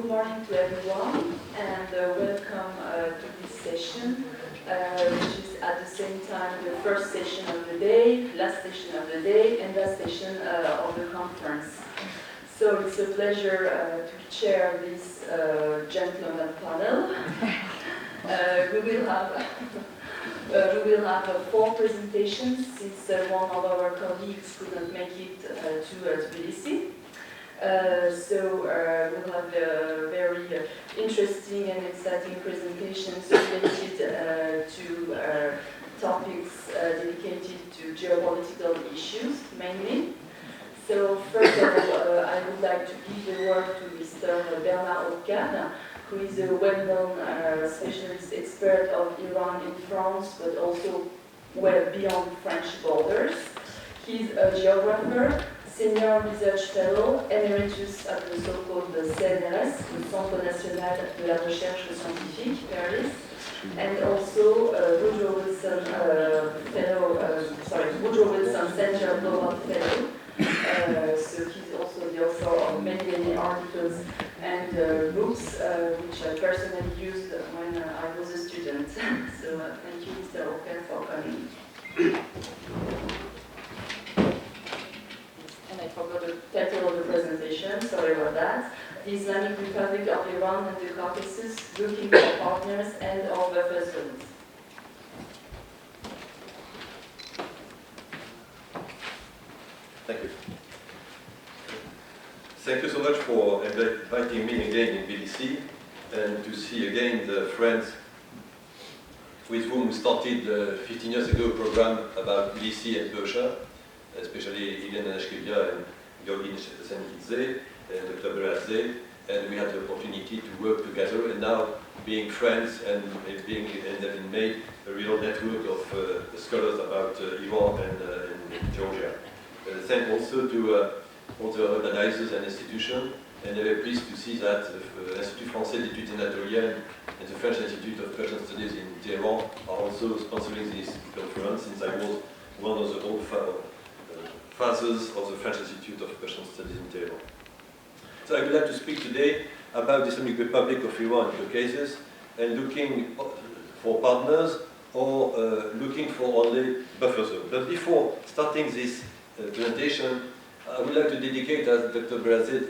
Good morning to everyone, and welcome to this session, which is at the same time the first session of the day, last session of the day, and last session of the conference. So it's a pleasure to chair this gentleman panel. We will have 4 presentations since one of our colleagues could not make it to Tbilisi. So we'll have very interesting and exciting presentations related to topics dedicated to geopolitical issues, mainly. So first of all, I would like to give the word to Mr. Bernard Occan, who is a well-known specialist expert of Iran in France, but also well beyond French borders. He's a geographer, senior research fellow, emeritus at the so-called CNRS, the Centre National de la Recherche Scientifique, Paris, and also Woodrow Wilson Woodrow Wilson Center Global Fellow. So he's also the author of many articles and books, which I personally used when I was a student. So thank you, Mr. Occan, for coming. And I forgot the title of the presentation, sorry about that. The Islamic Republic of Iran and the Caucasus, looking for partners and or buffer zones. Thank you. Thank you so much for inviting me again in Tbilisi and to see again the friends with whom we started 15 years ago a program about Tbilisi and Persia, especially Ilyas and Georgin Senikidze and the Klaveraze, and we had the opportunity to work together, and now being friends and having made a real network of scholars about Iran and Georgia. Thank also to all the organizers and institutions, and I'm very pleased to see that the Institut Français d'études Anatoliennes and the French Institute of Persian Studies in Tehran are also sponsoring this conference, since I was one of the old fathers of the French Institute of Persian Studies in Tehran. So I would like to speak today about the Islamic Republic of Iran and Caucasus, and looking for partners or looking for only buffer zones. But before starting this presentation, I would like to dedicate, as Dr. Brazil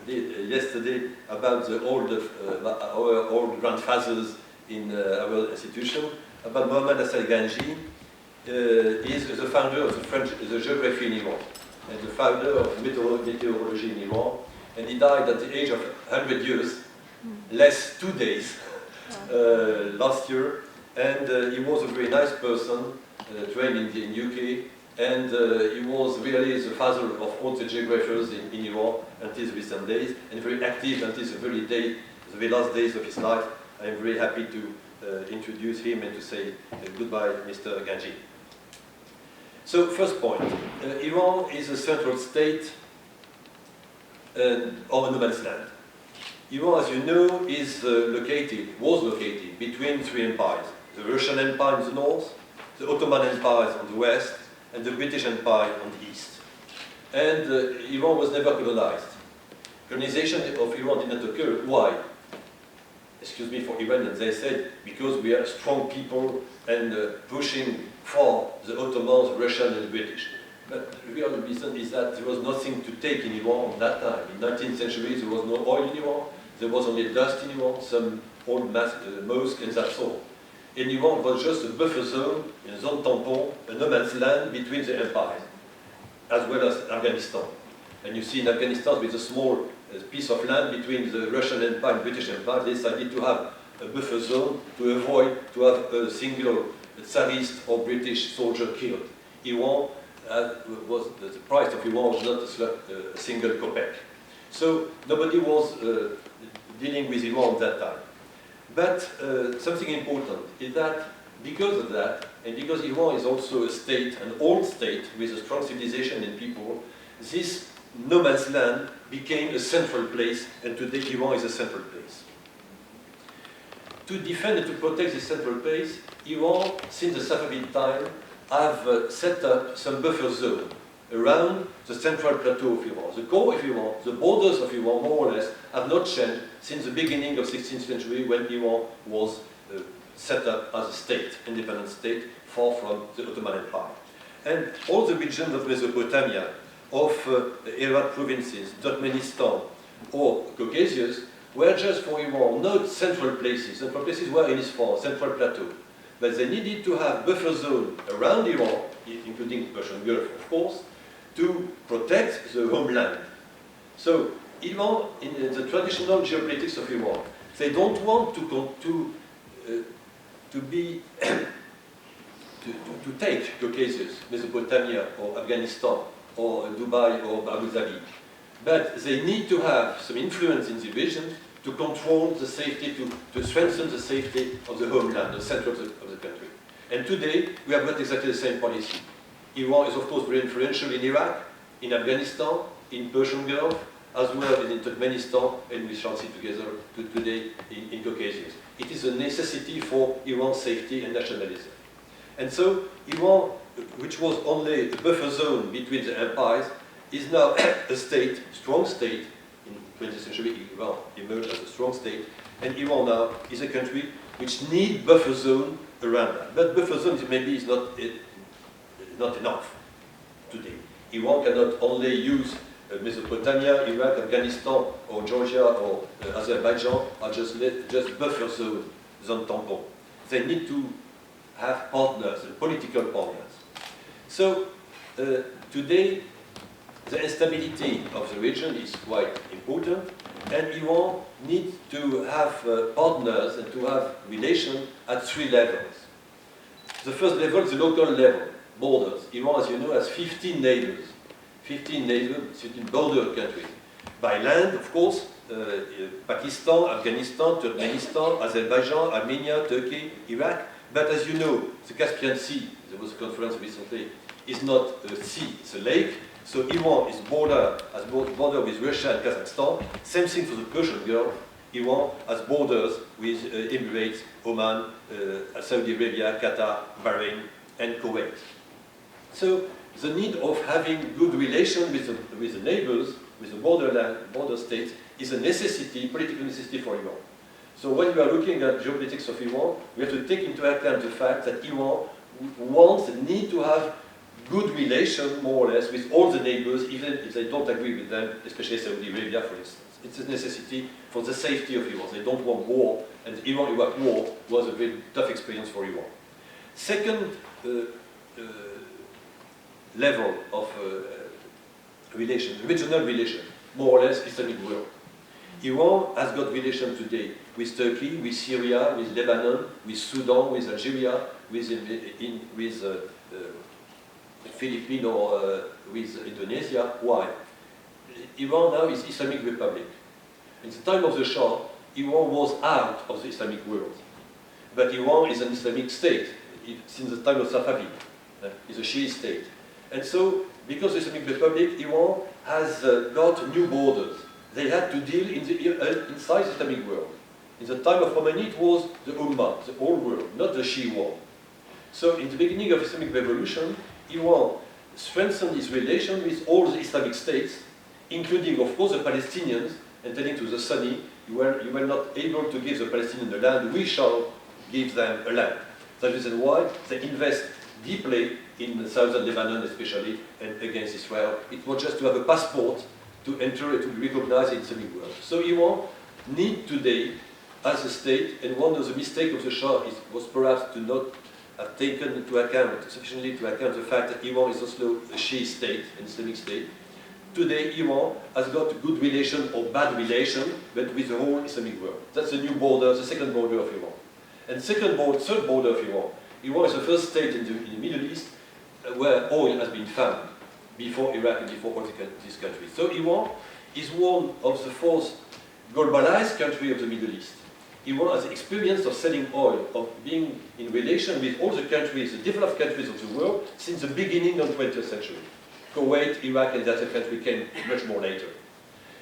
did yesterday, about our old grandfathers in our institution, about Mohammad Asal-Ganji. He is the founder of the geography in Iran, and the founder of meteorology in Iran, and he died at the age of 100 years, less 2 days, last year, and he was a very nice person, trained in UK, and he was really the father of all the geographers in Iran until recent days, and very active until the very last days of his life. I am very happy to introduce him and to say goodbye, Mr. Ganji. So, first point, Iran is a central state of no man's land. Iran, as you know, was located between 3 empires: the Russian Empire in the north, the Ottoman Empire on the west, and the British Empire on the east. And Iran was never colonized. Colonization of Iran did not occur. Why? Excuse me for Iranians, they said, because we are strong people and pushing for the Ottomans, Russian and British. But the real reason is that there was nothing to take in Iran at that time. In the 19th century, there was no oil in Iran, there was only dust in Iran, some old mosques, and that's all. And Iran was just a buffer zone, a zone tampon, a no man's land between the empires, as well as Afghanistan. And you see in Afghanistan, with a small piece of land between the Russian Empire and British Empire, they decided to have a buffer zone to avoid to have a single Tsarist or British soldier killed. Iran the price of Iran was not a single kopeck. So nobody was dealing with Iran at that time. But something important is that because of that, and because Iran is also a state, an old state with a strong civilization and people, this no man's land became a central place, and today Iran is a central place. To defend and to protect this central place, Iran, since the Safavid time, have set up some buffer zone around the central plateau of Iran. The core of Iran, the borders of Iran, more or less, have not changed since the beginning of the 16th century when Iran was set up as a state, independent state, far from the Ottoman Empire. And all the regions of Mesopotamia, of the Iraq provinces, Turkmenistan, or Caucasus, were just for Iran not central places. Central places were in Isfahan, central plateau. But they needed to have buffer zone around Iran, including the Persian Gulf, of course, to protect the homeland. So Iran, in the traditional geopolitics of Iran, they don't want to take Caucasus, Mesopotamia, or Afghanistan, or Dubai, or Abu Dhabi. But they need to have some influence in the region to control the safety, to strengthen the safety of the homeland, the center of the country. And today, we have got exactly the same policy. Iran is, of course, very influential in Iraq, in Afghanistan, in Persian Gulf, as well as in Turkmenistan, and we shall see together today in Caucasus. It is a necessity for Iran's safety and nationalism. And so, Iran, which was only a buffer zone between the empires, is now a state, strong state. In the 20th century, Iran emerged as a strong state, and Iran now is a country which needs buffer zone around that. But buffer zone maybe is not enough today. Iran cannot only use Mesopotamia, Iraq, Afghanistan, or Georgia, or Azerbaijan are just buffer zone tampon. They need to have partners, political partners. So today, the instability of the region is quite important, and Iran needs to have partners and to have relations at 3 levels. The first level is the local level, borders. Iran, as you know, has 15 neighbors. 15 border countries. By land, of course, Pakistan, Afghanistan, Turkmenistan, Azerbaijan, Armenia, Turkey, Iraq. But as you know, the Caspian Sea, there was a conference recently, is not a sea, it's a lake. So Iran is border with Russia and Kazakhstan. Same thing for the Persian Gulf. Iran has borders with Emirates, Oman, Saudi Arabia, Qatar, Bahrain, and Kuwait. So the need of having good relations with the neighbors, with the border states, is a necessity, political necessity for Iran. So when we are looking at geopolitics of Iran, we have to take into account the fact that Iran wants and need to have good relations, more or less, with all the neighbors, even if they don't agree with them, especially Saudi Arabia, for instance. It's a necessity for the safety of Iran. They don't want war, and the Iran-Iraq war was a very tough experience for Iran. Second level of relations, regional relations, more or less Islamic world. Iran has got relations today with Turkey, with Syria, with Lebanon, with Sudan, with Algeria, with Philippines or with Indonesia. Why? Iran now is Islamic Republic. In the time of the Shah, Iran was out of the Islamic world. But Iran is an Islamic state since the time of Safavid. It's a Shiite state. And so, because the Islamic Republic, Iran has got new borders. They had to deal inside the Islamic world. In the time of Khomeini, it was the Ummah, the whole world, not the Shia world. So, in the beginning of the Islamic Revolution, Iran strengthened its relation with all the Islamic states, including, of course, the Palestinians, and telling to the Sunni, you were not able to give the Palestinians the land, we shall give them a land. That's the reason why they invest deeply in southern Lebanon, especially, and against Israel. It was just to have a passport to enter, to be recognized in the Islamic world. So Iran needs today, as a state, and one of the mistakes of the Shah was perhaps to not have taken sufficiently into account the fact that Iran is also a Shia state, an Islamic state. Today, Iran has got good relation or bad relation, but with the whole Islamic world. That's the new border, the second border of Iran. And third border of Iran. Iran is the first state in the Middle East where oil has been found before Iraq and before all these countries. So Iran is one of the first globalized countries of the Middle East. Iran has the experience of selling oil, of being in relation with all the countries, the developed countries of the world, since the beginning of the 20th century. Kuwait, Iraq, and the other country came much more later.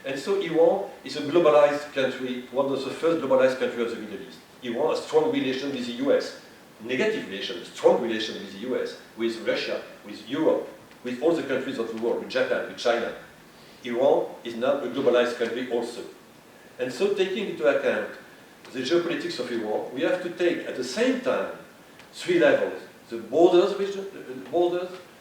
And so Iran is a globalized country, one of the first globalized countries of the Middle East. Iran has strong relations with the US, negative relations, strong relations with the US, with Russia, with Europe, with all the countries of the world, with Japan, with China. Iran is now a globalized country also. And so taking into account the geopolitics of Iran, we have to take at the same time 3 levels: the borders,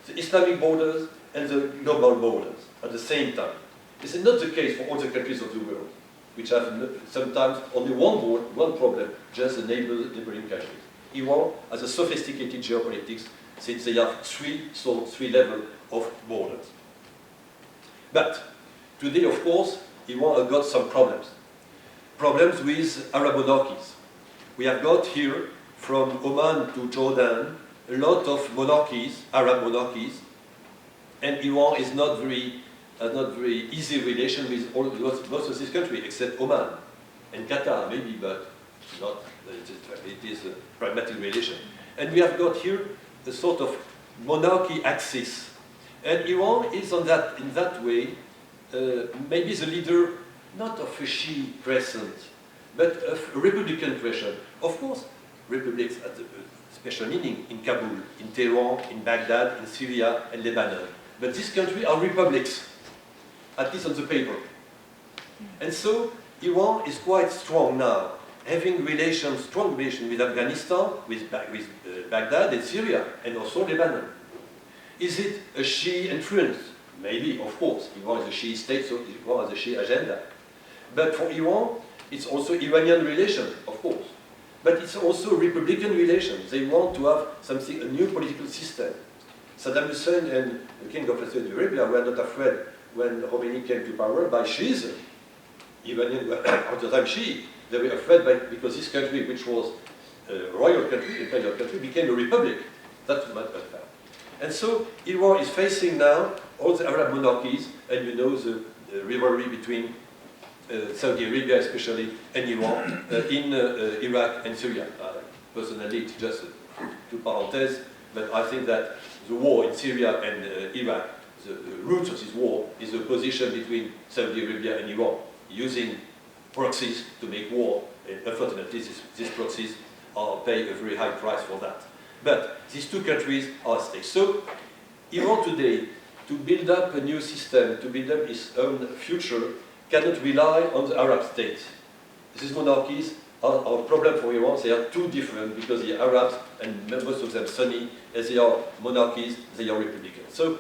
the Islamic borders, and the global borders at the same time. This is not the case for all the countries of the world, which have sometimes only one problem, just the neighboring countries. Iran has a sophisticated geopolitics since they have 3 levels of borders. But today, of course, Iran has got some problems. Problems with Arab monarchies. We have got here, from Oman to Jordan, a lot of monarchies, Arab monarchies, and Iran is not very easy relation with most of these countries, except Oman and Qatar, maybe, but not. It is a pragmatic relation. And we have got here a sort of monarchy axis, and Iran is in that way maybe the leader not of a Shi'i crescent, but of a republican crescent. Of course, republics have a special meaning in Kabul, in Tehran, in Baghdad, in Syria, and Lebanon. But these countries are republics, at least on the paper. And so Iran is quite strong now, having strong relations with Afghanistan, with Baghdad and Syria, and also Lebanon. Is it a Shi'i influence? Maybe, of course. Iran is a Shi'i state, so Iran has a Shi'i agenda. But for Iran, it's also Iranian relation, of course. But it's also Republican relations. They want to have something, a new political system. Saddam Hussein and the king of Saudi Arabia were not afraid when Khomeini came to power by Shiism. Iranians were at the time Shi'i. They were afraid because this country, which was a royal country, imperial country, became a republic. That's what happened. And so Iran is facing now all the Arab monarchies, and you know the rivalry between Saudi Arabia especially and Iran in Iraq and Syria. Personally, it's just two parentheses, but I think that the war in Syria and Iraq, the roots of this war is the position between Saudi Arabia and Iran, using proxies to make war, and unfortunately these proxies pay a very high price for that. But these two countries are at stake. So Iran today, to build up a new system, to build up its own future, cannot rely on the Arab states. These monarchies are a problem for Iran. They are too different because the Arabs, and most of them Sunni, as they are monarchies, they are republican. So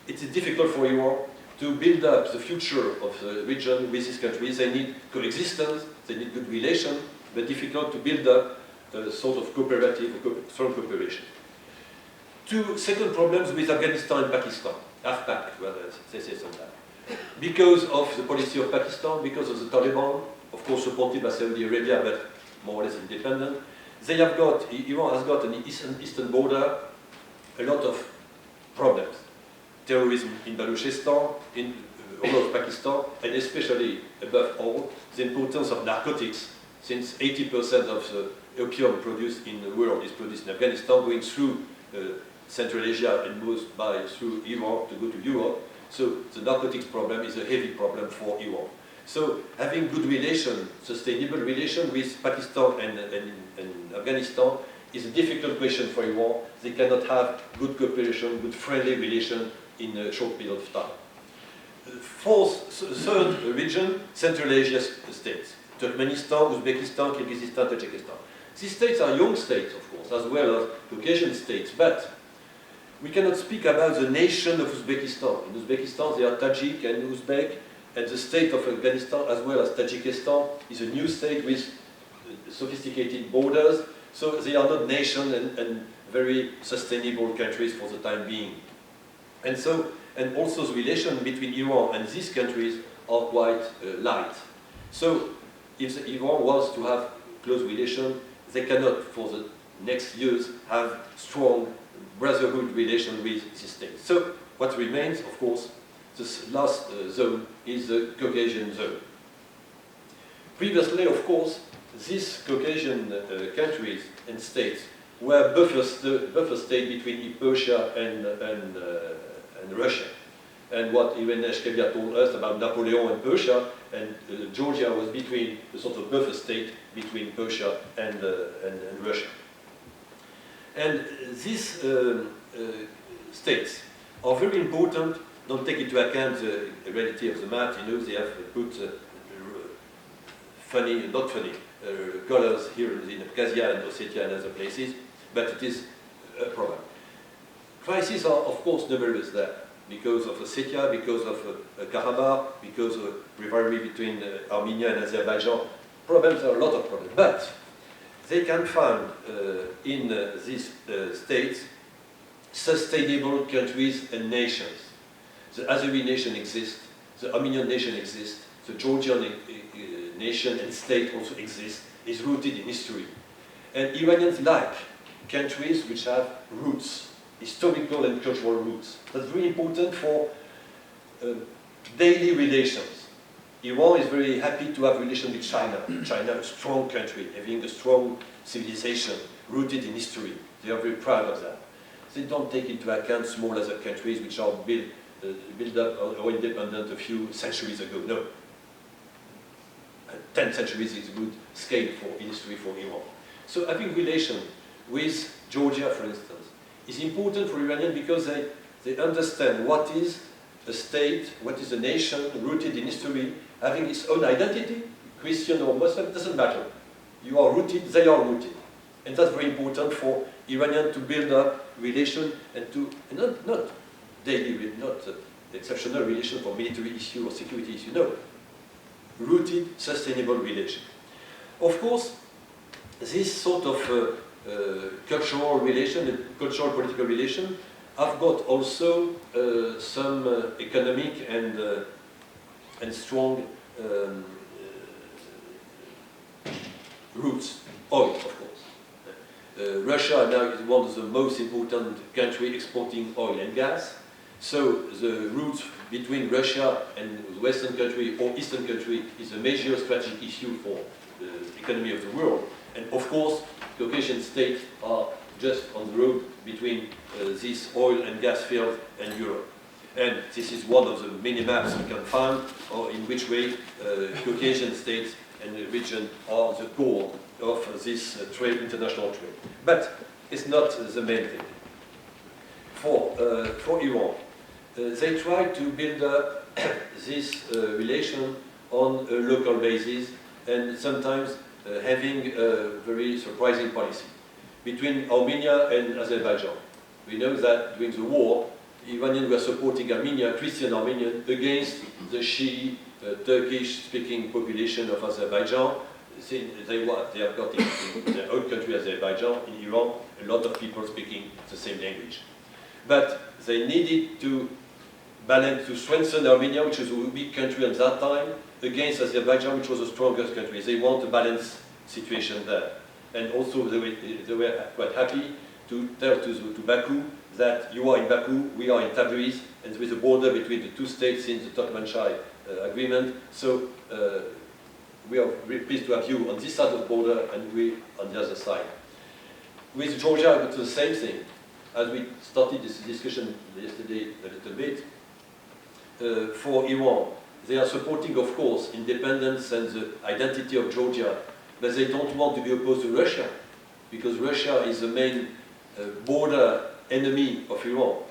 it is difficult for Iran to build up the future of the region with these countries. They need coexistence, they need good relations, but difficult to build up a sort of cooperative, strong cooperation. Two second problems with Afghanistan and Pakistan, AFPAC, whether they say something. Because of the policy of Pakistan, because of the Taliban, of course supported by Saudi Arabia, but more or less independent, they have got, Iran has got an eastern border, a lot of problems. Terrorism in Balochistan, in all of Pakistan, and especially, above all, the importance of narcotics, since 80% of the opium produced in the world is produced in Afghanistan, going through Central Asia and moves through Iran to go to Europe. So the narcotics problem is a heavy problem for Iran. So having good relation, sustainable relation with Pakistan and Afghanistan is a difficult question for Iran. They cannot have good cooperation, good friendly relation in a short period of time. Third region, Central Asia states. Turkmenistan, Uzbekistan, Kyrgyzstan, Tajikistan. These states are young states, of course, as well as Caucasian states, but we cannot speak about the nation of Uzbekistan. In Uzbekistan, they are Tajik and Uzbek, and the state of Afghanistan, as well as Tajikistan, is a new state with sophisticated borders, so they are not nations and very sustainable countries for the time being. And so, and also the relation between Iran and these countries are quite light. So, if Iran was to have close relations, they cannot, for the next years, have strong brotherhood relation with these states. So, what remains, of course, this last zone is the Caucasian zone. Previously, of course, these Caucasian countries and states were buffer state between Persia and Russia. And what Ivan told us about Napoleon and Persia, and Georgia was between a sort of buffer state between Persia and Russia. And these states are very important. Don't take into account the reality of the map. You know, they have put funny, not funny, colors here in Caucasia and Ossetia and other places, but it is a problem. Crises are, of course, numerous there, because of Ossetia, because of Karabakh, because of rivalry between Armenia and Azerbaijan. Problems are a lot of problems, but they can find in these states sustainable countries and nations. The Azeri nation exists, the Armenian nation exists, the Georgian nation and state also exists, is rooted in history. And Iranians like countries which have roots, historical and cultural roots. That's very important for daily relations. Iran is very happy to have relations with China. China, a strong country, having a strong civilization, rooted in history. They are very proud of that. They don't take into account small other countries which are built up or independent a few centuries ago. No. 10 centuries is a good scale for history for Iran. So having relation with Georgia, for instance, is important for Iranians because they understand what is a state, what is a nation rooted in history, having its own identity, Christian or Muslim, doesn't matter. You are rooted, they are rooted. And that's very important for Iranians to build up relation and to, not daily, not exceptional relation for military issue or security issue, no. Rooted, sustainable relation. Of course, this sort of cultural relation, cultural political relation, have got also some economic and strong roots. Oil, of course. Russia now is one of the most important countries exporting oil and gas. So the roots between Russia and the Western country or Eastern country is a major strategic issue for the economy of the world. And of course, Caucasian states are just on the road between this oil and gas field and Europe. And this is one of the many maps we can find, or in which way Caucasian states and the region are the core of this trade, international trade. But it's not the main thing. For Iran, they try to build up this relation on a local basis and sometimes having a very surprising policy between Armenia and Azerbaijan. We know that during the war, Iranians were supporting Armenia, Christian Armenian, against the Shi'i Turkish-speaking population of Azerbaijan. They have got in their own country, Azerbaijan, in Iran, a lot of people speaking the same language. But they needed to balance, to strengthen Armenia, which was a weak country at that time, against Azerbaijan, which was the strongest country. They want a balanced situation there. And also they were quite happy to tell to Baku that you are in Baku, we are in Tabriz, and there is a border between the two states since the Turkmenchai agreement. So we are very pleased to have you on this side of the border and we on the other side. With Georgia, it's the same thing. As we started this discussion yesterday a little bit, for Iran, they are supporting, of course, independence and the identity of Georgia, but they don't want to be opposed to Russia, because Russia is the main border enemy of Iran,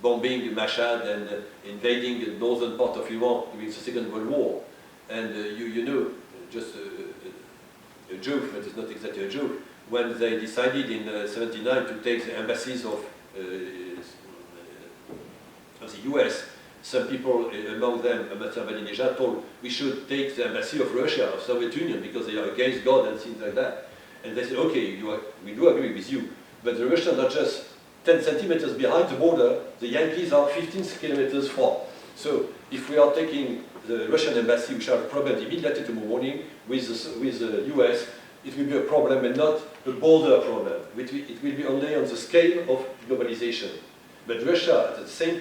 bombing Mashhad and invading the northern part of Iran during the Second World War. And you know, just a joke, but it's not exactly a joke, when they decided in '79 to take the embassies of the US, some people, among them, Ahmadinejad, told we should take the embassy of Russia, of Soviet Union, because they are against God and things like that. And they said, okay, we do agree with you, but the Russians are just 10 centimeters behind the border, the Yankees are 15 kilometers far. So if we are taking the Russian embassy, we shall have a problem immediately tomorrow morning with the US, it will be a problem and not a border problem. It will be only on the scale of globalization. But Russia, at the same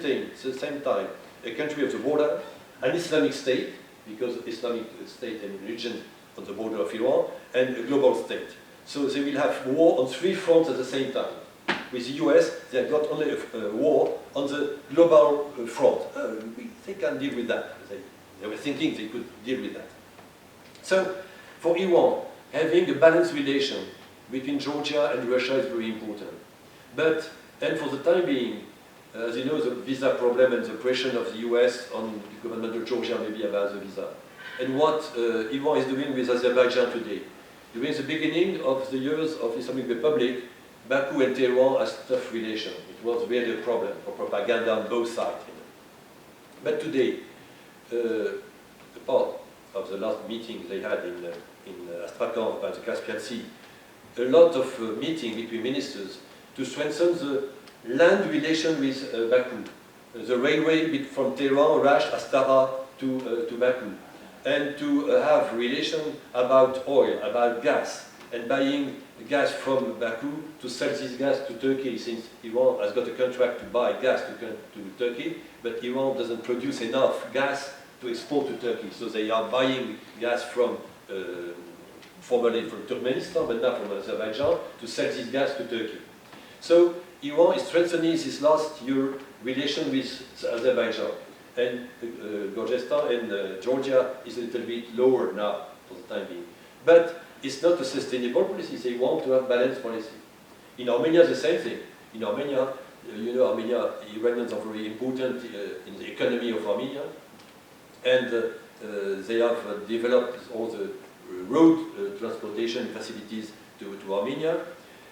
time, a country of the border, an Islamic state, because Islamic state and religion on the border of Iran, and a global state. So they will have war on 3 fronts at the same time. With the US, they have got only a war on the global front. They can deal with that. They were thinking they could deal with that. So, for Iran, having a balanced relation between Georgia and Russia is very important. And for the time being, As you know, the visa problem and the pressure of the US on the government of Georgia maybe about the visa. And what Iran is doing with Azerbaijan today. During the beginning of the years of the Islamic Republic, Baku and Tehran had tough relations. It was really a problem for propaganda on both sides. But today, part of the last meeting they had in Astrakhan by the Caspian Sea, a lot of meetings between ministers to strengthen the land relation with Baku, the railway from Tehran, Rash, Astara to Baku, and to have relation about oil, about gas, and buying gas from Baku to sell this gas to Turkey, since Iran has got a contract to buy gas to Turkey, but Iran doesn't produce enough gas to export to Turkey, so they are buying gas from formerly from Turkmenistan, but now from Azerbaijan, to sell this gas to Turkey. So Iran is strengthening this last year relation with Azerbaijan, and Gurgestan and Georgia is a little bit lower now for the time being. But it's not a sustainable policy. They want to have balanced policy. In Armenia, the same thing. In Armenia, you know, Armenia, Iranians are very important in the economy of Armenia, and they have developed all the road transportation facilities to Armenia,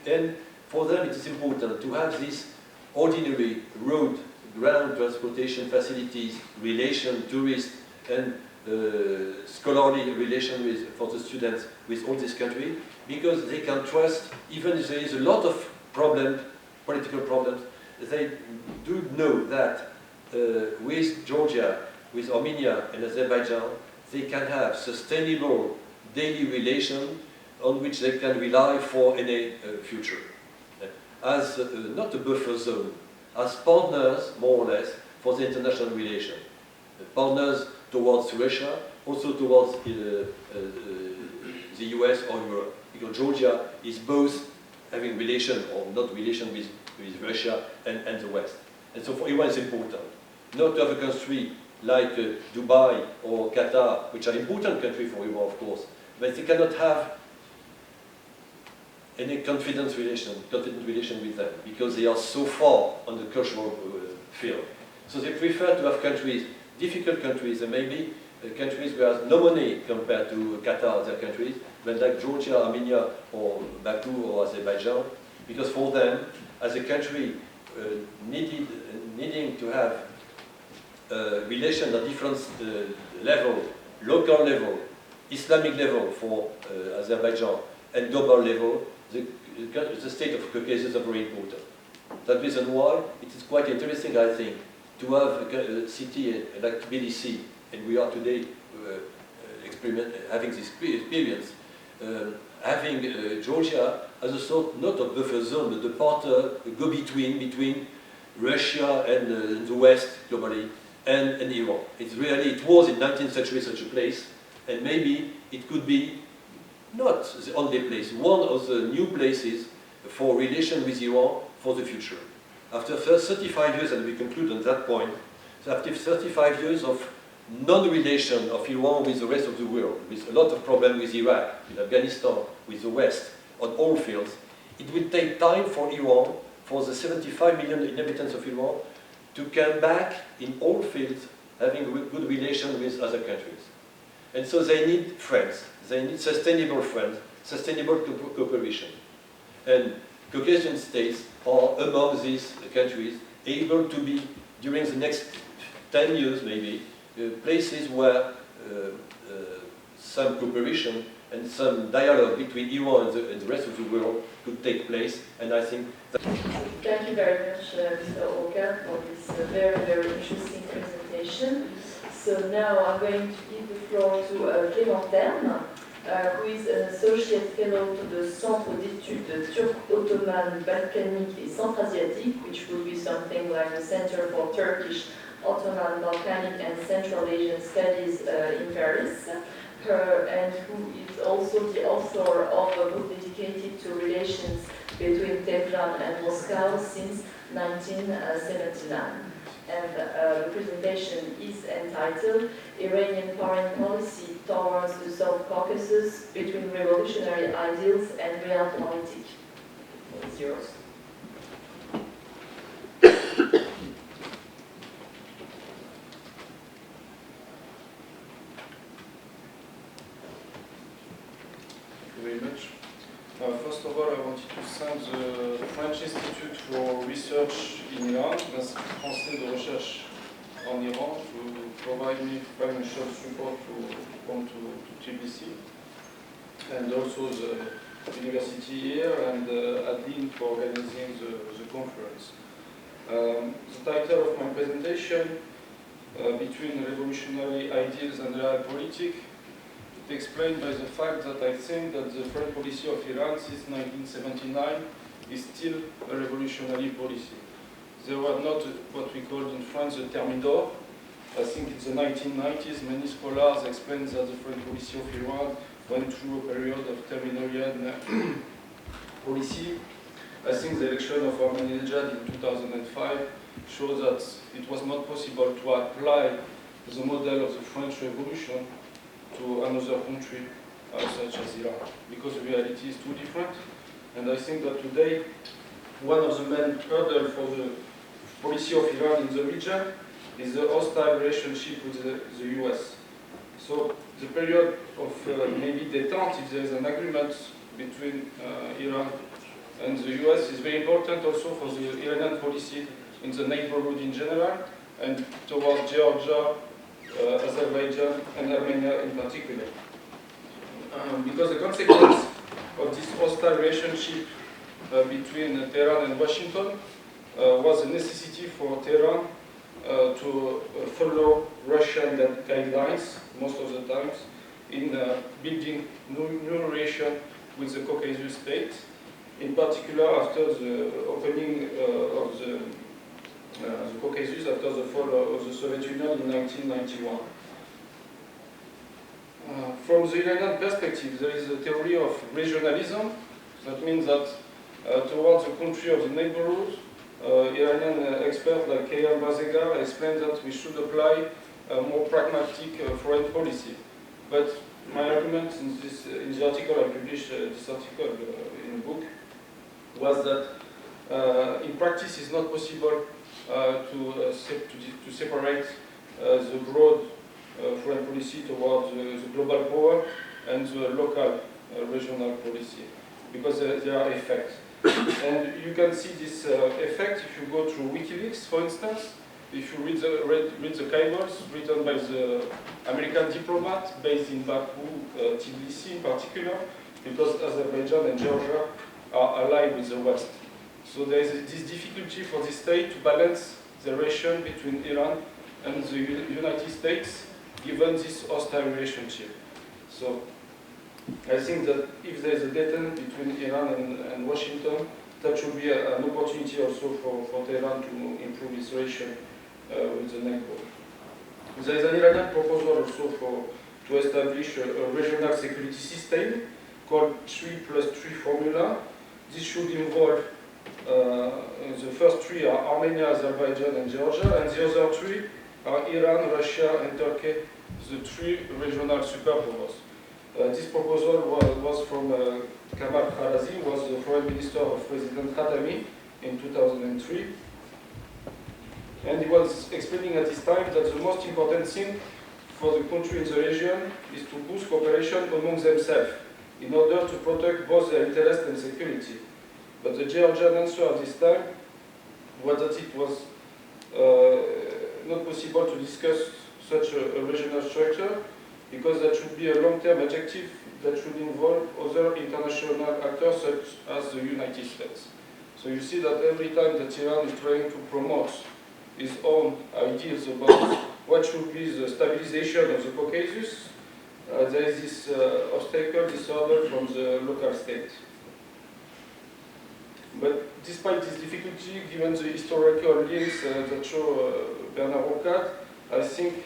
and for them it is important to have this ordinary road, ground transportation facilities, relation, tourists, and scholarly relation with, for the students with all this country, because they can trust, even if there is a lot of problems, political problems, they do know that with Georgia, with Armenia and Azerbaijan, they can have sustainable daily relation on which they can rely for any future. As not a buffer zone, as partners, more or less, for the international relation. Partners towards Russia, also towards the US or Europe, because Georgia is both having relation or not relation with Russia and the West. And so for Iran it's important not to have a country like Dubai or Qatar, which are important countries for Iran, of course, but they cannot have any confident relation with them, because they are so far on the cultural field. So they prefer to have countries, difficult countries, and maybe countries where there's no money compared to Qatar, other countries, but like Georgia, Armenia, or Baku, or Azerbaijan, because for them, as a country needing to have relation at different level, local level, Islamic level for Azerbaijan, and global level, the state of Caucasus are very important. That's the reason why it is quite interesting, I think, to have a city like Tbilisi, and we are today having this experience, having Georgia as a sort, not of buffer zone, but the partner, go-between Russia and the West globally, and Iran. It's really, it was in 19th century such a place, and maybe it could be not the only place, one of the new places for relation with Iran for the future. After 35 years, and we conclude on that point, so after 35 years of non-relation of Iran with the rest of the world, with a lot of problems with Iraq, with Afghanistan, with the West, on all fields, it will take time for Iran, for the 75 million inhabitants of Iran, to come back in all fields, having good relation with other countries. And so they need friends. They need sustainable friends, sustainable cooperation. And Caucasian states are among these countries able to be, during the next 10 years maybe, places where some cooperation and some dialogue between Iran and the rest of the world could take place. And I think that... Thank you very much, Mr. Oka, for this very, very interesting presentation. So now I'm going to give the floor to Clément Terme, who is an associate fellow to the Centre d'études turco-ottoman, balkanique et centra-asiatique, which will be something like the Center for Turkish, Ottoman, Balkanic and Central Asian Studies in Paris, and who is also the author of a book dedicated to relations between Tehran and Moscow since 1979. And the presentation is entitled Iranian Foreign Policy Towards the South Caucasus Between Revolutionary Ideals and Realpolitik. It's yours. Iran, l'Institut français de recherche en Iran, to provide me financial support to come to TBC, and also the university here and Adlin for organizing the conference. The title of my presentation, Between Revolutionary Ideals and Realpolitik, it explained by the fact that I think that the foreign policy of Iran since 1979 is still a revolutionary policy. There were not what we called in France the thermidor. I think in the 1990s many scholars explained that the foreign policy of Iran went through a period of terminorian policy. I think the election of Ahmadinejad in 2005 shows that it was not possible to apply the model of the French Revolution to another country such as Iran, because the reality is too different. And I think that today, one of the main hurdles for the policy of Iran in the region is the hostile relationship with the US. So the period of maybe détente, if there is an agreement between Iran and the US, is very important also for the Iranian policy in the neighborhood in general, and towards Georgia, Azerbaijan, and Armenia in particular. Because the consequence of this hostile relationship between Tehran and Washington was a necessity for Tehran to follow Russian guidelines most of the times in building new relation with the Caucasus states, in particular after the opening of the Caucasus after the fall of the Soviet Union in 1991. From the Iranian perspective, there is a theory of regionalism. That means that towards the country of the neighborhood, Iranian experts like Kayam Bazega explain that we should apply a more pragmatic foreign policy. But my argument in the article I published, this article in the book, was that in practice it's not possible to separate the broad foreign policy towards the global power and the local regional policy, because there are effects. And you can see this effect if you go through WikiLeaks, for instance. If you read the cables written by the American diplomat based in Baku, Tbilisi in particular, because Azerbaijan and Georgia are allied with the West. So there is this difficulty for the state to balance the relation between Iran and the United States, given this hostile relationship. So I think that if there is a detent between Iran and Washington, that should be an opportunity also for Tehran to improve its relation with the neighbor. There is an Iranian proposal also to establish a regional security system called 3+3 formula. This should involve the first three are Armenia, Azerbaijan, and Georgia, and the other three are Iran, Russia, and Turkey, the three regional superpowers. This proposal was from Kamal Kharazi, who was the foreign minister of President Khatami in 2003. And he was explaining at this time that the most important thing for the country in the region is to boost cooperation among themselves in order to protect both their interest and security. But the Georgian answer at this time was that it was not possible to discuss such a regional structure, because that should be a long-term objective that should involve other international actors such as the United States. So you see that every time that Iran is trying to promote its own ideas about what should be the stabilization of the Caucasus, there is this obstacle, this hurdle from the local state. But despite this difficulty, given the historical links that show Bernard Rocade, I think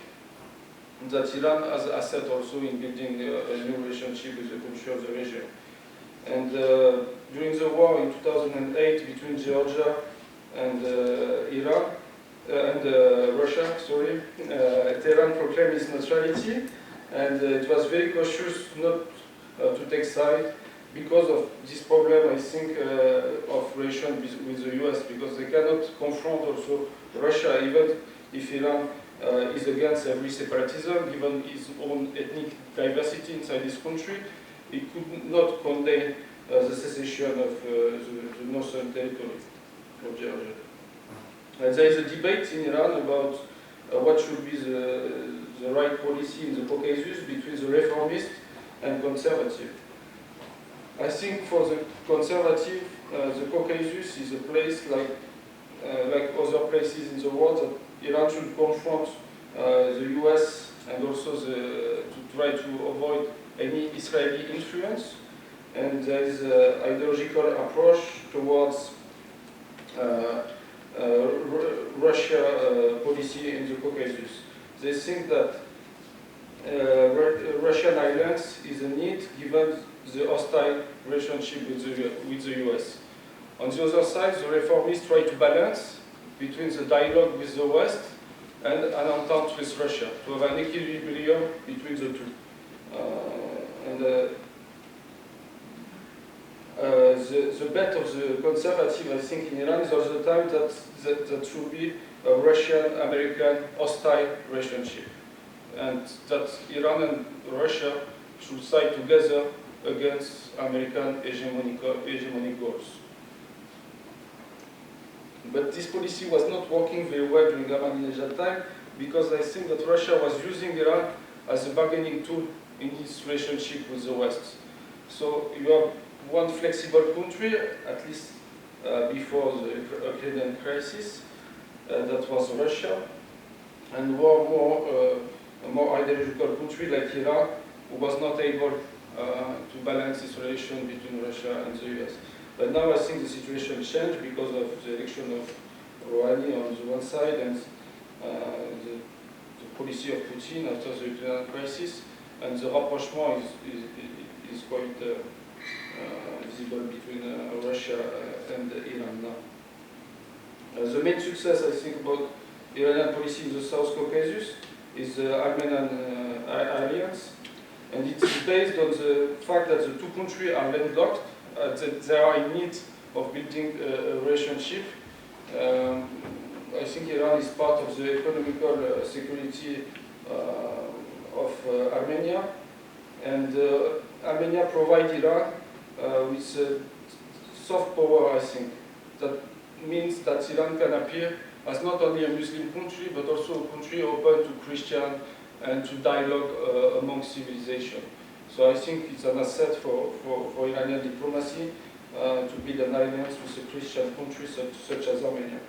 that Iran has an asset also in building a new relationship with the country of the region. And during the war in 2008 between Georgia and Iran, Russia, Tehran proclaimed its neutrality, and it was very cautious not to take side because of this problem, I think, of relation with the US, because they cannot confront also Russia, even if Iran is against every separatism, given its own ethnic diversity inside this country. It could not condemn the secession of the northern territory of Georgia. There is a debate in Iran about what should be the right policy in the Caucasus between the reformist and conservative. I think for the conservative, the Caucasus is a place like other places in the world that Iran should confront the US and also to try to avoid any Israeli influence. And there is an ideological approach towards Russia policy in the Caucasus. They think that Russian alliance is a need given the hostile relationship with the US. On the other side, the reformists try to balance between the dialogue with the West and an entente with Russia, to have an equilibrium between the two. The bet of the conservative, I think, in Iran is all the time that should be a Russian-American hostile relationship, and that Iran and Russia should side together against American hegemonic goals. But this policy was not working very well during Ahmadinejad time, because I think that Russia was using Iran as a bargaining tool in its relationship with the West. So you have one flexible country, at least before the Ukrainian crisis, that was Russia, and a more ideological country like Iran, who was not able to balance this relation between Russia and the US. But now I think the situation changed because of the election of Rouhani on the one side and the policy of Putin after the Ukrainian crisis, and the rapprochement is quite visible between Russia and Iran now. The main success, I think, about Iranian policy in the South Caucasus is the Armenian alliance, and it is based on the fact that the two countries are landlocked, that they are in need of building a relationship. I think Iran is part of the economical security of Armenia, and Armenia provides Iran with soft power, I think. That means that Iran can appear as not only a Muslim country, but also a country open to Christian and to dialogue among civilization. So I think it's an asset for Iranian diplomacy to build an alliance with a Christian country such as Armenia.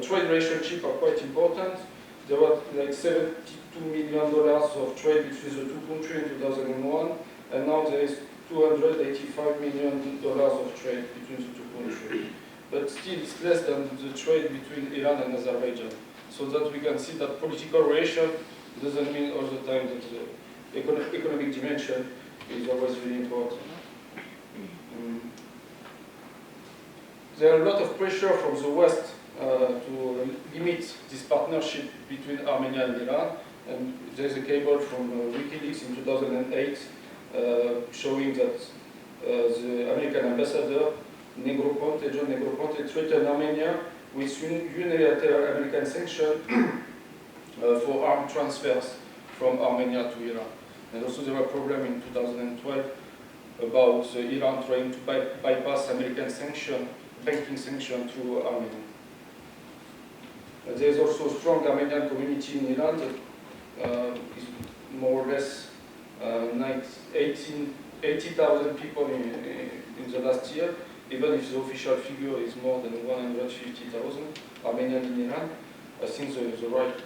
Trade relationships are quite important. There were like $72 million of trade between the two countries in 2001, and now there is $285 million of trade between the two countries. But still, it's less than the trade between Iran and Azerbaijan. So that we can see that political relation doesn't mean all the time that the economic dimension is always really important. There are a lot of pressure from the West to limit this partnership between Armenia and Iran. And there's a cable from WikiLeaks in 2008 showing that the American ambassador, John Negroponte, threatened Armenia with unilateral American sanctions for armed transfers from Armenia to Iran. And also there were problems in 2012 about Iran trying to bypass American banking sanctions through Armenia. There is also a strong Armenian community in Iran that is more or less 80,000 people in the last year, even if the official figure is more than 150,000 Armenian in Iran. I think the right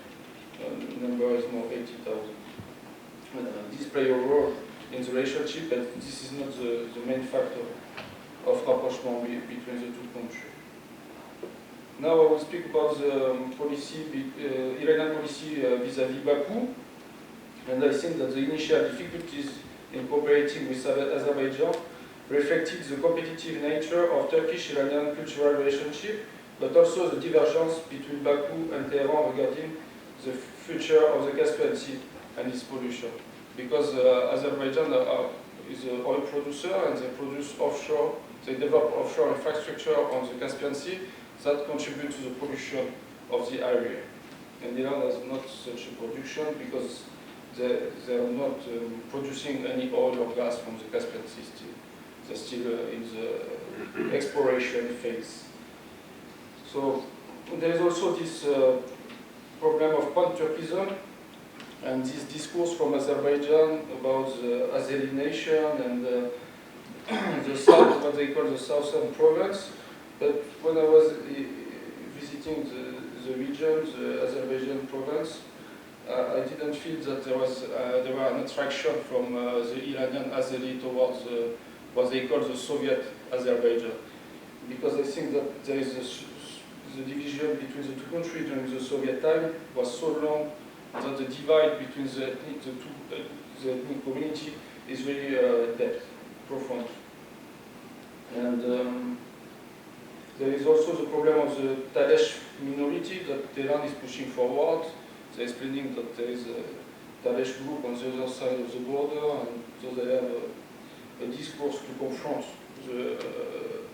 number is more 80,000. This plays a role in the relationship, but this is not the main factor of rapprochement between the two countries. Now I will speak about the Iranian policy vis-à-vis Baku, and I think that the initial difficulties in cooperating with Azerbaijan reflected the competitive nature of Turkish-Iranian cultural relationship, but also the divergence between Baku and Tehran regarding the future of the Caspian Sea and its pollution. Because Azerbaijan is an oil producer and they produce offshore, they develop offshore infrastructure on the Caspian Sea that contribute to the pollution of the area. And Iran has not such a production because they are not producing any oil or gas from the Caspian Sea still. They're still in the exploration phase. So there is also this problem of pan-Turkism and this discourse from Azerbaijan about the Azeri nation and the south, what they call the southern province. But when I was visiting the region, the Azerbaijan province, I didn't feel that there were an attraction from the Iranian Azeri towards what they call the Soviet Azerbaijan, because I think that there is the division between the two countries during the Soviet time was so long that the divide between the ethnic community is very deep, profound. And there is also the problem of the Daesh minority that Tehran is pushing forward. They're explaining that there is a Daesh group on the other side of the border, and so they have a discourse to confront the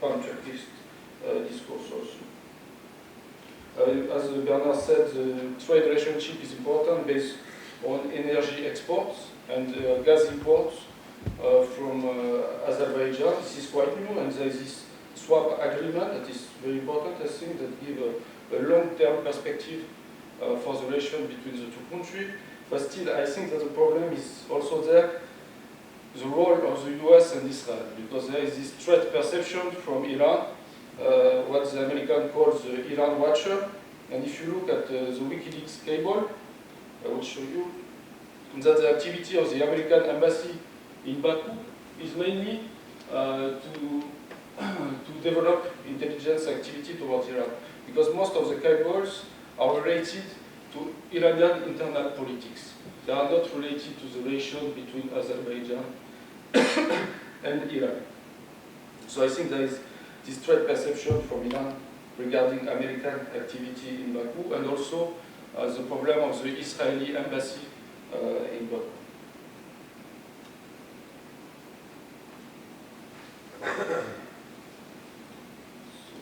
pan-Turkish discourse also. As Bernard said, the trade relationship is important based on energy exports and gas imports from Azerbaijan. This is quite new, and there is this swap agreement that is very important, I think, that give a long-term perspective for the relation between the two countries. But still, I think that the problem is also there, the role of the US and Israel, because there is this threat perception from Iran, what the American calls the Iran Watcher. And if you look at the WikiLeaks cable, I will show you that the activity of the American embassy in Baku is mainly to develop intelligence activity towards Iran, because most of the cables are related to Iranian internal politics. They are not related to the relation between Azerbaijan and Iran. So I think there is this threat perception from Iran regarding American activity in Baku, and also the problem of the Israeli embassy in Baku.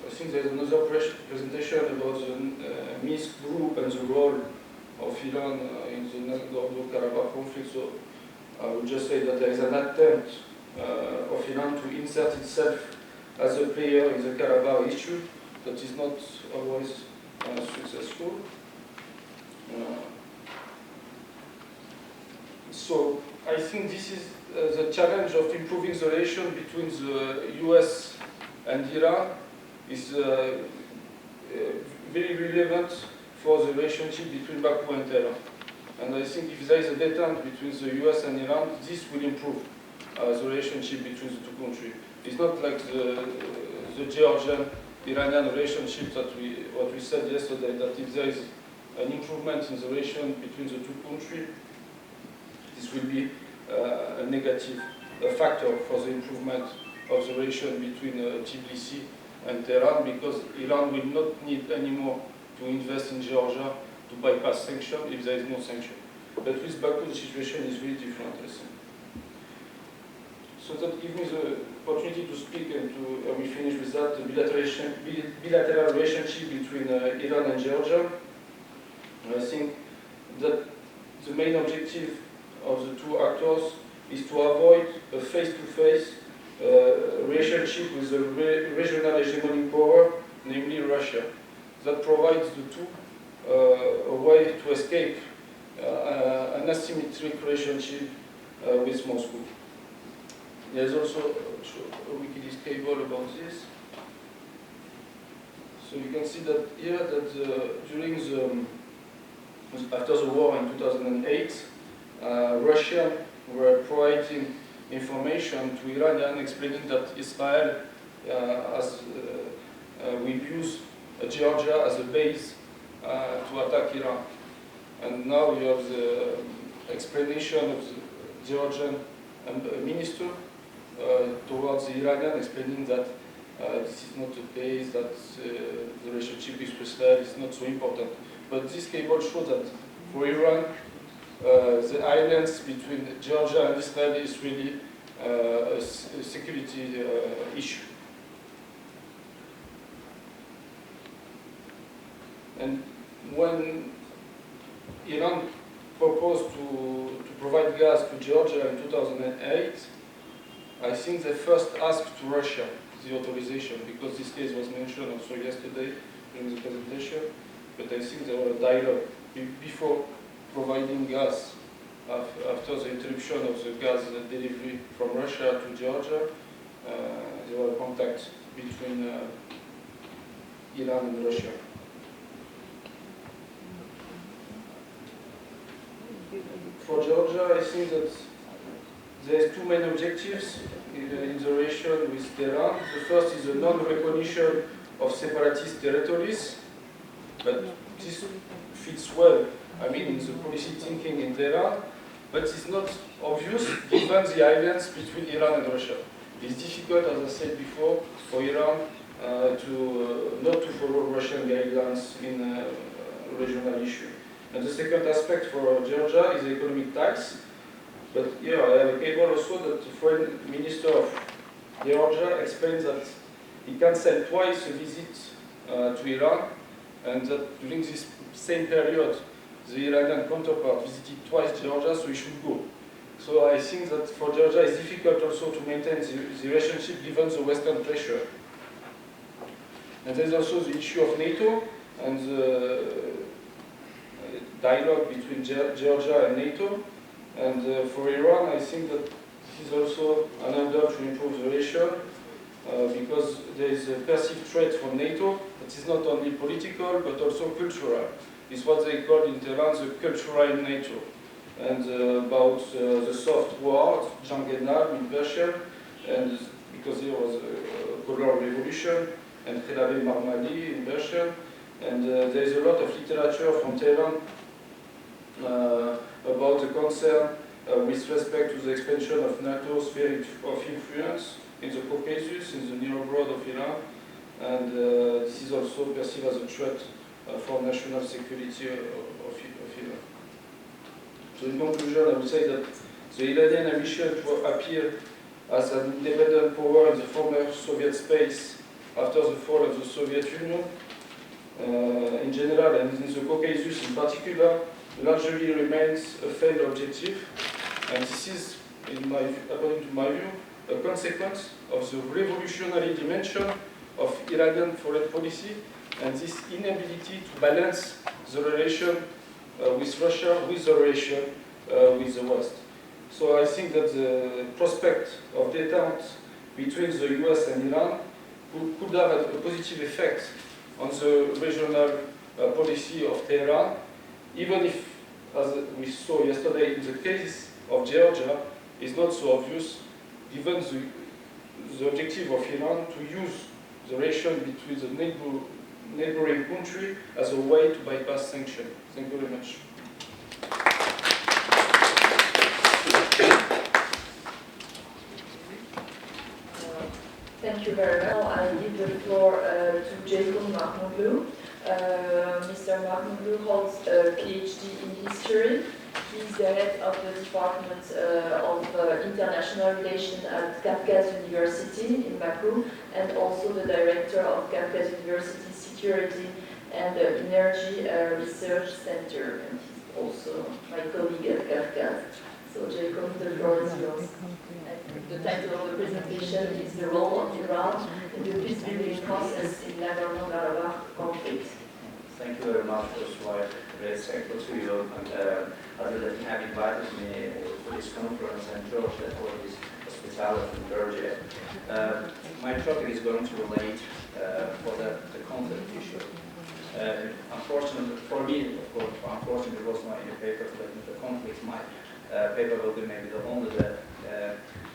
I think there is another presentation about the Minsk group and the role of Iran in the Nagorno-Karabakh conflict. So I would just say that there is an attempt of Iran to insert itself as a player in the Karabakh issue that is not always successful. So I think this is the challenge of improving the relation between the US and Iran is very relevant for the relationship between Baku and Tehran. And I think if there is a detente between the US and Iran, this will improve the relationship between the two countries. It's not like the Georgian-Iranian relationship that what we said yesterday, that if there is an improvement in the relation between the two countries, this will be a negative factor for the improvement of the relation between Tbilisi and Tehran, because Iran will not need anymore to invest in Georgia to bypass sanctions if there is no sanction. But with Baku, the situation is really different, I think. So that gives me the opportunity to speak, and we finish with that, the bilateral relationship between Iran and Georgia. I think that the main objective of the two actors is to avoid a face-to-face relationship with the regional hegemonic power, namely Russia, that provides the two a way to escape an asymmetric relationship with Moscow. There's also a WikiLeaks cable about this. So you can see that here that during after the war in 2008, Russia were providing information to Iranian explaining that Israel will use Georgia as a base to attack Iran. And now you have the explanation of the Georgian minister towards the Iranian, explaining that this is not the case, that the relationship with Israel is not so important. But this cable shows that for Iran, the islands between Georgia and Israel is really a security issue. And when Iran proposed to provide gas to Georgia in 2008, I think they first asked to Russia the authorization, because this case was mentioned also yesterday, during the presentation, but I think there was a dialogue before providing gas. After the interruption of the gas delivery from Russia to Georgia, there were contacts between Iran and Russia. For Georgia, I think that there are two main objectives in the relation with Tehran. The first is the non-recognition of separatist territories, but this fits well, I mean, in the policy thinking in Tehran, but it's not obvious given the alliance between Iran and Russia. It's difficult, as I said before, for Iran not to follow Russian guidelines in a regional issue. And the second aspect for Georgia is economic ties. But here I have a cable also that the foreign minister of Georgia explains that he cancelled twice a visit to Iran, and that during this same period the Iranian counterpart visited twice Georgia, so he should go. So I think that for Georgia it's difficult also to maintain the relationship given the Western pressure. And there's also the issue of NATO and the dialogue between Georgia and NATO. And for Iran, I think that this is also another to improve the relation because there is a perceived threat from NATO that is not only political but also cultural. It's what they call in Tehran the cultural NATO. And about the soft war, Jangenab in Persia, and because there was a color revolution, and Khelabe Marmali in Persia, and there is a lot of literature from Tehran about the concern with respect to the expansion of NATO's sphere of influence in the Caucasus, in the near abroad of Iran, and this is also perceived as a threat for national security of Iran. So in conclusion, I would say that the Iranian ambition to appear as an independent power in the former Soviet space after the fall of the Soviet Union, in general and in the Caucasus in particular, largely remains a failed objective, and this is, according to my view, a consequence of the revolutionary dimension of Iranian foreign policy and this inability to balance the relation with Russia with the relation with the West. So I think that the prospect of detente between the US and Iran could have a positive effect on the regional policy of Tehran, even if, as we saw yesterday in the case of Georgia, is not so obvious, given the objective of Iran to use the relation between the neighboring country as a way to bypass sanctions. Thank you very much. Thank you very much. I give the floor to Jacob Mahmoudlou. Mr. Mahmoudlou holds a PhD in history. He is the head of the Department of International Relations at Kavkaz University in Baku, and also the director of Kavkaz University Security and Energy Research Center. And he's also my colleague at Kavkaz. So Jacob, the floor is yours. The title of the presentation is The Role of Iran in the Peace-Building Process in Nagorno-Karabakh Conflict. Thank you very much. First of all, very thankful to you and other than have invited me to this conference and George for this hospitality in Georgia. My topic is going to relate for the conflict issue. Unfortunately, for me, of course, unfortunately it was not in the paper relating to the conflict. My paper will be maybe the only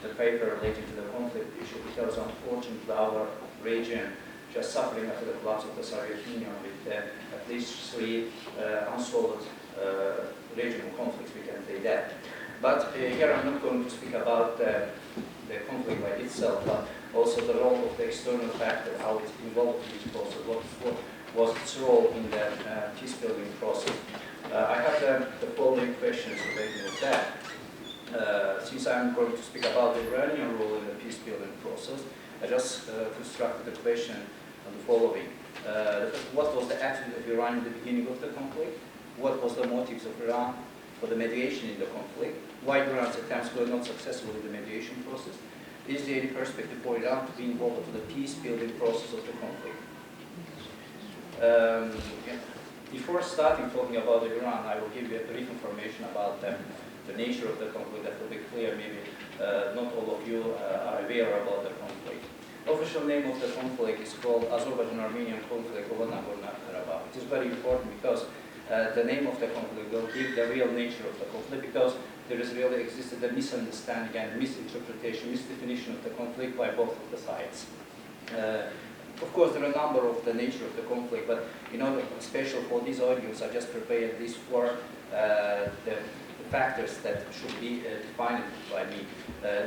the paper relating to the conflict issue, because unfortunately our region just suffering after the collapse of the Soviet Union with at least 3 unsolved regional conflicts, we can say that. But here I'm not going to speak about the conflict by itself, but also the role of the external factor, how it's involved in this process, what was its role in the peace-building process. I have the following questions related with that. Since I'm going to speak about the Iranian role in the peace-building process, I just constructed the question on the following. What was the attitude of Iran in the beginning of the conflict? What was the motives of Iran for the mediation in the conflict? Why Iran's attempts were not successful in the mediation process? Is there any perspective for Iran to be involved in the peace-building process of the conflict? Before starting talking about Iran, I will give you a brief information about the nature of the conflict that will be clear. Maybe not all of you are aware about the conflict. Official name of the conflict is called Azerbaijan-Armenian conflict over Nagorno-Karabakh. It is very important because the name of the conflict will give the real nature of the conflict, because there has really existed a misunderstanding and misinterpretation, misdefinition of the conflict by both of the sides. Of course, there are a number of the nature of the conflict, but special for this audience, I just prepared these four the factors that should be defined by me.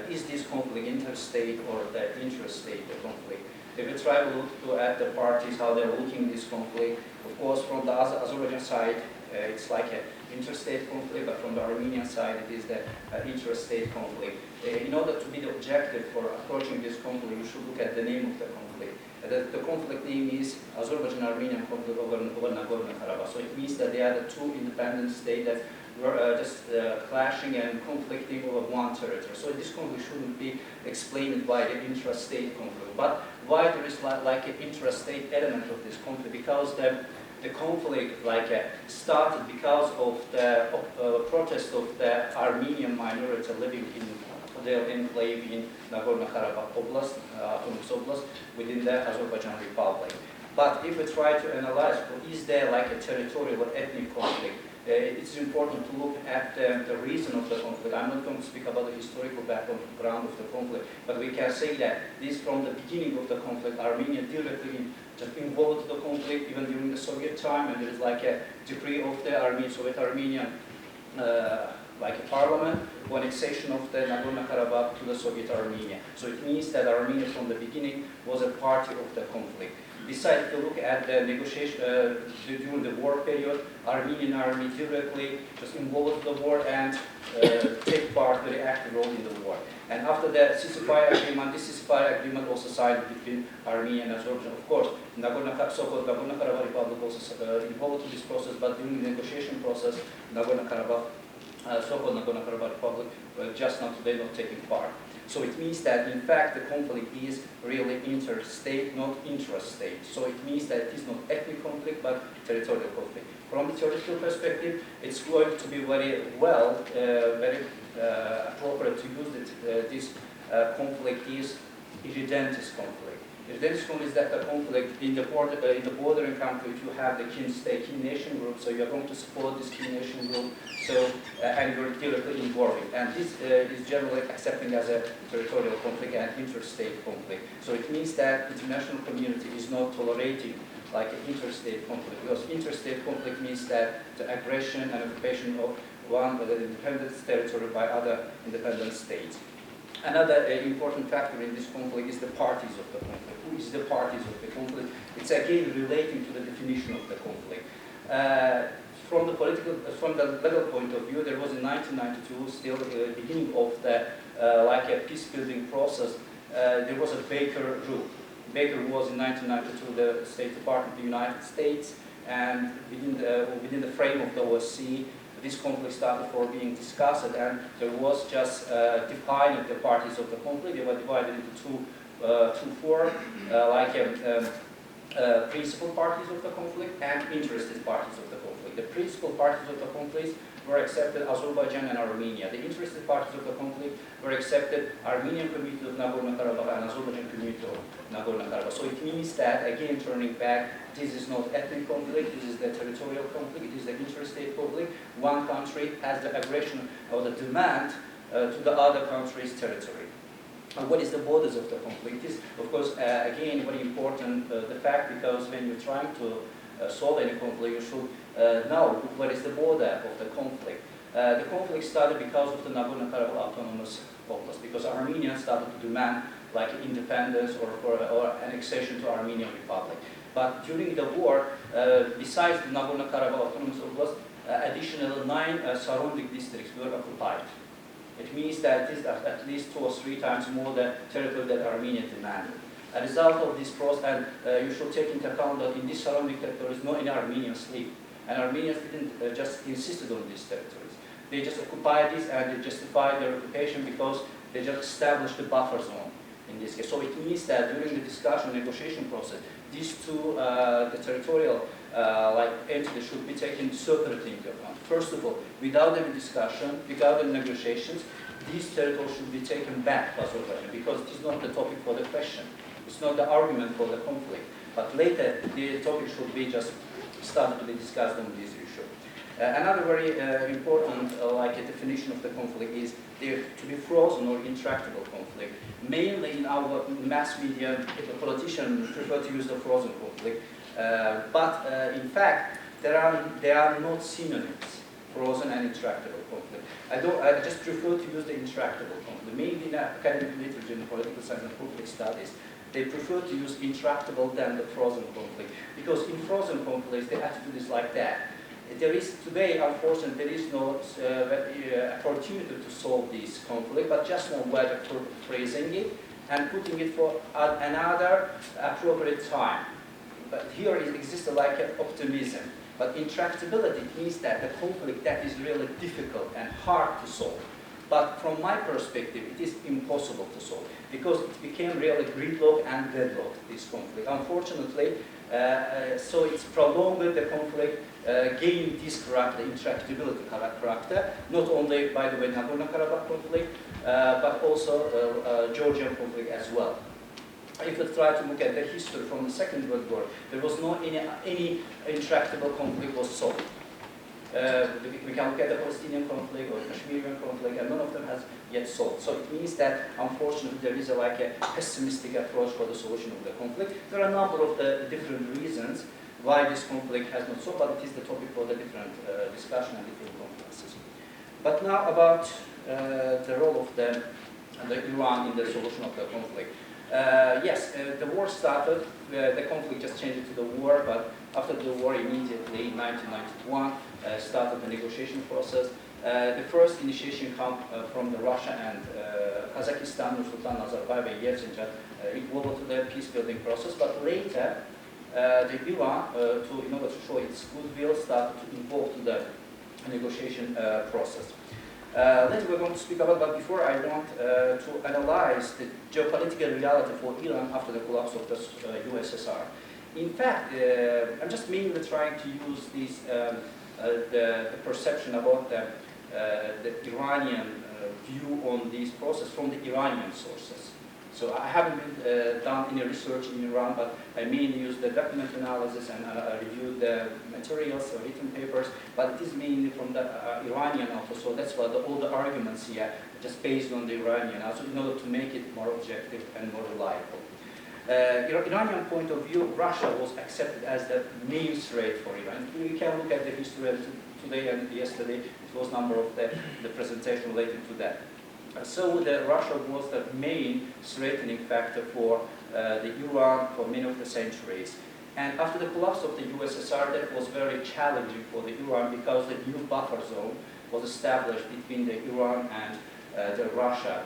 Is this conflict interstate or the intrastate conflict? If we try to look at the parties, how they're looking at this conflict, of course, from the Azerbaijan side, it's like an interstate conflict, but from the Armenian side, it is the intrastate conflict. In order to be the objective for approaching this conflict, you should look at the name of the conflict. The conflict name is Azerbaijan-Armenian conflict over Nagorno-Karabakh. So it means that they are the two independent states that were just clashing and conflicting over one territory. So this conflict shouldn't be explained by the intrastate conflict. But why there is like an intrastate element of this conflict? Because the conflict started because of the protest of the Armenian minority living in their enclave in Nagorno-Karabakh Oblast, Autonomous Oblast, within the Azerbaijan Republic. But if we try to analyze, is there like a territorial or ethnic conflict? It's important to look at the reason of the conflict. I'm not going to speak about the historical background of the conflict, but we can say that this, from the beginning of the conflict, Armenia directly just involved the conflict even during the Soviet time, and there is like a decree of the Soviet Armenian like a parliament for annexation of the Nagorno-Karabakh to the Soviet Armenia. So it means that Armenia from the beginning was a party of the conflict. Besides, if you look at the negotiation during the war period, Armenian army directly just involved the war and take part, very active role in the war. And after the ceasefire agreement, this ceasefire agreement also signed between Armenia and Azerbaijan. Of course, so-called Nagorno-Karabakh Republic also involved in this process, but during the negotiation process, so-called Nagorno-Karabakh Republic just not taking part. So it means that, in fact, the conflict is really interstate, not intrastate. So it means that it is not ethnic conflict, but territorial conflict. From the theoretical perspective, it's going to be very appropriate to use this conflict is irredentis conflict. Irredentis conflict is that the conflict in the bordering country, if you have the kin state, kin nation group, so you are going to support this kin nation group, so and you're directly involved. And this is generally accepting as a territorial conflict and interstate conflict. So it means that the international community is not tolerating like an interstate conflict, because interstate conflict means that the aggression and occupation of one independent territory by other independent states. Another important factor in this conflict is the parties of the conflict. Who is the parties of the conflict? It's again relating to the definition of the conflict. From the legal point of view, there was in 1992, still the beginning of the like a peace building process, there was a Baker rule. Baker was in 1992 the State Department of the United States, and within the frame of the OSCE, this conflict started for being discussed, and there was just defining the parties of the conflict. They were divided into principal parties of the conflict and interested parties of the conflict. The principal parties of the conflict were accepted Azerbaijan and Armenia. The interested parties of the conflict were accepted Armenian community of Nagorno-Karabakh and Azerbaijan community of Nagorno-Karabakh. So it means that, again, turning back, this is not ethnic conflict, this is the territorial conflict, it is the interstate conflict. One country has the aggression or the demand to the other country's territory. And what is the borders of the conflict? Is, of course, again, very important, the fact, because when you're trying to solve any conflict, you should know what is the border of the conflict. The conflict started because of the Nagorno-Karabakh Autonomous Oblast, because Armenia started to demand like independence or annexation to Armenian Republic. But during the war, besides the Nagorno-Karabakh Autonomous Oblast, additional 9 surrounding districts were occupied. It means that it is at least 2 or 3 times more the territory that Armenia demanded. As a result of this process, and you should take into account that in these surrounding territories, no any Armenians live. And Armenians didn't just insisted on these territories. They just occupied this and they justified their occupation because they just established a buffer zone in this case. So it means that during the discussion negotiation process, these two, the territorial entities should be taken separately into account. First of all, without any discussion, without any negotiations, these territories should be taken back to Azerbaijan because it is not the topic for the question. It's not the argument for the conflict. But later, the topic should be just started to be discussed on this issue. Another very important definition of the conflict is to be frozen or intractable conflict. Mainly in our mass media, the politicians prefer to use the frozen conflict. But in fact, they are not synonyms, frozen and intractable conflict. I just prefer to use the intractable conflict. Maybe in academic literature, in political science and conflict studies, they prefer to use intractable than the frozen conflict. Because in frozen conflicts, the attitude is like that. There is today, unfortunately, there is no opportunity to solve this conflict, but just one way of phrasing it and putting it for another appropriate time. But here it exists like an optimism. But intractability means that the conflict that is really difficult and hard to solve. But from my perspective, it is impossible to solve because it became really gridlock and deadlock, this conflict. Unfortunately, so it's prolonged the conflict, gained this character, intractability character, not only, by the way, Nagorno-Karabakh conflict, but also Georgian conflict as well. If we try to look at the history from the Second World War, there was no any intractable conflict was solved. We can look at the Palestinian conflict or the Kashmirian conflict, and none of them has yet solved. So it means that, unfortunately, there is a pessimistic approach for the solution of the conflict. There are a number of the different reasons why this conflict has not solved, but it is the topic for the different discussion and different conferences. But now about the role of the Iran in the solution of the conflict. Yes, the war started, the conflict just changed to the war, but after the war, immediately in 1991, started the negotiation process. The first initiation came from the Russia and Kazakhstan, Nursultan Nazarbayev and Yeltsin involved to the peace-building process, but later, the Iran, in order to show its goodwill, started to involve to the negotiation process. Later we're going to speak about, but before I want to analyze the geopolitical reality for Iran after the collapse of the USSR. In fact, I'm just mainly trying to use this, the perception about the Iranian view on this process from the Iranian sources. So I haven't done any research in Iran, but I mainly use the document analysis and reviewed the materials or written papers, but it is mainly from the Iranian also, so that's why all the arguments here just based on the Iranian, also in order to make it more objective and more reliable. Iranian point of view, Russia was accepted as the main threat for Iran. We can look at the history today and yesterday, it was number of the presentation related to that. So Russia was the main threatening factor for the Iran for many of the centuries. And after the collapse of the USSR, that was very challenging for the Iran because the new buffer zone was established between the Iran and the Russia.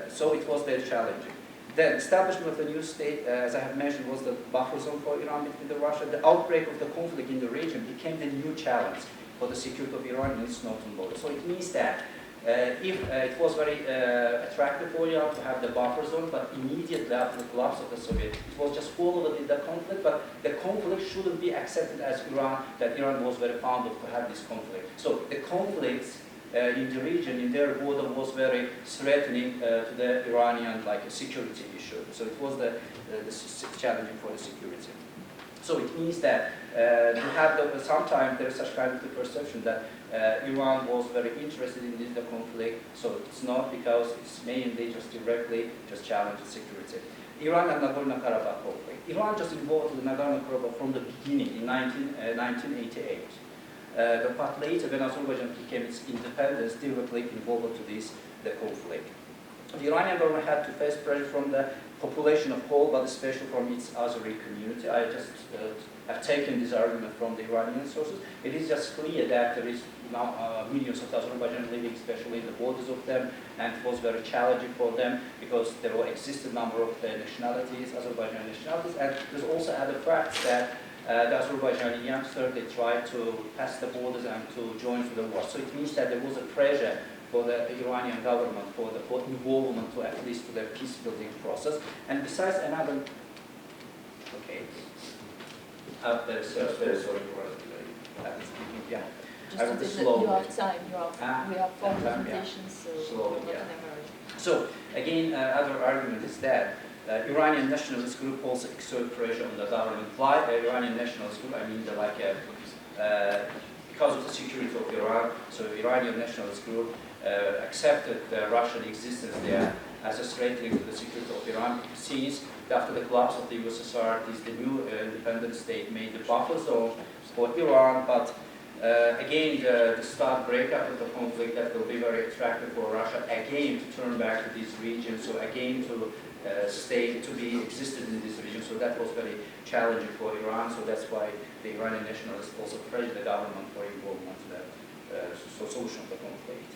So it was very challenging. The establishment of the new state, as I have mentioned, was the buffer zone for Iran between the Russia. The outbreak of the conflict in the region became the new challenge for the security of Iran and its northern border. So it means that if it was very attractive for Iran to have the buffer zone, but immediately after the collapse of the Soviet, it was just followed the conflict, but the conflict shouldn't be accepted as Iran, that Iran was very fond of to have this conflict. So the conflicts in the region, in their border, was very threatening to the Iranian security issue. So it was the challenging for the security. So it means that you have sometimes there is such kind of the perception that Iran was very interested in the conflict. So it's not because it's mainly just directly just challenging security. Iran and Nagorno-Karabakh conflict. Iran just involved with Nagorno-Karabakh from the beginning in 1988. But later, when Azerbaijan became its independence, directly involved to the conflict. The Iranian government had to face pressure from the population of whole, but especially from its Azeri community. I just have taken this argument from the Iranian sources. It is just clear that there is now millions of Azerbaijan living, especially in the borders of them, and it was very challenging for them because there were existed number of nationalities, Azerbaijani nationalities, and there's also other facts that the Azerbaijani youngsters, they tried to pass the borders and to join to the war. So it means that there was a pressure for the Iranian government for involvement to at least to the peace building process. And besides another, okay, very sorry for yeah. Just to say that you have time, we have 4 presentations, so slowly, not yeah. in a hurry. So again, other argument is that Iranian nationalist group also exert pressure on the government. Why Iranian nationalist group? I mean, because of the security of Iran. So Iranian nationalist group accepted the Russian existence there as a threatening to the security of Iran. Since after the collapse of the USSR, the new independent state made the buffer zone for Iran, but again, the start breakup of the conflict that will be very attractive for Russia again to turn back to this region. So again to existed in this region. So that was very challenging for Iran. So that's why the Iranian nationalists also pressured the government for involvement in the solution of the conflict.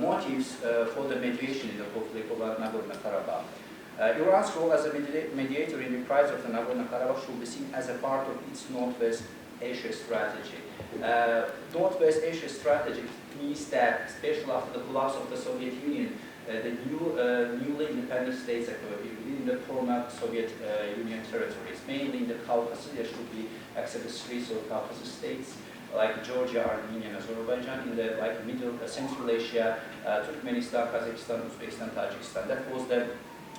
Motives for the mediation in the conflict over Nagorno-Karabakh. Iran's role as a mediator in the crisis of the Nagorno-Karabakh should be seen as a part of its Northwest Asia strategy. Northwest Asia strategy means that, especially after the collapse of the Soviet Union, the newly independent states in the former Soviet Union territories, mainly in the Caucasus, there should be accepted 3 Caucasus states, like Georgia, Armenia, and Azerbaijan. In the Middle Central Asia, Turkmenistan, Kazakhstan, Uzbekistan, Tajikistan. That was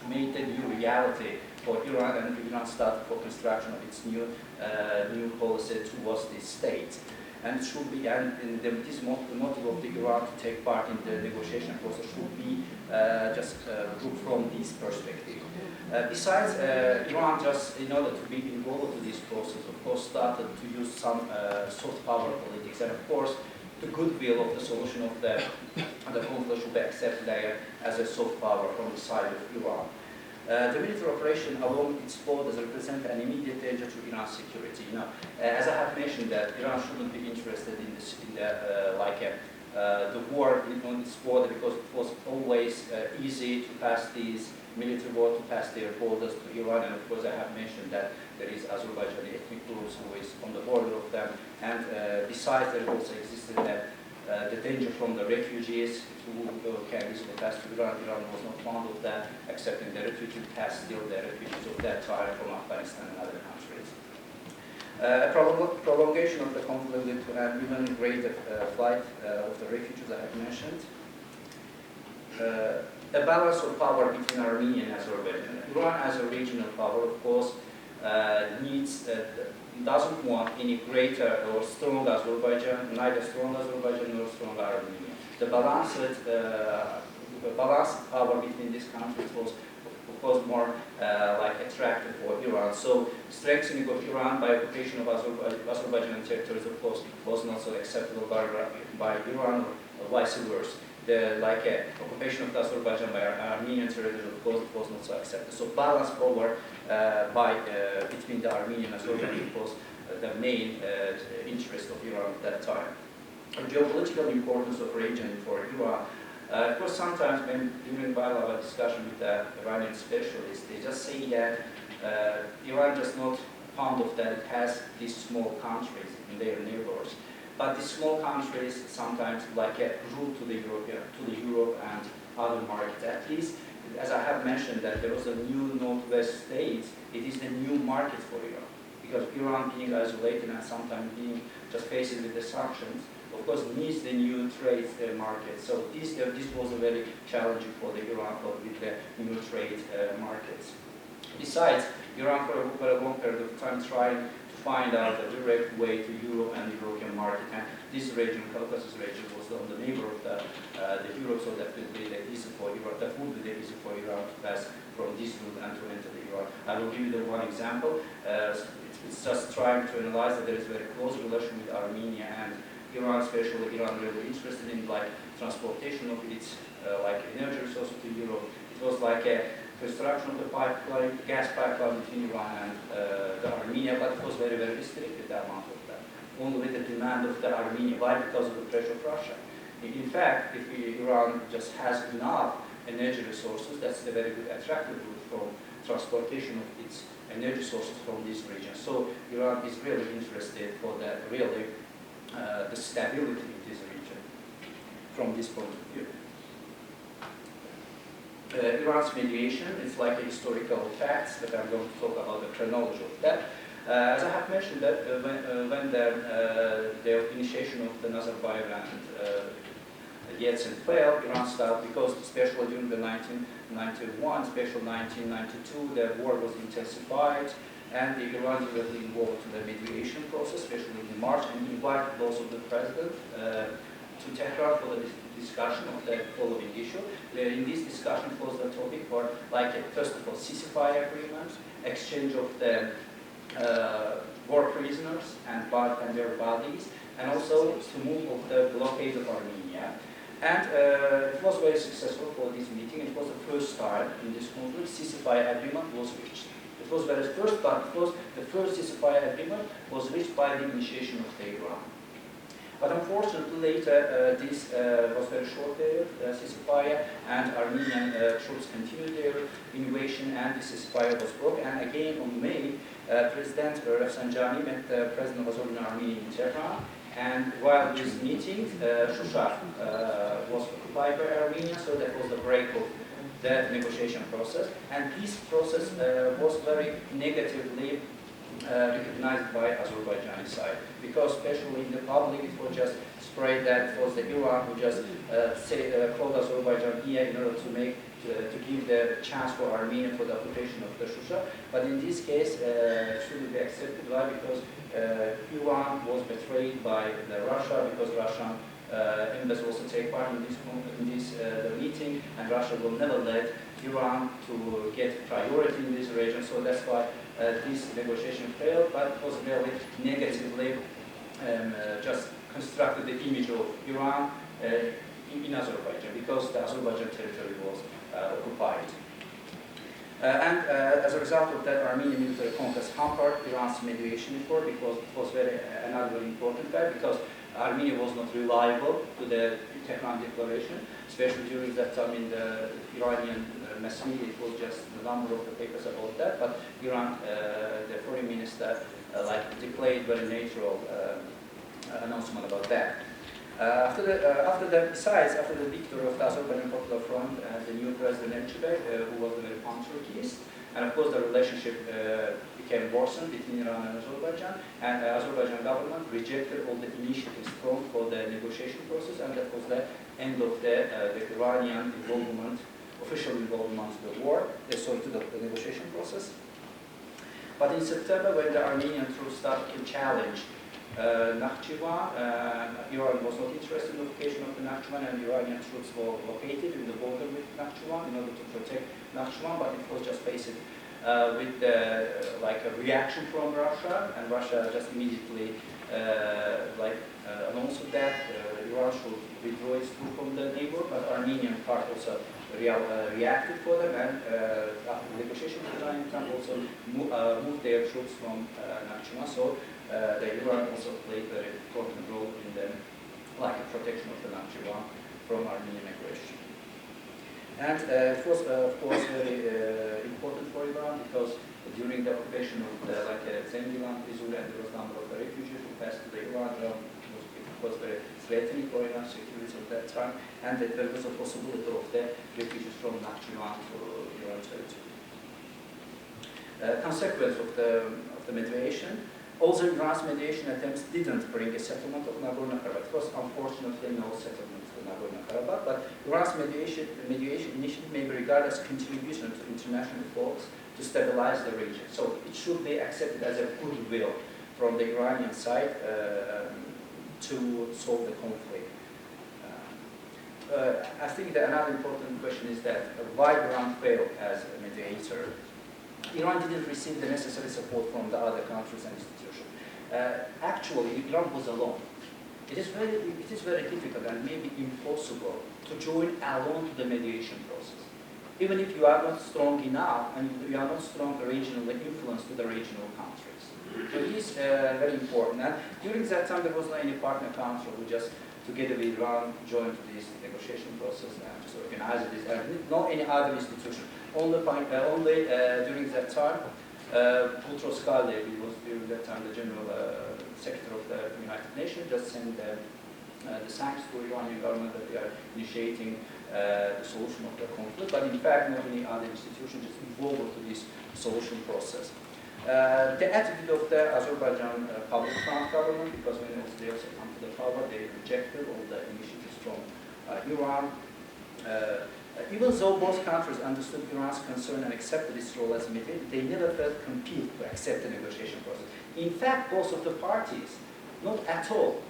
made the new reality for Iran, and Iran started for construction of its new policy towards these states. And it should be, and this motive of the Iran to take part in the negotiation process should be just looked from this perspective. Besides, Iran just, in order to be involved in this process, of course, started to use some soft power politics, and of course, the goodwill of the solution of the conflict should be accepted as a soft power from the side of Iran. The military operation along its borders represent an immediate danger to Iran's security. As I have mentioned, that Iran shouldn't be interested in the war on its border, because it was always easy to pass these military war to pass their borders to Iran. And of course, I have mentioned that there is Azerbaijani ethnic groups who is on the border of them. And besides, there also existed the danger from the refugees who can easily pass to Iran. Iran was not fond of that, accepting the refugee pass, still the refugees of that time from Afghanistan and other countries. Prolongation of the conflict led to an even greater flight of the refugees I have mentioned. A balance of power between Armenia and Azerbaijan. Iran, as a regional power, of course, doesn't want any greater or strong Azerbaijan, neither strong Azerbaijan nor strong Armenia. The balanced power between these countries was, of course, more attractive for Iran. So strengthening of Iran by occupation of Azerbaijani territories, of course, was not so acceptable by Iran, or vice versa. The occupation of Azerbaijan by Armenian territories, of course, was not so accepted. So balanced power between the Armenian and Azerbaijan was the main interest of Iran at that time. The geopolitical importance of region for Iran. Of course, sometimes when during bilateral discussion with the Iranian specialists, they just say that Iran just not fond of that it has these small countries in their neighbors. But these small countries sometimes like a route to the Europe and other markets. At least, as I have mentioned, that there was a new Northwest states, it is the new market for Iran. Because Iran being isolated and sometimes being just faced with the sanctions, of course, needs the new trade market. So this was very challenging for the Iran with the new trade markets. Besides, Iran for a long period of time tried to find out a direct way to Europe and the European market. And this region, Caucasus region, was on the neighbor of the Europe, so that would be the easy for Iran. That would be the easy for Iran to pass from this route and to enter the Iran. I will give you the one example. It's just trying to analyze that there is a very close relation with Armenia and Iran, especially Iran, really interested in transportation of its energy resources to Europe. It was like a construction of the pipeline, gas pipeline between Iran and the Armenia, but it was very, very restricted, the amount of that. Only with the demand of the Armenia. Why? Because of the pressure of Russia. In fact, if Iran just has enough energy resources, that's a very good attractive route for transportation of its energy sources from this region. So Iran is really interested for the stability in this region. from this point of view. Iran's mediation is like a historical facts, but I'm going to talk about the chronology of that. As I have mentioned, that when the initiation of the Nazarbayev and Yeltsin failed, Iran started, because especially during the 1991, especially 1992, the war was intensified, and the Iran directly involved in the mediation process, especially in March, and invited also the president to Tehran for the discussion of the following issue. In this discussion was the topic for, like, first of all, ceasefire agreement, exchange of the war prisoners and their bodies, and also to move of the blockade of Armenia. And it was very successful for this meeting. It was the first time in this conflict ceasefire agreement was reached. It was very first, but it was the first ceasefire agreement was reached by the initiation of the Iran. But unfortunately, later this was very short period ceasefire, and Armenian troops continued their invasion, and the ceasefire was broken. And again, on May, President Rafsanjani met President of Armenia in Tehran. And while this meeting, Shusha was occupied by Armenia, so that was the break of the negotiation process. And this process was very negatively recognized by Azerbaijani side, because especially in the public it was just spread that it was the Iran who just called Azerbaijan here in order to give the chance for Armenia for the occupation of the Shusha. But in this case, it shouldn't be accepted. Why? Because Iran was betrayed by Russia, because Russian embassy also take part in this the meeting, and Russia will never let Iran to get priority in this region. So that's why this negotiation failed, but it was really negatively just constructed the image of Iran in Azerbaijan, because the Azerbaijan territory was occupied. And as a result of that, Armenian military conquest hampered Iran's mediation effort, because it was another very important fact, because Armenia was not reliable to the Tehran declaration, especially during that time in the Iranian mass media. It was just the number of the papers about that, but Iran, the foreign minister, declared very neutral announcement about that. After the victory of the Azerbaijani Popular Front, the new president Elchibek, who was a very pan-Turkist, and of course the relationship became worsened between Iran and Azerbaijan, and the Azerbaijan government rejected all the initiatives for the negotiation process, and that was the end of the Iranian involvement, official involvement in the war, to the negotiation process. But in September, when the Armenian troops started to challenge Nakhchivan, Iran was not interested in the occupation of the Nakhchivan, and Iranian troops were located in the border with Nakhchivan in order to protect Nakhchivan, but it was just faced with a reaction from Russia, and Russia just immediately announced that Iran should withdraw its troops from the neighbor, but Armenian part also reacted for them, and after the negotiation with Iranian camp also moved their troops from Nakhchivan. So the Iran also played a very important role in the protection of the Nakhchivan from Armenian aggression. And it was, of course, very important for Iran, because during the occupation of Zengilan, Izul, and there was a number of refugees who passed to the Iran. It was very threatening for Iran's security at that time, and that there was a possibility of the refugees from Nakhchivan to Iran territory. Consequence of the mediation. Also, Iran's mediation attempts didn't bring a settlement of Nagorno-Karabakh. It was unfortunately no settlement of Nagorno-Karabakh, but Iran's mediation initiative may be regarded as a contribution to international efforts to stabilize the region. So it should be accepted as a goodwill from the Iranian side to solve the conflict. I think that another important question is that why Iran failed as a mediator. Iran didn't receive the necessary support from the other countries and institutions. Actually, Iran was alone. It is very difficult and maybe impossible to join alone to the mediation process. Even if you are not strong enough and you are not strong regionally influenced to the regional countries. So it is very important. And during that time, there was not any partner country who just, together with Iran, joined this negotiation process and just organized this. Not any other institution. Only during that time, Boutros Ghali, who was during that time the General Secretary of the United Nations, just sent the thanks to the Iranian government that they are initiating the solution of the conflict, but in fact not any other institution is involved into this solution process. The attitude of the Azerbaijan public government, because when they also come to the power, they rejected all the initiatives from Iran. Even though both countries understood Iran's concern and accepted its role as a mediator, they never felt compelled to accept the negotiation process. In fact, both of the parties, not at all,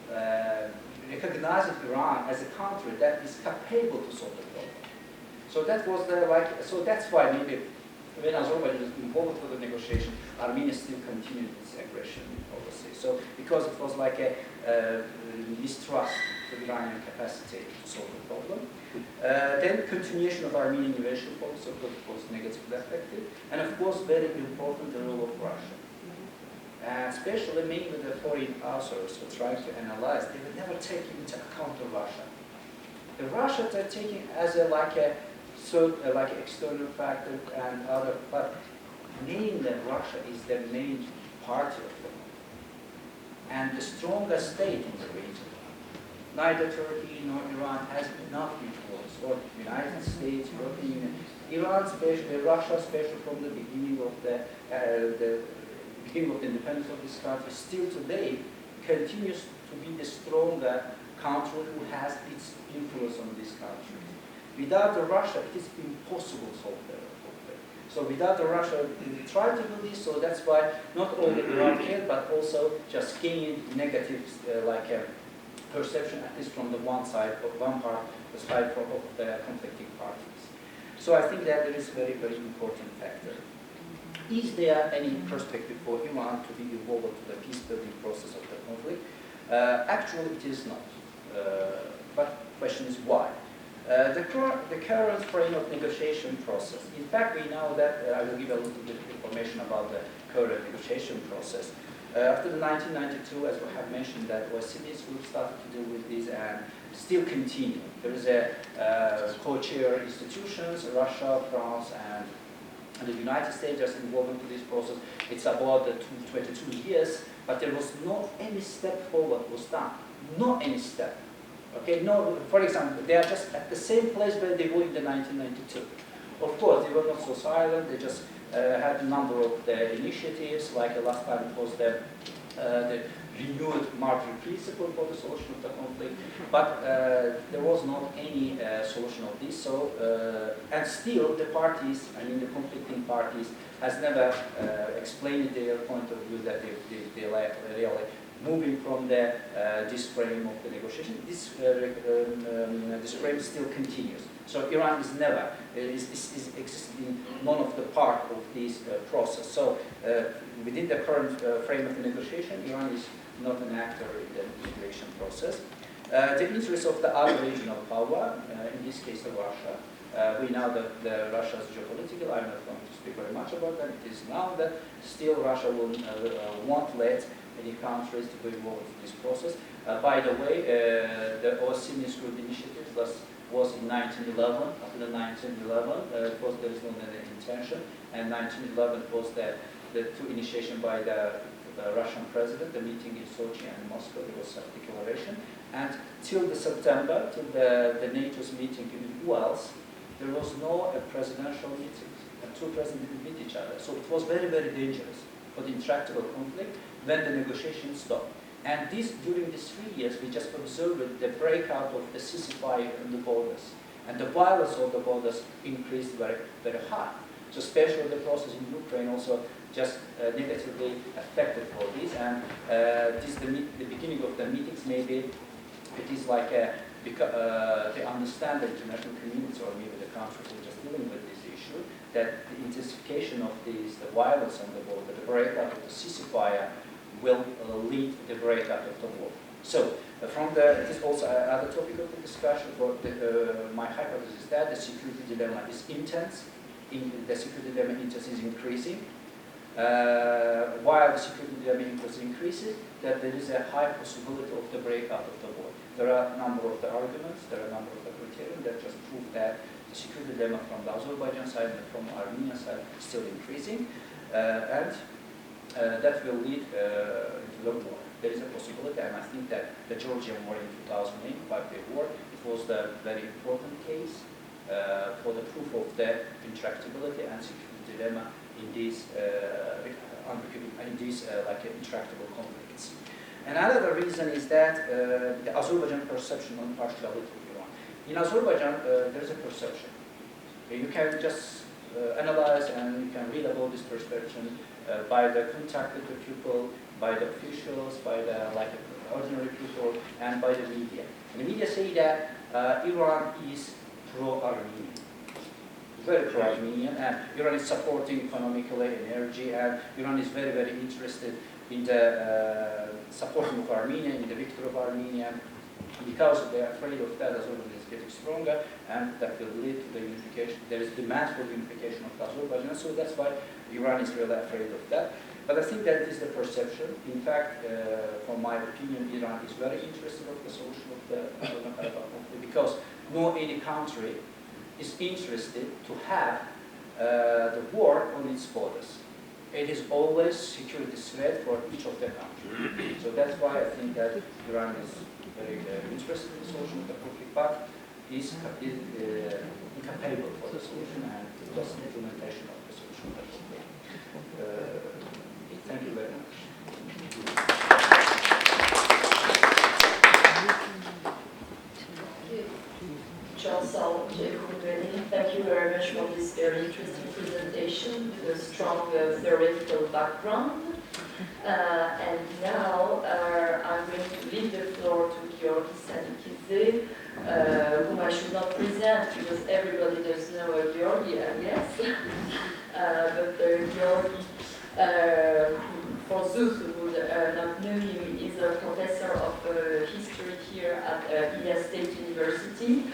recognized Iran as a country that is capable to solve the problem. So that was so that's why maybe when Azerbaijan was involved with the negotiation, Armenia still continued its aggression policy. So because it was like a mistrust of Iranian capacity to solve the problem. Then continuation of Armenian invasion policy was negatively affected, and of course very important the role of Russia. Especially mainly the foreign authors who tried to analyze, they were never taking into account of Russia. The Russians are taking as like external factor and other, but mainly Russia is the main party of the world and the strongest state in the region. Neither Turkey nor Iran has enough influence, or the United States, European Union, Iran, especially Russia, especially from the beginning of the independence of this country, still today continues to be the stronger country who has its influence on this country. Without Russia, it is impossible to solve the conflict. So without Russia, we try to do this, so that's why not only Iran cared, but also just gained negative perception, at least from the one side, of one part, the side of the conflicting parties. So I think that there is a very, very important factor. Is there any perspective for Iran to be involved in the peace-building process of the conflict? Actually, it is not. But the question is why? The current frame of negotiation process. In fact, we know that, I will give a little bit of information about the current negotiation process. After the 1992, as we have mentioned, that OSCE's group started to deal with this and still continue. There is a co-chair institutions, Russia, France, and the United States are involved into this process. It's about 22 years, but there was not any step forward was done. Not any step. Okay, no, for example, they are just at the same place where they were in the 1992. Of course, they were not so silent, they just had a number of the initiatives, like last time it was the renewed Marjorie principle for the solution of the conflict, but there was not any solution of this. So, and still the parties, I mean the conflicting parties, has never explained their point of view that they really moving from this frame of the negotiation. This frame still continues. So Iran is never existing none of the part of this process. So within the current frame of the negotiation, Iran is not an actor in the integration process. The interest of the other regional power, in this case of Russia, we know that Russia's geopolitical, I'm not going to speak very much about that, it is now that still Russia will won't let any countries to be involved in this process. By the way, the OSCE group initiative was in 1911. After the 1911, there is no intention, and 1911 was the initiation by the Russian president, the meeting in Sochi and Moscow. There was a declaration, and till the September, till the NATO's meeting in Wales, there was no presidential meeting, and two presidents didn't meet each other. So it was very, very dangerous for the intractable conflict when the negotiations stopped. And during these 3 years, we just observed the breakout of the ceasefire on the borders. And the violence of the borders increased very, very high. So especially the process in Ukraine also just negatively affected for this. And this the beginning of the meetings, maybe it is like they understand the international community, or maybe the countries who are just dealing with this issue, that the intensification of the violence on the border, the breakout of the ceasefire, will lead to the breakout of the war. So, it is also another topic of the discussion, but my hypothesis is that the security dilemma is intense. The security dilemma is increasing. While the security dilemma is increasing, that there is a high possibility of the breakout of the war. There are a number of the arguments, there are a number of the criteria that just prove that the security dilemma from the Azerbaijan side and from the Armenian side is still increasing, and that will lead into the war. there is a possibility, and I think that the Georgian war in 2008, 5-day war, it was the very important case for the proof of the intractability and security dilemma in these like intractable conflicts. Another reason is that the Azerbaijan perception on partiality of Iran. In Azerbaijan, there is a perception. You can just analyze and you can read about this perception by the contact with the people, by the officials, by the ordinary people, and by the media. And the media say that Iran is pro-Armenian, very pro-Armenian, and Iran is supporting economically, energy, and Iran is very, very interested in the supporting of Armenia, in the victory of Armenia. Because they are afraid of that, Azerbaijan is getting stronger, and that will lead to the unification. There is demand for the unification of Azerbaijan, so that's why Iran is really afraid of that. But I think that is the perception. In fact, from my opinion, Iran is very interested in the solution of the Nagorno-Karabakh conflict, because no any country is interested to have the war on its borders. It is always security threat for each of the countries. So that's why I think that Iran is very interested in the solution of the conflict, but is incapable for the solution and just implementation of the solution of the conflict. Thank you very much. Thank you very much for this very interesting presentation with a strong theoretical background. And now I'm going to leave the floor to Georgi Sanikidze, whom I should not present because everybody does know Georgi, yes. But Georgi, for those who would not know him, is a professor of history here at Ilia State University,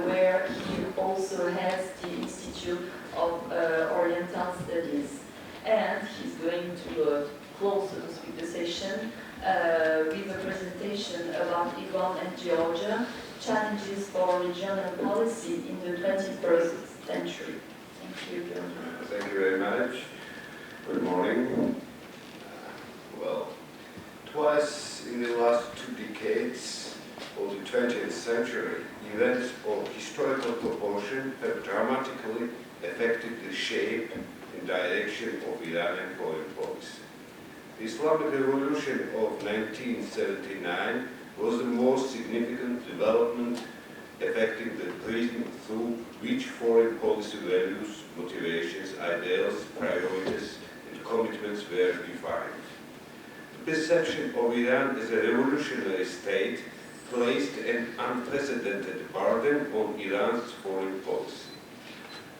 where he also has the Institute of Oriental Studies. And he's going to close the session with a presentation about Iran and Georgia, challenges for regional policy in the 21st century. Thank you, Georgi. Thank you very much. Good morning. Well, twice in the last 2 decades of the 20th century, events of historical proportion have dramatically affected the shape and direction of Iranian foreign policy. The Islamic Revolution of 1979 was the most significant development affecting the prism through which foreign policy values, motivations, ideals, priorities, and commitments were defined. The perception of Iran as a revolutionary state placed an unprecedented burden on Iran's foreign policy.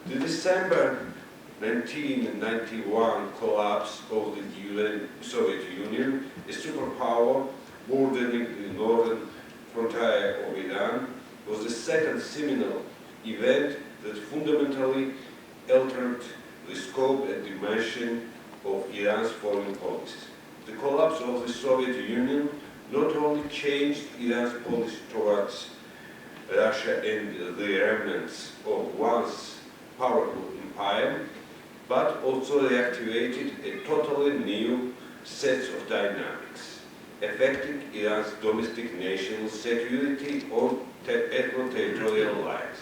The December 1991 collapse of the Soviet Union, a superpower bordering the northern frontier of Iran, was the second seminal event that fundamentally altered the scope and dimension of Iran's foreign policy. The collapse of the Soviet Union not only changed Iran's policy towards Russia and the remnants of once powerful empire, but also reactivated a totally new set of dynamics, affecting Iran's domestic national security or ethno-territorial lines.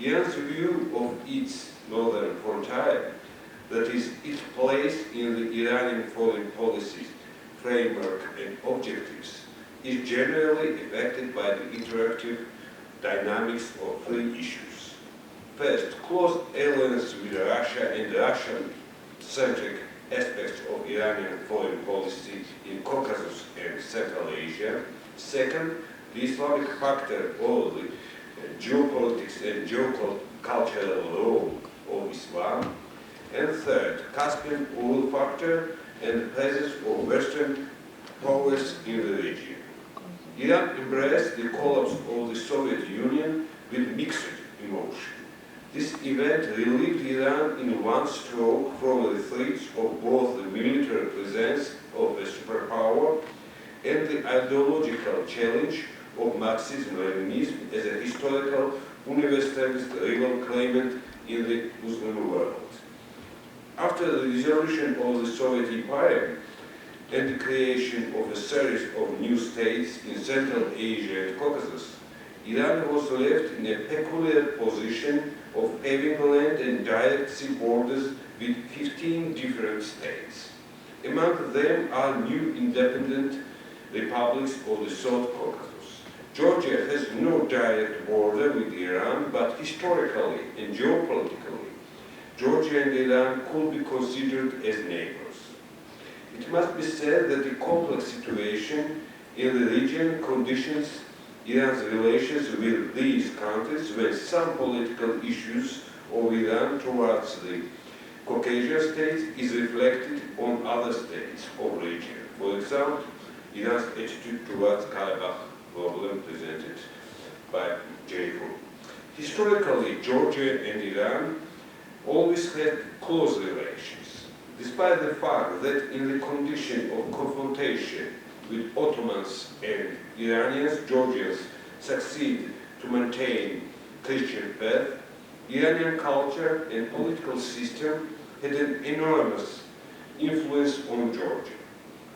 Iran's view of its northern frontier, that is, its place in the Iranian foreign policy framework and objectives, is generally affected by the interactive dynamics of 3 issues. First, close alliance with Russia and Russian-centric aspects of Iranian foreign policy in Caucasus and Central Asia. Second, the Islamic factor of the geopolitics and geocultural role of Islam. And third, Caspian oil factor and the presence of Western powers in the region. Iran embraced the collapse of the Soviet Union with mixed emotion. This event relieved Iran in one stroke from the threats of both the military presence of a superpower and the ideological challenge of Marxism-Leninism as a historical universalist rival claimant in the Muslim world. After the dissolution of the Soviet Empire, and the creation of a series of new states in Central Asia and Caucasus, Iran was left in a peculiar position of having land and direct sea borders with 15 different states. Among them are new independent republics of the South Caucasus. Georgia has no direct border with Iran, but historically and geopolitically, Georgia and Iran could be considered as neighbors. It must be said that the complex situation in the region conditions Iran's relations with these countries when some political issues of Iran towards the Caucasian states is reflected on other states of the region. For example, Iran's attitude towards Karabakh problem presented by J.Q. Historically, Georgia and Iran always had close relations, despite the fact that in the condition of confrontation with Ottomans and Iranians, Georgians succeed to maintain Christian faith. Iranian culture and political system had an enormous influence on Georgia.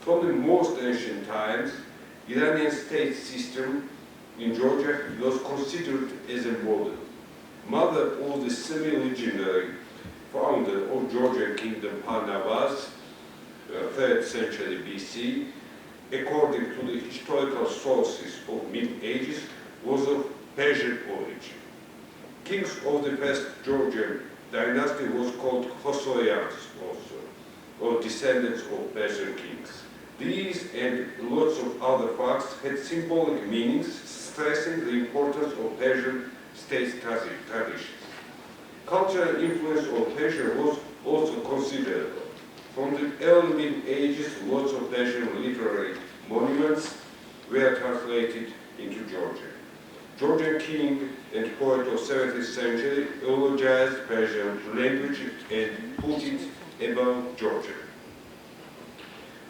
From the most ancient times, Iranian state system in Georgia was considered as a model. Mother of the semi-legendary founder of Georgian kingdom, Parnavaz, 3rd century BC, according to the historical sources of Middle Ages, was of Persian origin. Kings of the first Georgian dynasty was called Khosoyans also, or descendants of Persian kings. These and lots of other facts had symbolic meanings, stressing the importance of Persian state traditions. Cultural influence of Persia was also considerable. From the early Middle Ages, lots of Persian literary monuments were translated into Georgian. Georgian king and poet of 17th century eulogized Persian language and put it above Georgian.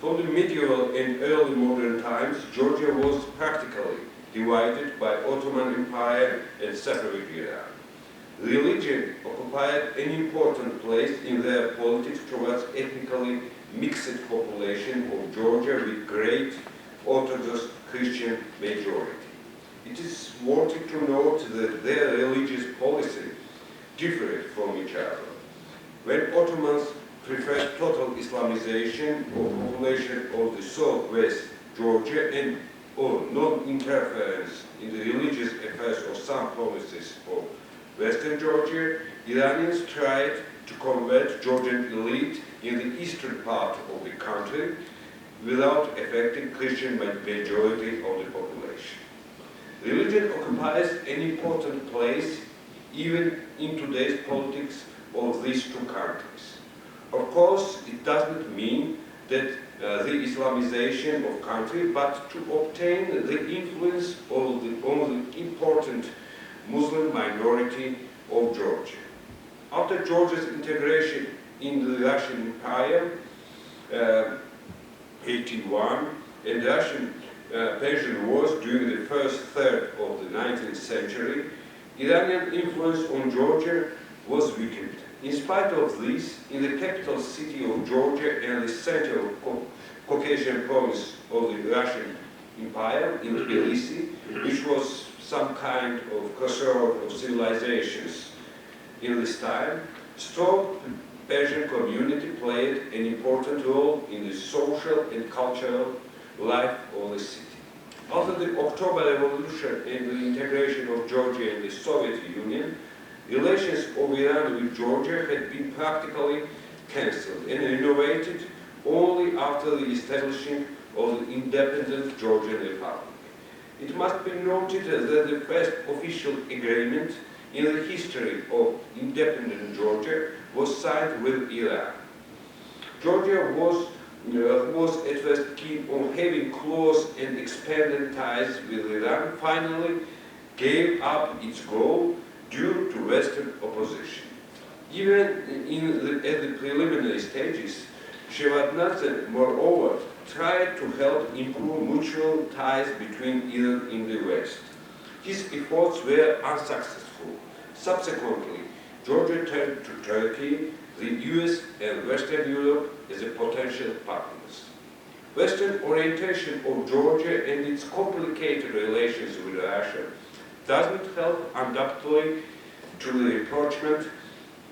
From the medieval and early modern times, Georgia was practically divided by Ottoman Empire and Safavid Iran. Religion occupied an important place in their politics towards ethnically mixed population of Georgia with great Orthodox Christian majority. It is worthy to note that their religious policy differed from each other. When Ottomans preferred total Islamization of population of the southwest Georgia and non-interference in the religious affairs of some provinces of western Georgia, Iranians tried to convert Georgian elite in the eastern part of the country without affecting Christian majority of the population. Religion occupies an important place even in today's politics of these two countries. Of course, it does not mean that the Islamization of country, but to obtain the influence of the important Muslim minority of Georgia. After Georgia's integration in the Russian Empire, 1801, and Russian-Persian Wars during the first third of the 19th century, Iranian influence on Georgia was weakened. In spite of this, in the capital city of Georgia and the center of Caucasian province of the Russian Empire, in Tbilisi, which was some kind of crossroad of civilizations in this time, strong Persian community played an important role in the social and cultural life of the city. After the October Revolution and the integration of Georgia in the Soviet Union, relations of Iran with Georgia had been practically cancelled and renovated only after the establishing of the independent Georgian Republic. It must be noted that the first official agreement in the history of independent Georgia was signed with Iran. Georgia was at first keen on having close and expanded ties with Iran, finally gave up its goal due to Western opposition. Even at the preliminary stages, Shevardnadze, moreover, tried to help improve mutual ties between Iran and the West. His efforts were unsuccessful. Subsequently, Georgia turned to Turkey, the US and Western Europe as a potential partners. Western orientation of Georgia and its complicated relations with Russia doesn't help undoubtedly to the rapprochement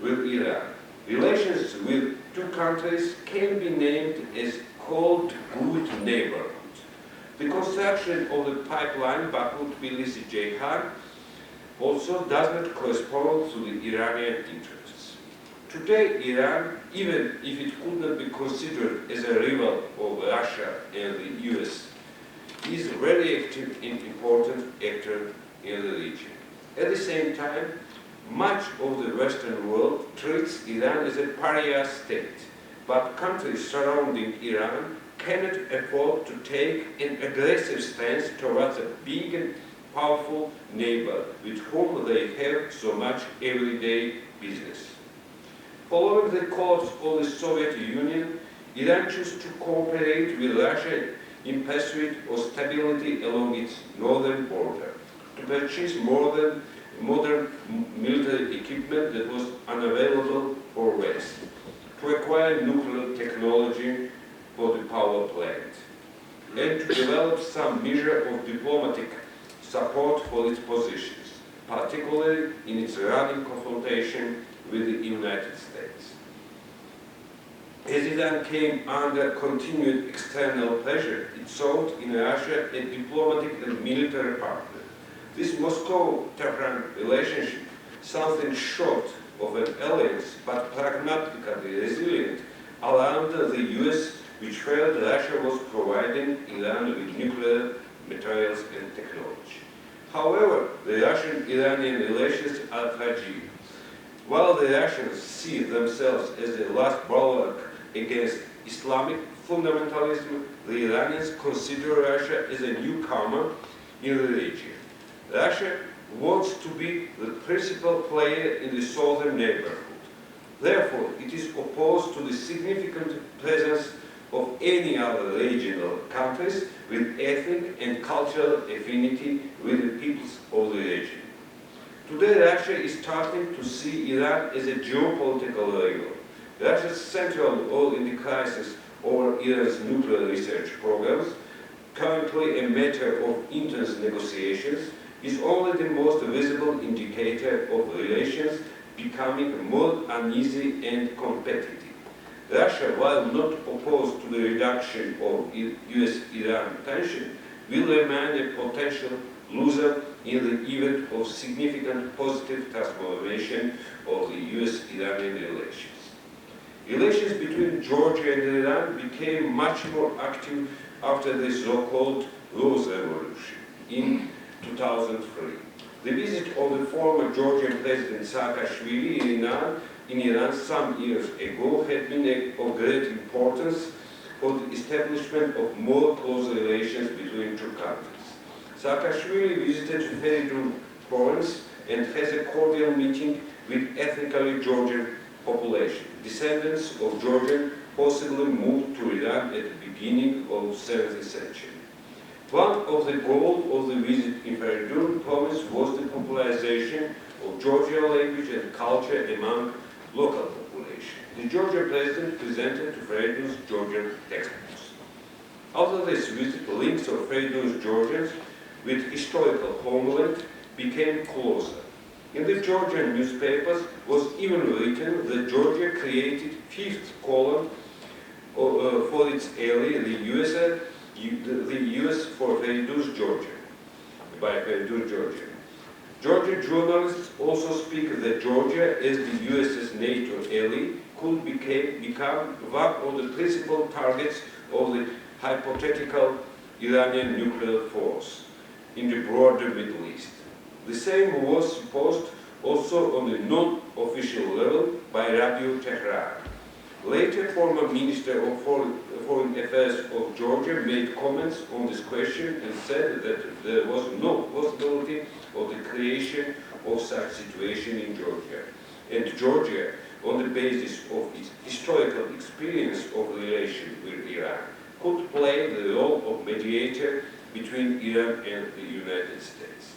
with Iran. Relations with two countries can be named as called good neighborhood. The construction of the pipeline Baku-Tbilisi-Ceyhan also does not correspond to the Iranian interests. Today, Iran, even if it could not be considered as a rival of Russia and the US, is a very active and important actor in the region. At the same time, much of the Western world treats Iran as a pariah state, but countries surrounding Iran cannot afford to take an aggressive stance towards a big and powerful neighbor with whom they have so much everyday business. Following the course of the Soviet Union, Iran chose to cooperate with Russia in pursuit of stability along its northern border, to purchase modern military equipment that was unavailable for West, to acquire nuclear technology for the power plant, and to develop some measure of diplomatic support for its positions, particularly in its running confrontation with the United States. As Iran came under continued external pressure, it sought in Russia a diplomatic and military partner. This Moscow-Tehran relationship, something short of an alliance but pragmatically resilient, alarmed the US, which felt Russia was providing Iran with nuclear materials and technology. However, the Russian-Iranian relations are fragile. While the Russians see themselves as a last bulwark against Islamic fundamentalism, the Iranians consider Russia as a newcomer in the region. Russia wants to be the principal player in the southern neighborhood. Therefore, it is opposed to the significant presence of any other regional countries with ethnic and cultural affinity with the peoples of the region. Today, Russia is starting to see Iran as a geopolitical rival. Russia's central role in the crisis over Iran's nuclear research programs, currently a matter of intense negotiations, is only the most visible indicator of relations becoming more uneasy and competitive. Russia, while not opposed to the reduction of US-Iran tension, will remain a potential loser in the event of significant positive transformation of the US-Iranian relations. Relations between Georgia and Iran became much more active after the so-called Rose Revolution in 2003. The visit of the former Georgian President Saakashvili in Iran some years ago had been of great importance for the establishment of more close relations between two countries. Saakashvili visited Feridun province and has a cordial meeting with ethnically Georgian population. Descendants of Georgian possibly moved to Iran at the beginning of the 7th century. One of the goals of the visit in Feridun province was the popularization of Georgian language and culture among local population. The Georgian president presented to Feridun's Georgian textbooks. After this visit, links of Feridun's Georgians with historical homeland became closer. In the Georgian newspapers was even written that Georgia created fifth column for its ally, the US for Feridun's Georgia, by Feridun's Georgia. Georgian journalists also speak that Georgia, as the US's NATO ally, could become one of the principal targets of the hypothetical Iranian nuclear force in the broader Middle East. The same was supposed also on the non-official level by Radio Tehran. Later, former Minister of Foreign Affairs of Georgia made comments on this question and said that there was no possibility of the creation of such situation in Georgia. And Georgia, on the basis of its historical experience of relation with Iran, could play the role of mediator between Iran and the United States.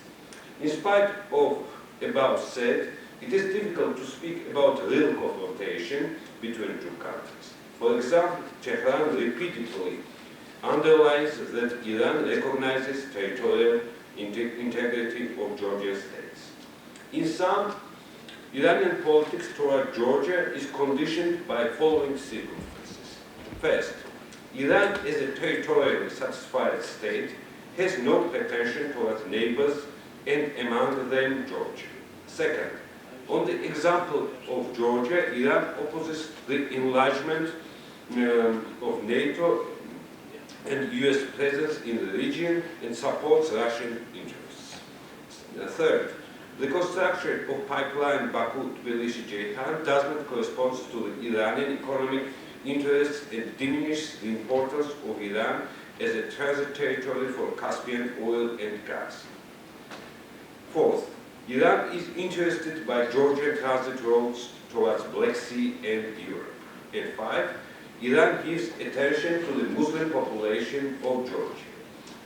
In spite of above said, it is difficult to speak about real confrontation between two countries. For example, Tehran repeatedly underlines that Iran recognizes territorial integrity of Georgian states. In sum, Iranian politics toward Georgia is conditioned by following circumstances. First, Iran as a territorially satisfied state has no pretension towards neighbors, and among them Georgia. Second, on the example of Georgia, Iran opposes the enlargement of NATO and US presence in the region and supports Russian interests. Third, the construction of pipeline Baku-Tbilisi-Ceyhan does not correspond to the Iranian economic interests and diminishes the importance of Iran as a transit territory for Caspian oil and gas. Fourth, Iran is interested by Georgian transit routes towards Black Sea and Europe. And five, Iran gives attention to the Muslim population of Georgia.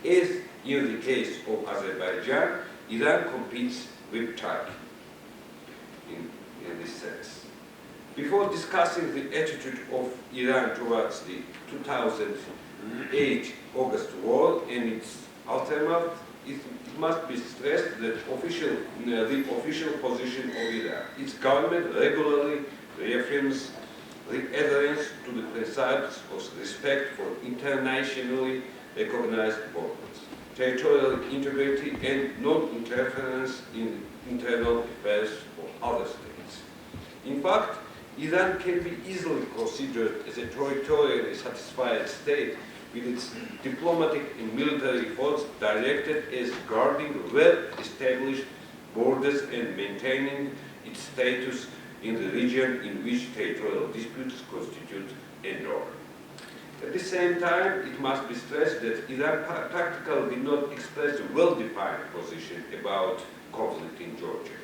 As in the case of Azerbaijan, Iran competes with Turkey in this sense. Before discussing the attitude of Iran towards the 2008 August war and its aftermath, it must be stressed that the official position of Iran, its government regularly reaffirms the adherence to the principles of respect for internationally recognized borders, territorial integrity, and non-interference in internal affairs of other states. In fact, Iran can be easily considered as a territorially satisfied state with its diplomatic and military efforts directed as guarding well-established borders and maintaining its status in the region in which territorial disputes constitute a norm. At the same time, it must be stressed that Iran practically did not express a well-defined position about conflict in Georgia.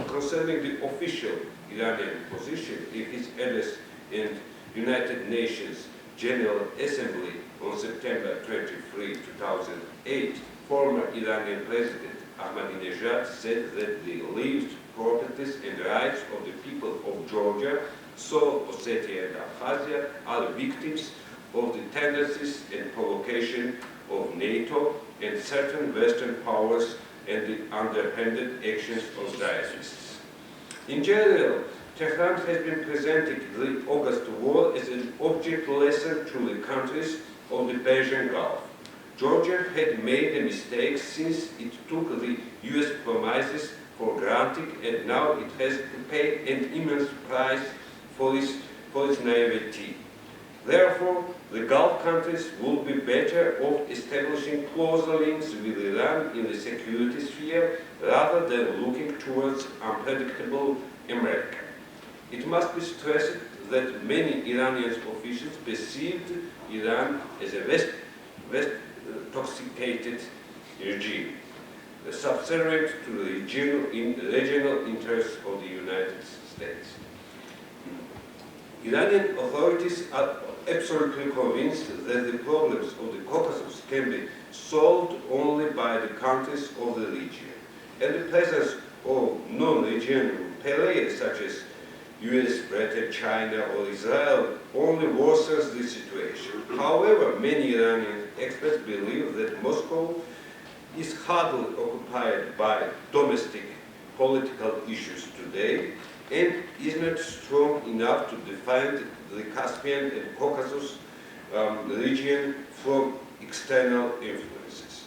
Concerning the official Iranian position in its address in United Nations General Assembly on September 23, 2008, former Iranian President Ahmadinejad said that the lives, properties, and rights of the people of Georgia, South Ossetia and Abkhazia are victims of the tendencies and provocation of NATO and certain Western powers and the underhanded actions of diasporists. In general, Tehran has been presenting the August war as an object lesson to the countries of the Persian Gulf. Georgia had made a mistake since it took the US promises for granted, and now it has to pay an immense price for its naivety. Therefore, the Gulf countries will be better off establishing closer links with Iran in the security sphere rather than looking towards unpredictable America. It must be stressed that many Iranian officials perceived Iran as a West-toxicated regime, subservient to the regional interests of the United States. Iranian authorities are absolutely convinced that the problems of the Caucasus can be solved only by the countries of the region, and the presence of non-regional players such as US, Britain, China, or Israel only worsens the situation. However, many Iranian experts believe that Moscow is hardly occupied by domestic political issues today and is not strong enough to defend the Caspian and Caucasus region from external influences.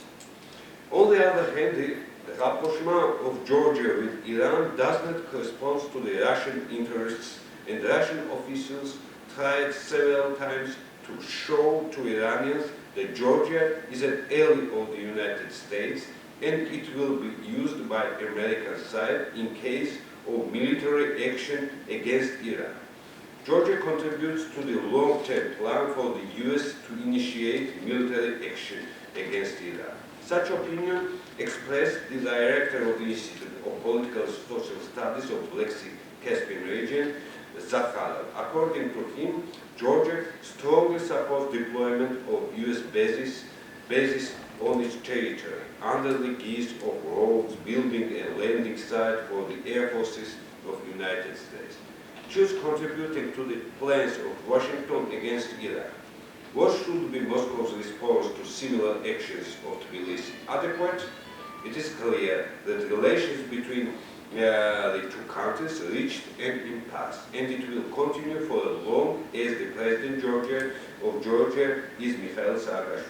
On the other hand, the rapprochement of Georgia with Iran does not correspond to the Russian interests, and Russian officials tried several times to show to Iranians that Georgia is an ally of the United States and it will be used by American side in case of military action against Iran. Georgia contributes to the long-term plan for the US to initiate military action against Iran. Such opinion expressed the director of the Institute of Political Social Studies of Black Sea Caspian region, Zakharov. According to him, Georgia strongly supports deployment of US bases on its territory under the guise of roads, building a landing site for the air forces of the United States. She is contributing to the plans of Washington against Iran. What should be Moscow's response to similar actions of Tbilisi? Adequate? It is clear that relations between the two countries reached an impasse, and it will continue for as long as the President of Georgia is Mikhail Saakashvili.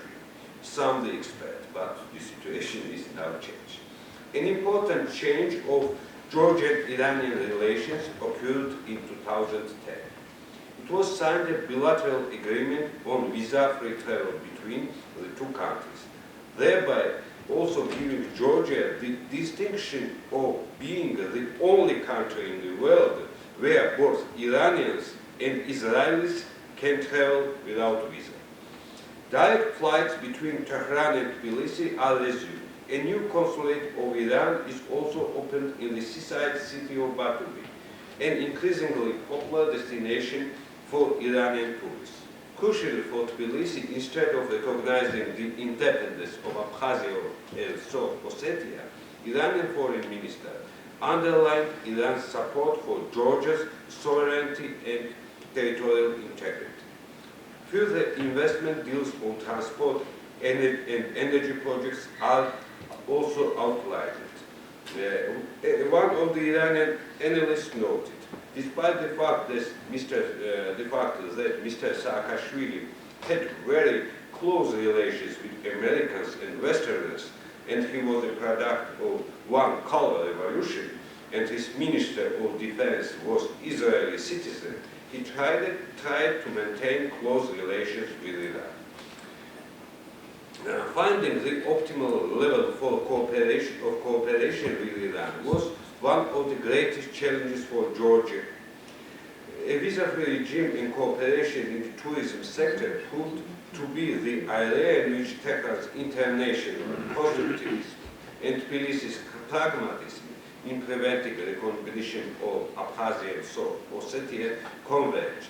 Some they expect, but the situation is now changed. An important change of Georgian-Iranian relations occurred in 2010. It was signed a bilateral agreement on visa-free travel between the two countries, thereby also giving Georgia the distinction of being the only country in the world where both Iranians and Israelis can travel without visa. Direct flights between Tehran and Tbilisi are resumed. A new consulate of Iran is also opened in the seaside city of Batumi, an increasingly popular destination for Iranian tourists. Crucially for Tbilisi, instead of recognizing the independence of Abkhazia and South Ossetia, Iranian foreign minister underlined Iran's support for Georgia's sovereignty and territorial integrity. Further investment deals on transport and energy projects are also outlined. One of the Iranian analysts noted, despite the fact that Mr. Saakashvili had very close relations with Americans and Westerners, and he was a product of one color revolution, and his Minister of Defense was Israeli citizen, he tried to maintain close relations with Iran. Finding the optimal level for cooperation with Iran was one of the greatest challenges for Georgia. A visa-free regime in cooperation in the tourism sector proved to be the area in which Tehran's international constructivism and Tbilisi's pragmatism in preventing the recognition of Abkhazia and South Ossetia converged.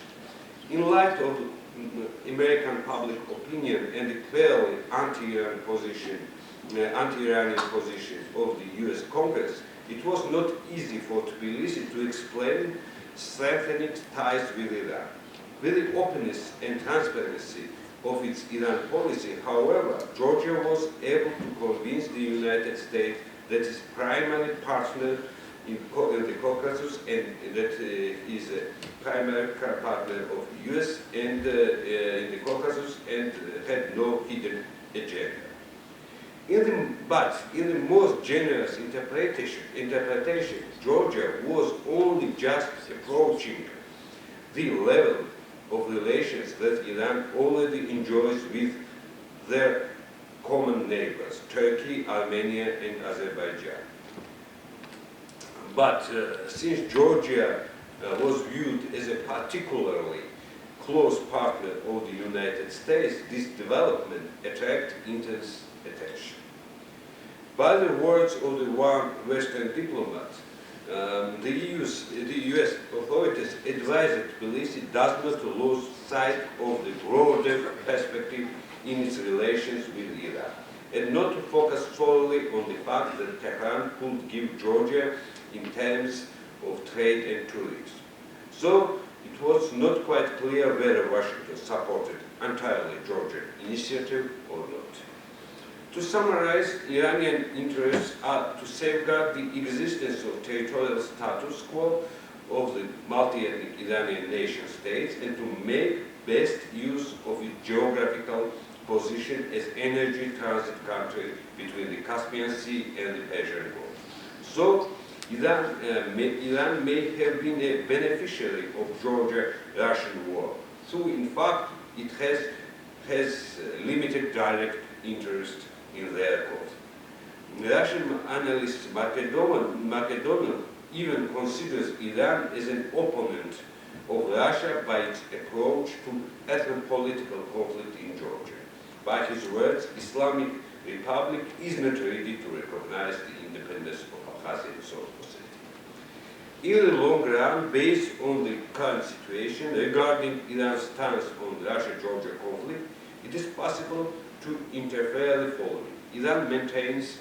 In light of American public opinion and the clearly anti-Iranian position of the U.S. Congress, it was not easy for Tbilisi to explain strengthening ties with Iran. With the openness and transparency of its Iran policy, however, Georgia was able to convince the United States that its primary partner in the Caucasus and that is a primary partner of the U.S. and in the Caucasus and had no hidden agenda. But in the most generous interpretation, Georgia was only just approaching the level of relations that Iran already enjoys with their common neighbors, Turkey, Armenia, and Azerbaijan. But since Georgia was viewed as a particularly close partner of the United States, this development attracted intense attention. By the words of the one Western diplomat, the US authorities advised that Tbilisi does not lose sight of the broader perspective in its relations with Iran, and not to focus solely on the fact that Tehran could give Georgia in terms of trade and tourism. So it was not quite clear whether Washington supported entirely Georgian initiative or not. To summarize, Iranian interests are to safeguard the existence of territorial status quo of the multi-ethnic Iranian nation states and to make best use of its geographical position as energy transit country between the Caspian Sea and the Persian Gulf. So, Iran may have been a beneficiary of Georgia-Russian war, so in fact it has limited direct interest in their cause. Russian analyst Macedonian even considers Iran as an opponent of Russia by its approach to ethno-political conflict in Georgia. By his words, Islamic Republic is not ready to recognize the independence of Abkhazia and South Ossetia. In the long run, based on the current situation regarding Iran's stance on the Russia-Georgia conflict, it is possible to interfere the following. Iran maintains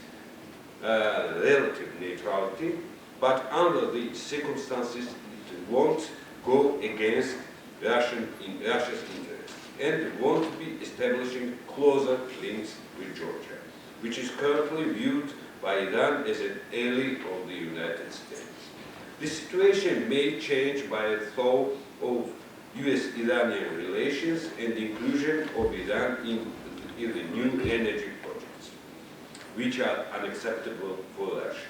relative neutrality, but under the circumstances it won't go against Russia's interests. and want to be establishing closer links with Georgia, which is currently viewed by Iran as an ally of the United States. The situation may change by a thaw of US-Iranian relations and the inclusion of Iran in the new energy projects, which are unacceptable for Russia.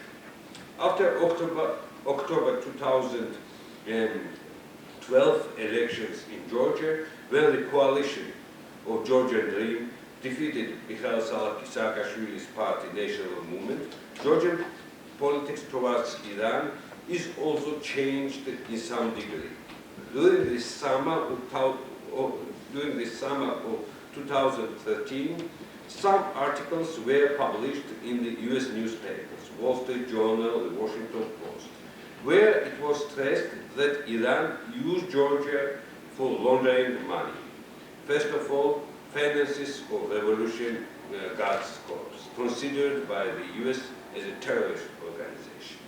After October 2012 elections in Georgia, when the coalition of Georgian Dream defeated Mikhail Saakashvili's party National Movement, Georgian politics towards Iran is also changed in some degree. During the summer of 2013, some articles were published in the US newspapers, Wall Street Journal, the Washington Post, where it was stressed that Iran used Georgia for laundering money. First of all, finances of Revolution Guards Corps, considered by the US as a terrorist organization.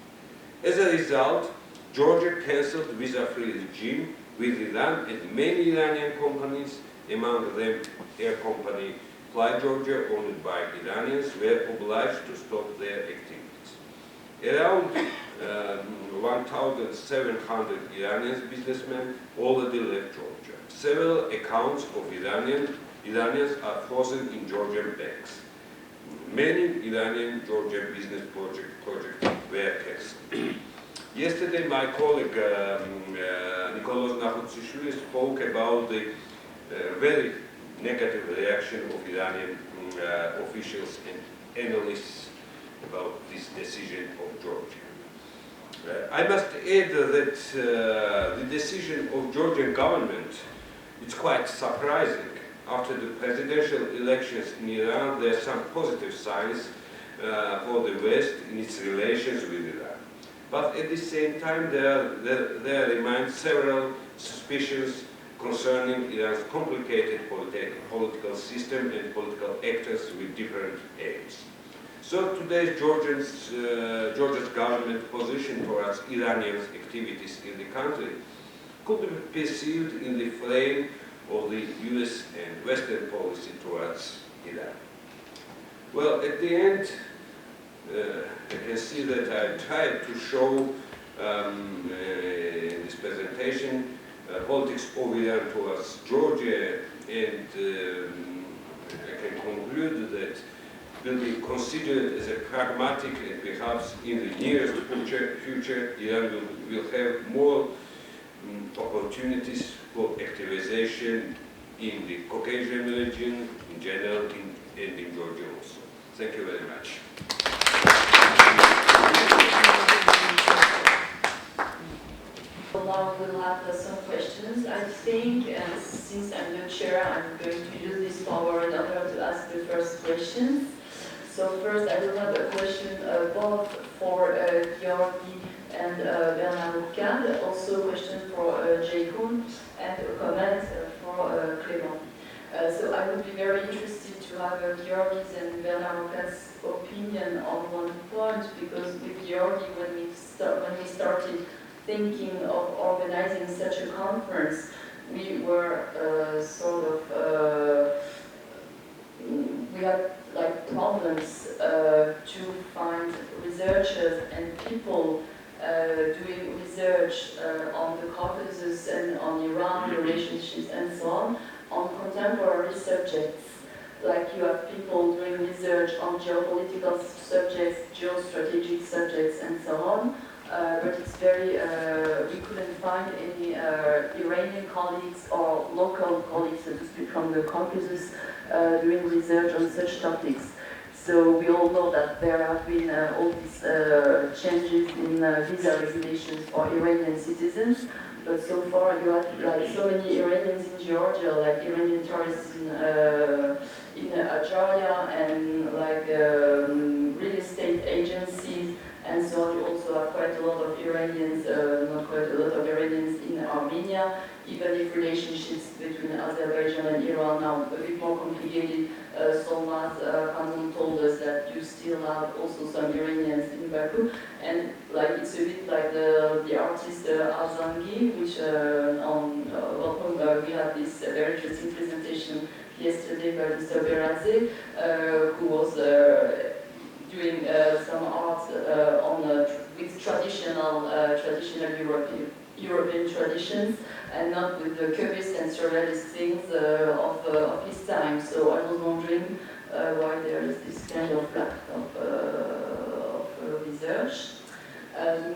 As a result, Georgia cancelled visa-free regime with Iran, and many Iranian companies, among them air company Fly Georgia, owned by Iranians, were obliged to stop their activities. Around 1,700 Iranian businessmen already left Georgia. Several accounts of Iranians are frozen in Georgian banks. Many Iranian Georgian business projects were cancelled. Yesterday, my colleague Nicholas Nahutsishvili spoke about the very negative reaction of Iranian officials and analysts about this decision of Georgia. I must add that the decision of Georgian government is quite surprising. After the presidential elections in Iran, there are some positive signs for the West in its relations with Iran. But at the same time, there remain several suspicions concerning Iran's complicated political system and political actors with different aims. So today's Georgia's government position towards Iranian activities in the country could be perceived in the frame of the US and Western policy towards Iran. Well, at the end, you can see that I tried to show in this presentation politics of Iran towards Georgia, and I can conclude that will be considered as a pragmatic, and perhaps in the nearest future Iran will have more opportunities for activization in the Caucasian region in general and in Georgia also. Thank you very much. Now we'll have some questions. I think, and since I'm the chair, I'm going to use this power in order to ask the first questions. So first, I will have a question both for Georgi and Bernard, also a question for Jehoon, and a comment for Clément. So I would be very interested to have Georgi's and Bernard's opinion on one point, because with Georgi, when we started thinking of organizing such a conference, we were we had like problems to find researchers and people doing research on the Caucasus and on Iran relationships and so on contemporary subjects. Like you have people doing research on geopolitical subjects, geostrategic subjects, and so on. But it's very, we couldn't find any Iranian colleagues or local colleagues, so to speak, from the Caucasus doing research on such topics. So we all know that there have been all these changes in visa regulations for Iranian citizens, but so far you have like so many Iranians in Georgia, like Iranian tourists in Algeria, and like real estate agencies, and so you also have quite a lot of Iranians, not quite a lot of Iranians in Armenia, even if relationships between between Azerbaijan and Iran now a bit more complicated. Solmaz Khanum told us that you still have also some Iranians in Baku, and like it's a bit like the artist Azangi, which about whom we had this very interesting presentation yesterday by Mr. Beradze, who was doing some art with traditional European traditions, and not with the cubist and surrealist things of his time. So I was wondering why there is this kind of lack of research.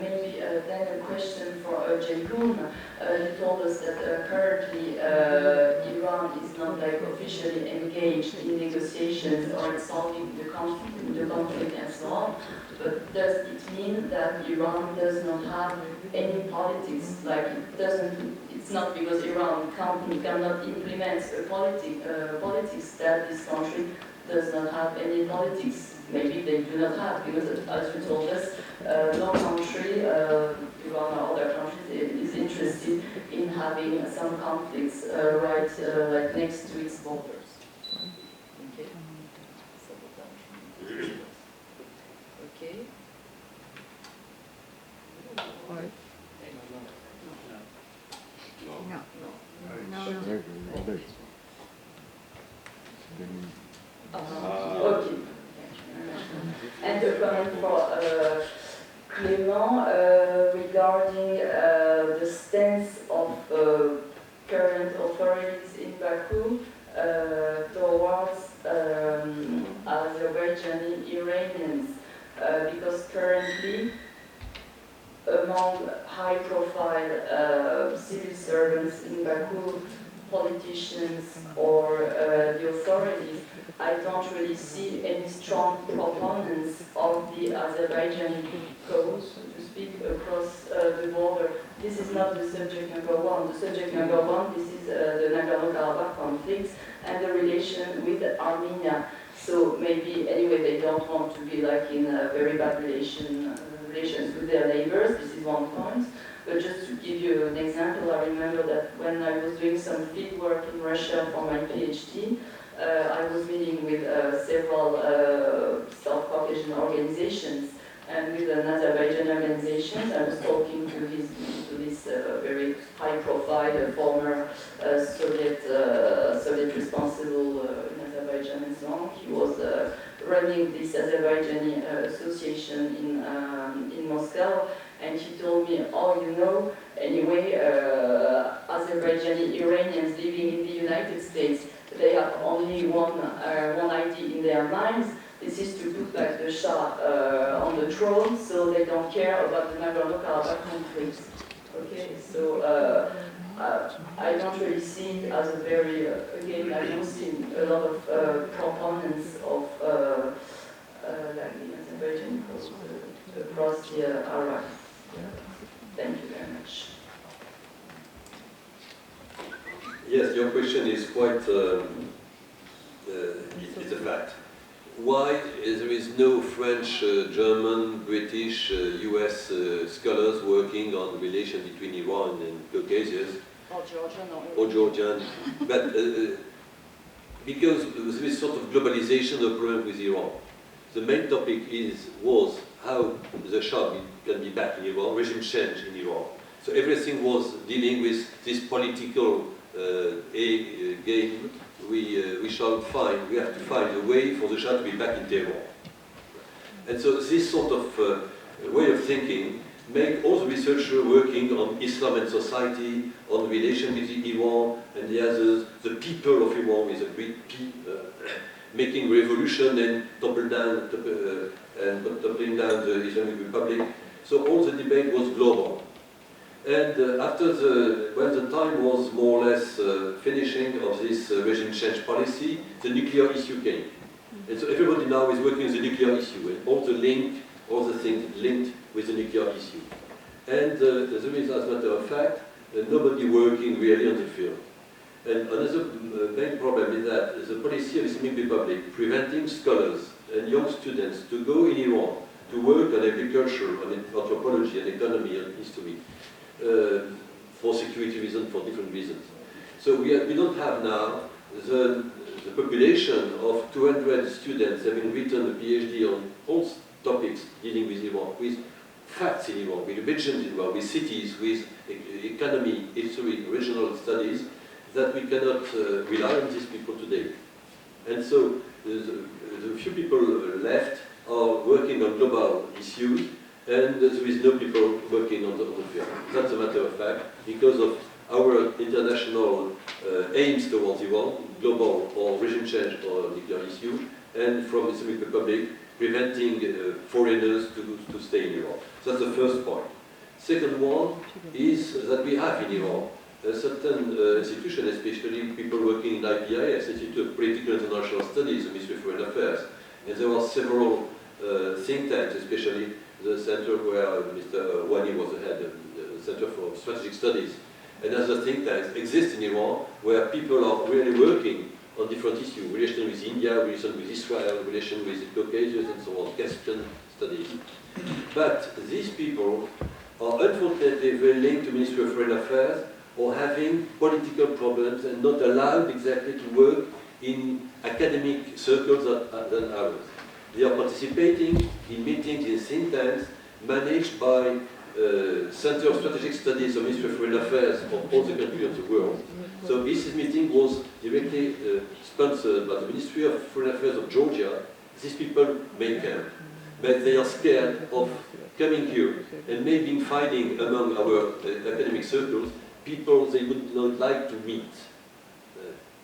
Maybe then a question for Ceyhun. You told us that currently Iran is not like officially engaged in negotiations or solving the conflict and so on. But does it mean that Iran does not have any politics? Like it's not because Iran cannot implement a politics that this country does not have any politics. Maybe they do not have, because as you told us, no country, Iran or other countries, is interested in having some conflicts right like next to its borders. Okay. Okay. And a comment for Clément regarding the stance of current authorities in Baku towards Azerbaijani Iranians, because currently among high-profile civil servants in Baku, politicians or the authorities, I don't really see any strong proponents of the Azerbaijani cause, so to speak, across the border. This is not the subject number one. The subject number one, this is the Nagorno-Karabakh conflict and the relation with Armenia. So maybe, anyway, they don't want to be like in very bad relations with their neighbors. This is one point. But just to give you an example, I remember that when I was doing some field work in Russia for my PhD, I was meeting with several South Caucasian organizations, and with an Azerbaijani organization, I was talking to this very high-profile former Soviet responsible in Azerbaijan and so on. He was running this Azerbaijani association in Moscow, and he told me, oh, you know, anyway, Azerbaijani Iranians living in the United States, they have only one idea in their minds. This is to put back the Shah on the throne, so they don't care about the Nagorno-Karabakh conflict. Okay, so I don't really see it as a very, again, I don't see a lot of proponents of like the Azerbaijani cause across the Arabs. Thank you very much. Yes, your question is quite, it's a fact. Why there is no French, German, British, US scholars working on the relation between Iran and Caucasus? Or Georgian. But because there is sort of globalization of the problem with Iran. The main topic was how the Shah can be back in Iran, regime change in Iran. So everything was dealing with this political game. We have to find a way for the Shah to be back in Tehran. And so this sort of way of thinking make all the researchers working on Islam and society, on the relation between Iran and the others, the people of Iran with a great P, making revolution and toppling down the Islamic Republic. So all the debate was global. And when the time was more or less finishing of this regime change policy, the nuclear issue came. And so everybody now is working on the nuclear issue, and all the things linked with the nuclear issue. And there is, as a matter of fact, nobody working really on the field. And another main problem is that the policy of the Islamic Republic preventing scholars and young students to go in Iran to work on agriculture, on anthropology, on economy, on history, for security reasons, for different reasons. So we don't have now the population of 200 students having written a PhD on all topics dealing with Iran, with facts in Iran, with religions in Iran, with cities, with economy, history, regional studies, that we cannot rely on these people today. And so the few people left are working on global issues, and there is no people working on the field. That's a matter of fact, because of our international aims towards Iran, global or regime change or nuclear issue, and from the Islamic Republic, preventing foreigners to stay in Iran. So that's the first point. Second one is that we have in Iran a certain institution, especially people working in IPIS, Institute of Political International Studies, the Ministry of Foreign Affairs. And there are several think tanks, especially the center where Mr. Wani was the head, the Center for Strategic Studies. And other think tanks exist in Iran where people are really working on different issues, relation with India, relation with Israel, relation with the Caucasus, and so on, Caspian studies. But these people are unfortunately very linked to Ministry of Foreign Affairs or having political problems and not allowed exactly to work in academic circles than ours. They are participating in meetings in think tanks managed by Center of Strategic Studies of Ministry of Foreign Affairs of all the countries of the world. So this meeting was directly sponsored by the Ministry of Foreign Affairs of Georgia. These people may come, but they are scared of coming here and maybe finding among our academic circles people they would not like to meet.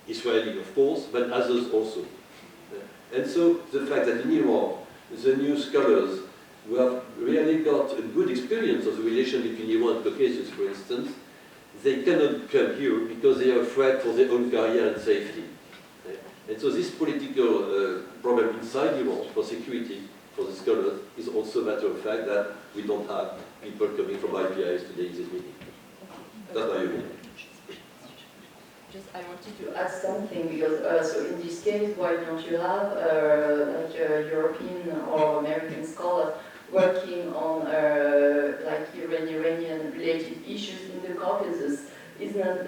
Israeli, of course, but others also. And so the fact that in Iran, the new scholars who have really got a good experience of the relation between Iran and Caucasus, for instance, they cannot come here because they are afraid for their own career and safety. And so this political problem inside Iran for security for the scholars is also a matter of fact that we don't have people coming from IPIS today in this meeting. That's my opinion. Just I wanted to add something because so in this case, why don't you have like European or American scholars working on like Iranian related issues in the Caucasus? Is not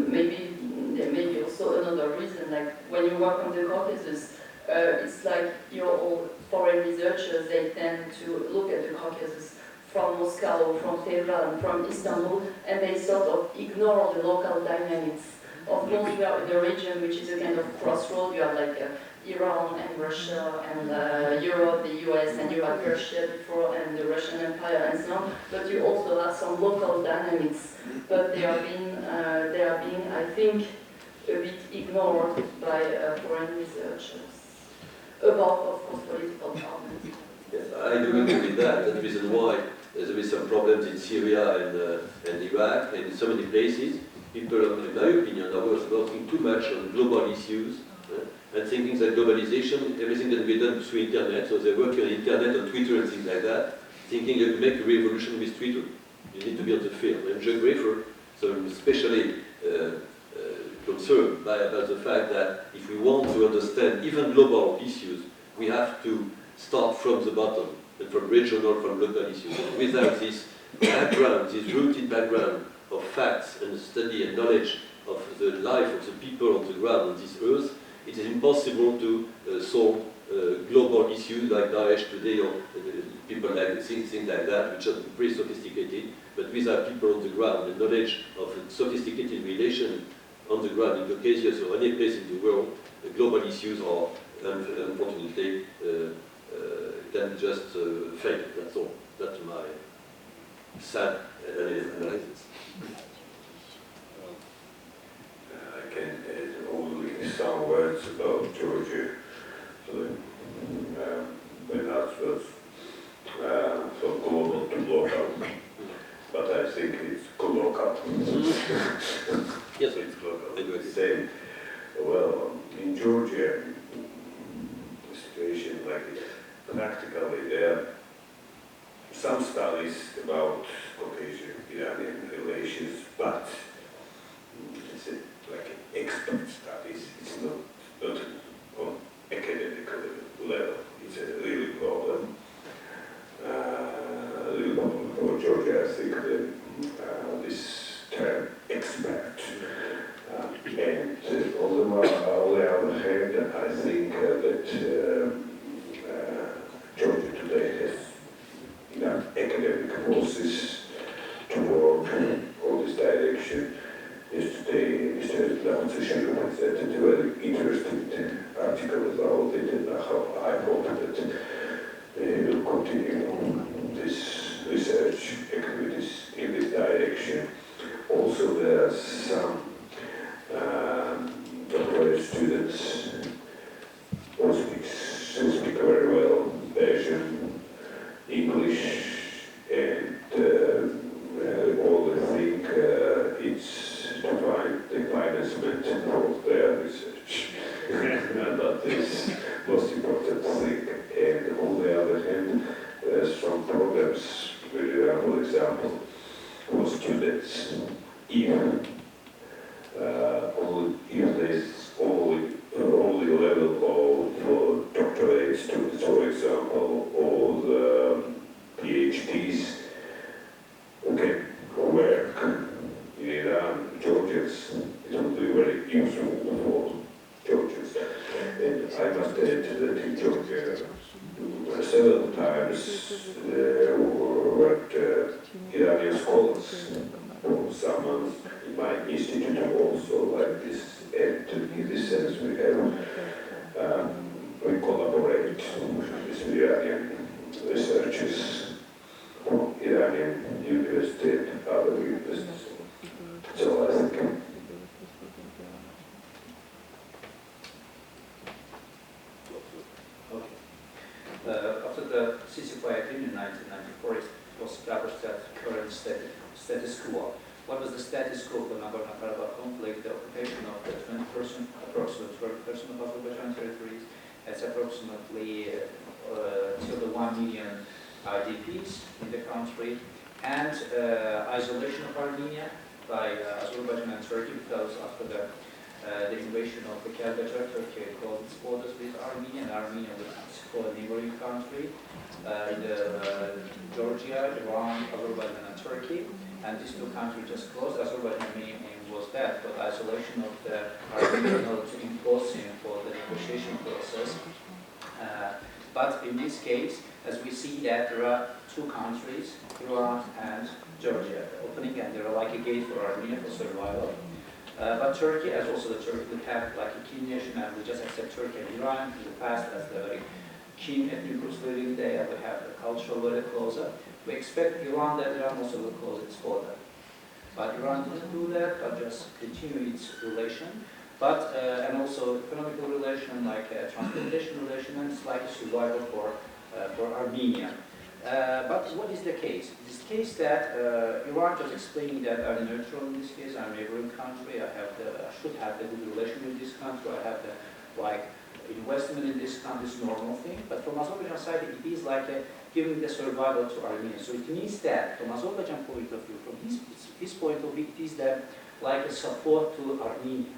maybe there may be also another reason, like when you work on the Caucasus, it's like your old foreign researchers, they tend to look at the Caucasus from Moscow, from Tehran, from Istanbul, and they sort of ignore the local dynamics. Of course, we are in a region which is a kind of crossroad. You have like Iran and Russia and Europe, the US, and you had Persia before, and the Russian Empire, and so on. But you also have some local dynamics, but they are being, I think, a bit ignored by foreign researchers about, of course, political problems. Yes, I do agree with that. That's the reason why there is some problems in Syria and Iraq and in so many places. People, in my opinion, are working too much on global issues and thinking that globalization, everything can be done through internet, so they work on internet, on Twitter and things like that, thinking you can make a revolution with Twitter. You need to be on the field. I'm a geographer, so I'm especially concerned about the fact that if we want to understand even global issues, we have to start from the bottom, and from regional, from local issues. And without this background, this rooted background of facts and study and knowledge of the life of the people on the ground on this earth, it is impossible to solve global issues like Daesh today or people like things like that, which are pretty sophisticated, but without people on the ground and knowledge of sophisticated relation on the ground in Caucasus or any place in the world, global issues are unfortunately can just fail. That's all. That's my sad analysis. I can add only some words about Georgia. So, when that was from global to local, but I think it's local. Yes, so it's local. Same. Well, in Georgia, the situation like this, practically there are some studies about Caucasian-Iranian relations, but it's like expert studies. It's not on academic level. It's a real problem. For Georgia, I think this term expert find that a very interesting article about it, and how I hope that they will continue this research activities in this direction. Also, there are some doctorate students who speak very well Persian, English, and all I think it's to find the financement for their research. And that is most important thing. And on the other hand, there are some programs, for example, for students. If there's only level of doctorate students, for example, or the PhDs who can work in Iran, Georgians, it will be very useful for Georgians. And I must add that in Georgia, several times worked Iranian scholars, or someone in my institute also like this. And in this sense, we collaborate with Iranian researchers from Iranian university and other universities. So I think. After the ceasefire agreement in 1994, it was established that current status quo. What was the status quo of the Nagorno-Karabakh conflict? The occupation of the approximately 20% of Azerbaijan territories. It's approximately till the 1 million IDPs in the country, and isolation of Armenia by Azerbaijan and Turkey, because after the invasion of the Kazakh, Turkey closed its borders with Armenia, and Armenia was a neighboring country in Georgia, Iran, Azerbaijan, and Turkey. And these two countries just closed. Azerbaijan's main aim was that, but isolation of the Armenian in order to impose him for the negotiation process. But in this case, as we see that there are two countries, Iran and Georgia, opening, and they're like a gate for Armenia for survival. But Turkey, as also the Turkey would have like a key nation, and we just accept Turkey and Iran in the past as the very key ethnic groups living there. We have the cultural very closer. We expect Iran that Iran also will close its border. But Iran didn't do that, but just continue its relation. But, and also economical relation, like transportation relation, and it's like a survival for Armenia. But what is the case? It's the case that Iran was explaining that I'm neutral in this case, I'm a neighboring country, I should have the good relation with this country, I have the, like, investment in this country is normal thing. But from Azerbaijan side, it is like giving the survival to Armenia. So it means that, from Azerbaijan point of view, from his point of view, it is that like a support to Armenia.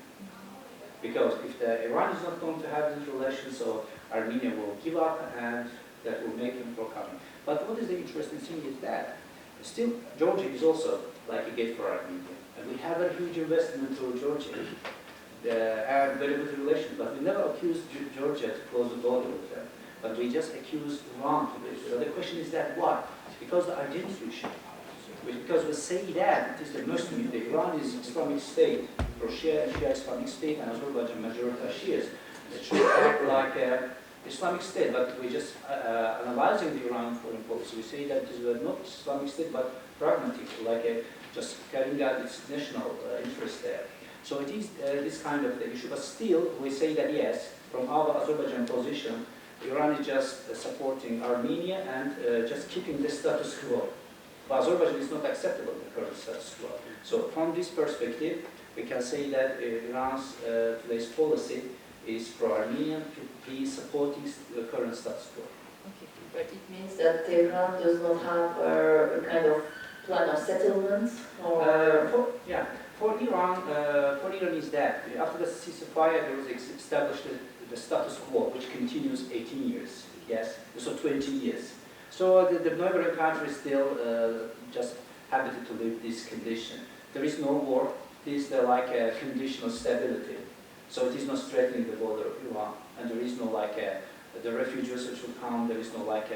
Because if Iran is not going to have these relations, so Armenia will give up, and that will make him forthcoming. But what is the interesting thing is that still Georgia is also like a gate for Armenia. And we have a huge investment to Georgia. And very good relations, but we never accused Georgia to close the border with them. But we just accused Iran to do it. So the question is that why? Because the identity issue. Because we say that it is the Muslim, the Iran is Islamic State, for Shia Islamic State, and Azerbaijan majority are Shias. It should act like an Islamic State, but we just analyzing the Iran foreign policy. We say that it is not Islamic State, but pragmatic, like just carrying out its national interest there. So it is this kind of the issue, but still we say that yes, from our Azerbaijan position, Iran is just supporting Armenia and just keeping the status quo. But Azerbaijan is not acceptable, the current status quo. So from this perspective, we can say that Iran's today's policy is for Armenia to be supporting the current status quo. Okay, but it means that Tehran does not have a kind of plan of settlement? Or For Iran is that after the ceasefire, there was established the status quo, which continues 18 years, yes, so 20 years. So the neighboring country is still just happy to live this condition. There is no war. It is like a conditional stability. So it is not threatening the border of Iran, and there is no like the refugees which will come. There is no like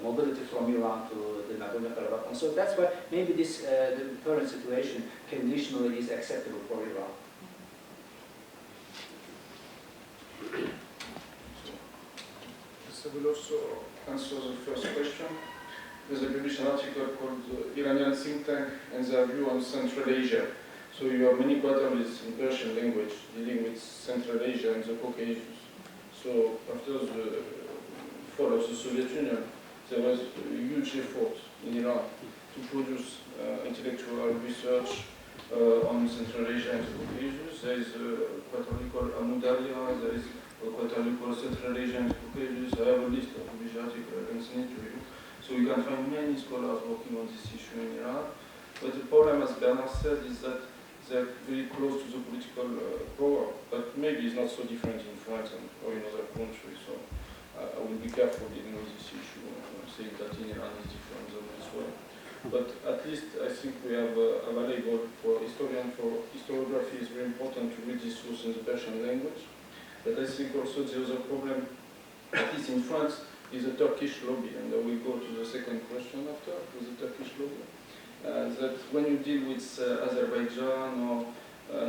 mobility from Iran to the Nagorno-Karabakh. And so that's why maybe this the current situation conditionally is acceptable for Iran. will also answer the first question. There's a published article called Iranian Think Tank and Their View on Central Asia. So you have many quarterlies in Persian language dealing with Central Asia and the Caucasus. So after the fall of the Soviet Union, there was a huge effort in Iran to produce intellectual research on Central Asia and the Caucasus. There is a quarterly called Amudalia, there is a quarterly called Central Asia and the Caucasus. I have a list of published articles, I can send it to you. So you can find many scholars working on this issue in Iran. But the problem, as Bernard said, is that they're very close to the political power. But maybe it's not so different in France or in other countries. So I will be careful dealing with this issue, saying that in Iran is different than elsewhere. But at least I think we have available for historians, for historiography is very important to read this source in the Persian language. But I think also the other problem, at least in France, is the Turkish lobby. And we go to the second question after, with the Turkish lobby. That when you deal with Azerbaijan or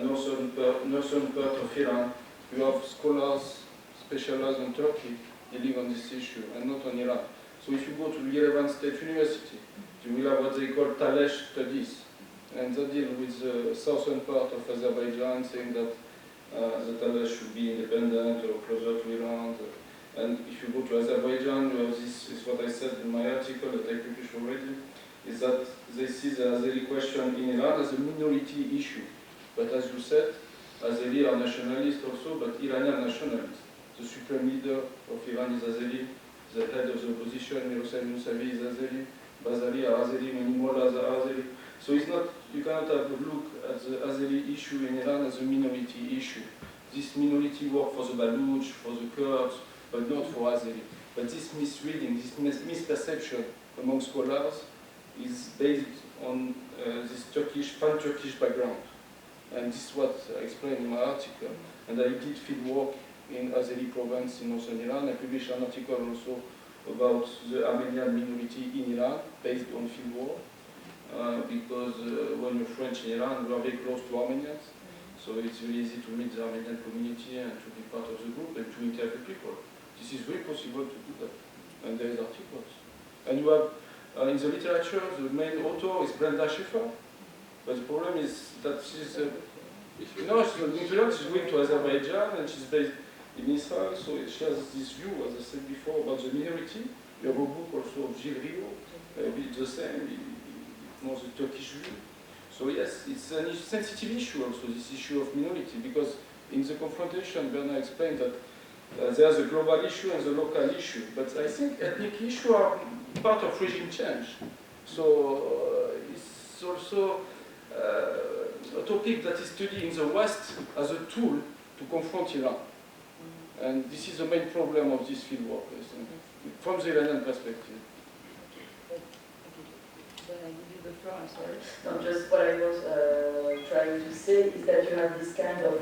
northern part of Iran, you have scholars specialized in Turkey dealing on this issue and not on Iran. So if you go to Yerevan State University, you will have what they call Talesh studies, and they deal with the southern part of Azerbaijan, saying that the Talesh should be independent or closer to Iran. And if you go to Azerbaijan, you have this, is what I said in my article that I published already, is that they see the Azeri question in Iran as a minority issue. But as you said, Azeri are nationalists also, but Iranian nationalists. The supreme leader of Iran is Azeri, the head of the opposition, Hossein Mousavi, is Azeri, Bazari are Azeri, many mullahs are Azeri. So it's not, you cannot have a look at the Azeri issue in Iran as a minority issue. This minority work for the Baluch, for the Kurds, but not for Azeri. But this misreading, this misperception among scholars is based on this Turkish, pan-Turkish background. And this is what I explained in my article. And I did field work in Azeri province in northern Iran. I published an article also about the Armenian minority in Iran, based on field work. Because when you're French in Iran, we are very close to Armenians. So it's really easy to meet the Armenian community and to be part of the group and to interview people. This is very possible to do that. And there is articles. And you have in the literature, the main author is Brenda Schiffer, but the problem is that she's she's going to Azerbaijan and she's based in Israel, so she has this view, as I said before, about the minority. You have a book also of Gilles Rio, it's the same, it knows the Turkish view. So yes, it's a sensitive issue also, this issue of minority, because in the confrontation, Bernard explained that there's a global issue and the local issue, but I think ethnic issues are part of regime change. So it's also a topic that is studied in the West as a tool to confront Iran. And this is the main problem of this field work, I think, from the Iranian perspective. Then I give you the floor, I'm sorry. No, just what I was trying to say is that you have this kind of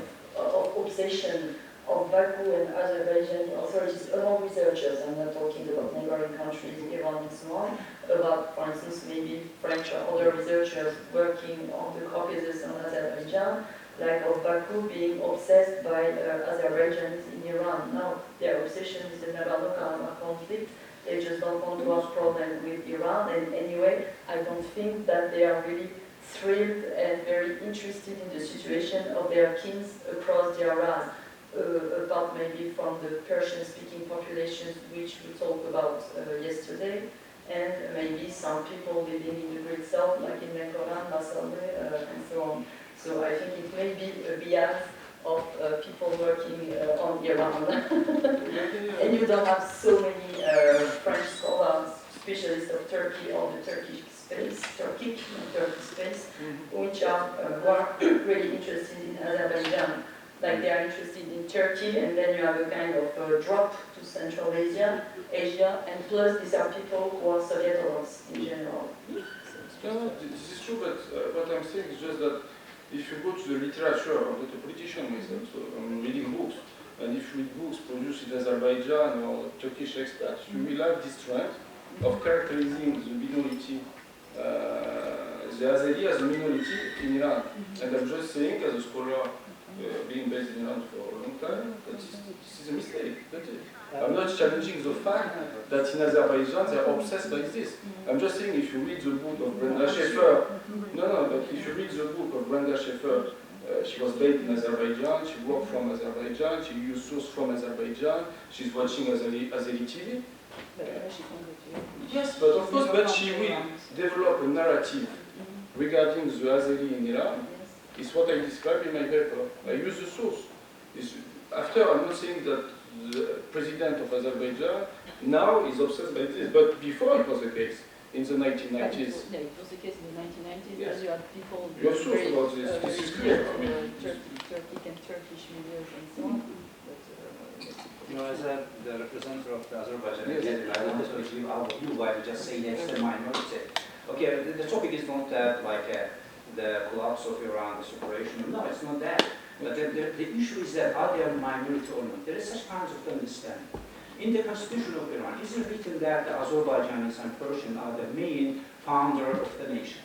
obsession of Baku and Azerbaijani authorities among researchers. I'm not talking about neighboring countries, Iran and so on, about, for instance, maybe French or other researchers working on the Caucasus and Azerbaijan, like of Baku being obsessed by Azerbaijanis in Iran. Now, their obsession is the Nagorno-Karabakh conflict. They just don't want to have problem with Iran, and anyway, I don't think that they are really thrilled and very interested in the situation of their kins across the Araz. Apart maybe from the Persian-speaking populations which we talked about yesterday, and maybe some people living in the Great South, like in Mekoran, Masaleh, and so on. So I think it may be a bias of people working on Iran. And you don't have so many French scholars, specialists of Turkey or the Turkish space, Turkish space, which are really interested in Azerbaijan. Like they are interested in Turkey, and then you have a kind of drop to Central Asia, and plus these are people who are Sovietologist in general. No, this is true, but what I'm saying is just that if you go to the literature or the politician myself, so I'm reading books, and if you read books produced in Azerbaijan or Turkish experts, you will have this trend of characterizing the minority, the Azeri as a minority in Iran. And I'm just saying, as a scholar being based in Iran for a long time, but this is a mistake. I'm not challenging the fact that in Azerbaijan they are obsessed by this. I'm just saying if you read the book of Brenda Schaeffer, but if you read the book of Brenda Schaeffer, she was based in Azerbaijan, she worked from Azerbaijan, she used source from Azerbaijan, she's watching Azeri TV. Yes, but of course, but she will develop a narrative regarding the Azeri in Iran. It's what I describe in my paper. I use the source. After, I'm not saying that the president of Azerbaijan now is obsessed by this, but before it was the case, in the 1990s. Yeah, it was the case in the 1990s, yes. as you had people Your source very, about this. This is clear. Turkic and Turkish medias and so on. You know, as the representative of the Azerbaijan, yes. I wanted to give our view why we just say next to minority. Okay, the topic is not the collapse of Iran, the separation. No, it's not that. But the issue is that are they a minority or not? There is such kinds of understanding. In the constitution of Iran, is it written that the Azerbaijanis and Persians are the main founder of the nation?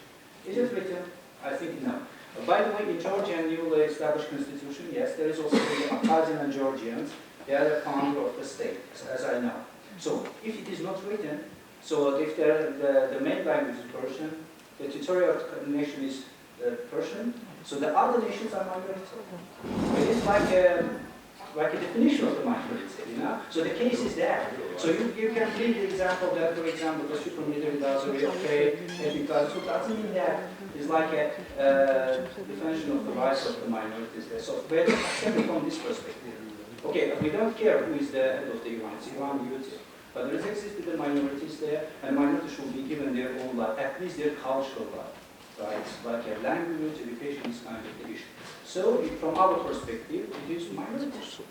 Is it written? I think no. By the way, in Georgian newly established constitution, yes, there is also the Abkhazian and Georgians. They are the founder of the state, as I know. So if it is not written, so if the main language is Persian, the territorial nation is Persian, so the other nations are minority. It is like a definition of the minority, you know? So the case is that. So you can bring the example that, for example, the super military does okay, because so doesn't mean that it's like a definition of the rights of the minorities there. So we're accepting from this perspective. Okay, we don't care who is the head of the Iran, it's Iran unity. But there existed the minorities there, and minorities should be given their own life, at least their cultural life. Right? Like a language, education is kind of the issue. So, from our perspective, it is minorities.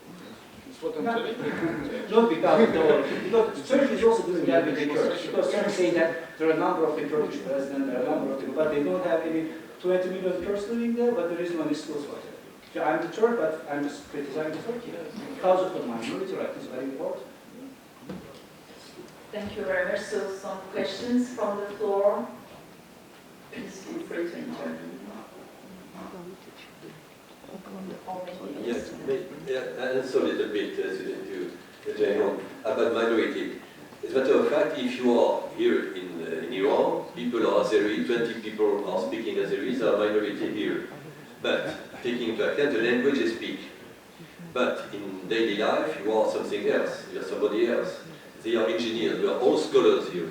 That's what I'm telling you. Not because Turkey is also doing that with the Kurds. Because some say that there are a number of the Turkish presidents, there are a number of them, but they don't have any 20 million Kurds living there, but there is no discourse about it. So I'm the Turk, but I'm just criticizing Turkey. Because of the minority right is very important. Thank you very much. So some questions from the floor. Please feel free to intervene. Yes, answer a little bit to about minority. As a matter of fact, if you are here in Iran, people are Azeri, 20 people are speaking Azeris, are minority here. But taking into account the language they speak. But in daily life, you are something else, you are somebody else. They are engineers, we are all scholars here.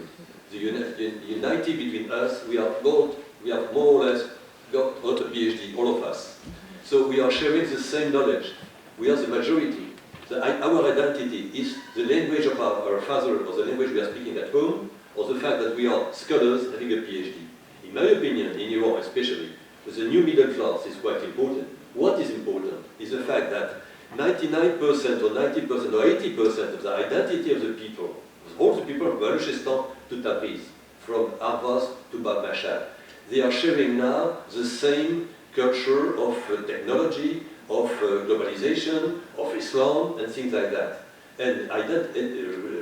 The unity between us, we have more or less got a PhD, all of us. So we are sharing the same knowledge. We are the majority. Our identity is the language of our father, or the language we are speaking at home, or the fact that we are scholars having a PhD. In my opinion, in Iran especially, the new middle class is quite important. What is important is the fact that 99% or 90% or 80% of the identity of the people, all the people from Baluchistan to Tabriz, from Ahvaz to Bab Mashhad, they are sharing now the same culture of technology, of globalization, of Islam, and things like that. And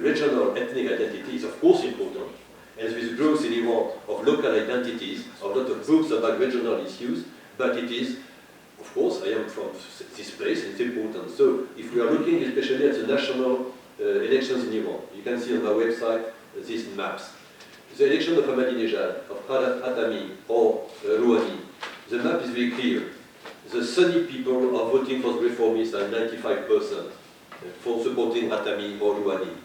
regional ethnic identity is of course important. And there is growth in Iran of local identities, of a lot of books about regional issues, but it is, of course, I am from this place, it's important. So if we are looking especially at the national elections in Iran, you can see on my website these maps. The election of Ahmadinejad, of Khatami or Rouhani, the map is very clear. The Sunni people are voting for the reformists at 95% for supporting Khatami or Rouhani.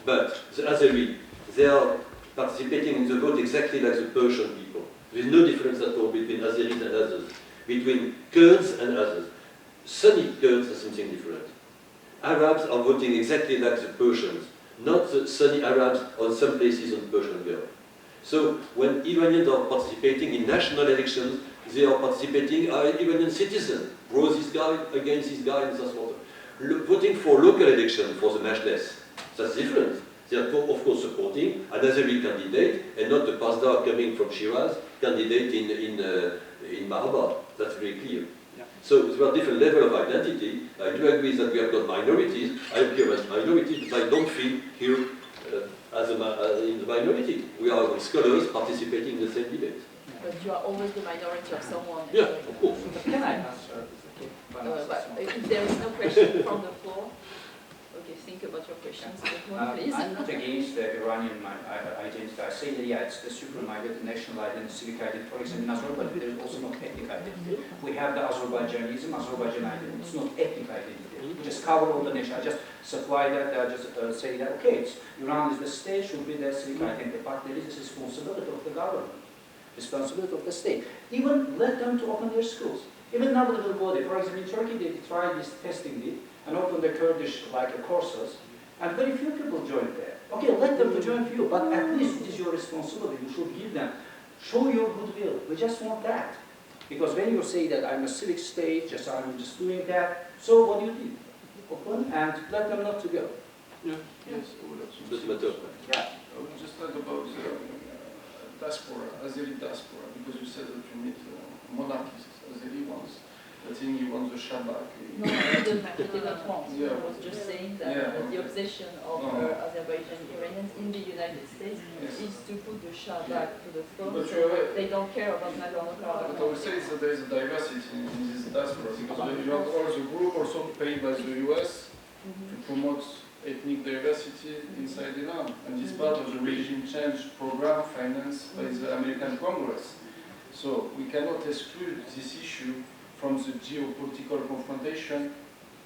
But the Azeri, they are participating in the vote exactly like the Persian people. There is no difference at all between Azeris and others, between Kurds and others. Sunni Kurds are something different. Arabs are voting exactly like the Persians, not the Sunni Arabs on some places on the Persian Gulf. So when Iranians are participating in national elections, they are participating as Iranian citizens. Row this guy against this guy and so on. Voting for local election for the Majlis, that's different. They are of course supporting an Azeri candidate and not a Pasdar coming from Shiraz candidate in Mahabad. That's very clear. Yeah. So there are different levels of identity. I do agree that we have got minorities. I am here as minorities, but I don't feel here in the minority. We are scholars participating in the same debate. But you are always the minority of someone. Yeah, of course. Can I answer? Okay. If there is no question from the floor, okay, think about your questions. Please. I'm not against the Iranian identity. I say that, yeah, it's the supreme identity, national identity, civic identity. For example, in Azerbaijan, there is also not ethnic identity. We have the Azerbaijanism, Azerbaijan identity. It's not ethnic identity. We just cover all the nation. I just supply that, say that, okay, Iran is the state, should be the civic identity, but there is this responsibility of the government, responsibility of the state. Even let them to open their schools. Even now little body, for example, in Turkey, they tried this testing it and opened the Kurdish courses, and very few people joined there. Okay, let them to join few, but at least it is your responsibility. You should give them, show your goodwill. We just want that. Because when you say that I'm a civic state, I'm just doing that, so what do you do? Open and let them not to go. Yeah. Yes, I would Just Yeah. I would just talk about diaspora, Azeri diaspora, because you said that you meet monarchists, Azeri ones. I think he wants the Shabak. No, he didn't want. Yeah. I was just saying that, the obsession of Azerbaijani Iranians in the United States is to put the Shah back to the throne. But So they don't care about Nagorno-Karabakh. But I would say that there is a diversity in this diaspora, because you have all the group also paid by the US to promote ethnic diversity inside Iran. And this part of the regime change program financed by the American Congress. So we cannot exclude this issue from the geopolitical confrontation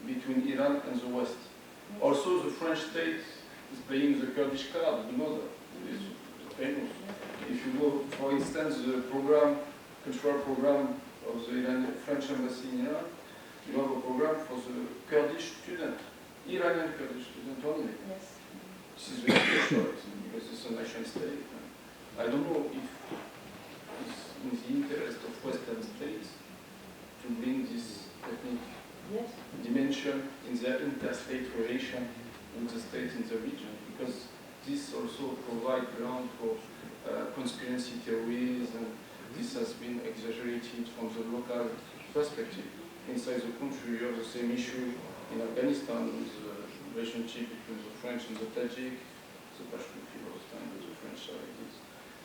between Iran and the West. Also, the French state is playing the Kurdish card, you know that. It's famous. If you go, for instance, the program, cultural program of the French embassy in Iran, you have a program for the Kurdish student, Iranian Kurdish student only. Yes. This is very special because it's a nation state. I don't know if it's in the interest of Western states to bring this ethnic dimension in their interstate relation with the states in the region, because this also provides ground for conspiracy theories, and this has been exaggerated from the local perspective. Inside the country, you have the same issue in Afghanistan with the relationship between the French and the Tajik, the Pashto Philistine, but the French side is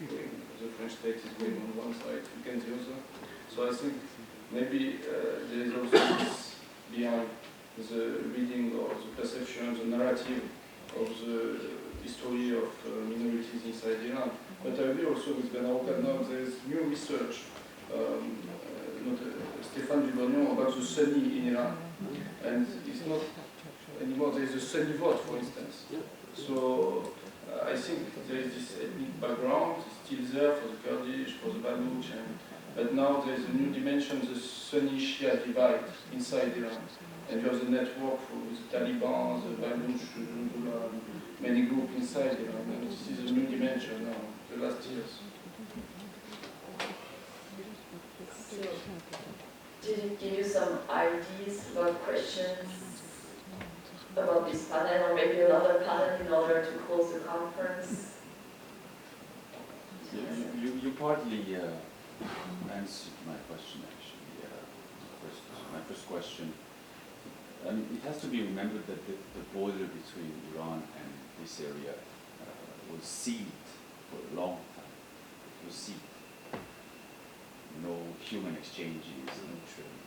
going, the French state is going on one side against the other. So I think maybe there is also this behind the reading or the perception, the narrative of the history of minorities inside Iran. But I agree also with Bernard now there is new research, Stéphane Dubonnion, about the Sunni in Iran. And it's not anymore, there is a Sunni vote, for instance. So I think there is this ethnic background, still there for the Kurdish, for the Baluch, but now there is a new dimension, the Sunni-Shia divide inside Iran. And you have the network with the Taliban, the Baluch, many groups inside Iran. And this is a new dimension now, the last years. So, did it give you some ideas about questions about this panel, or maybe another panel in order to close the conference? You partly answered my question, actually. My first question. It has to be remembered that the border between Iran and this area was sealed for a long time. It was sealed. No human exchanges, no trade.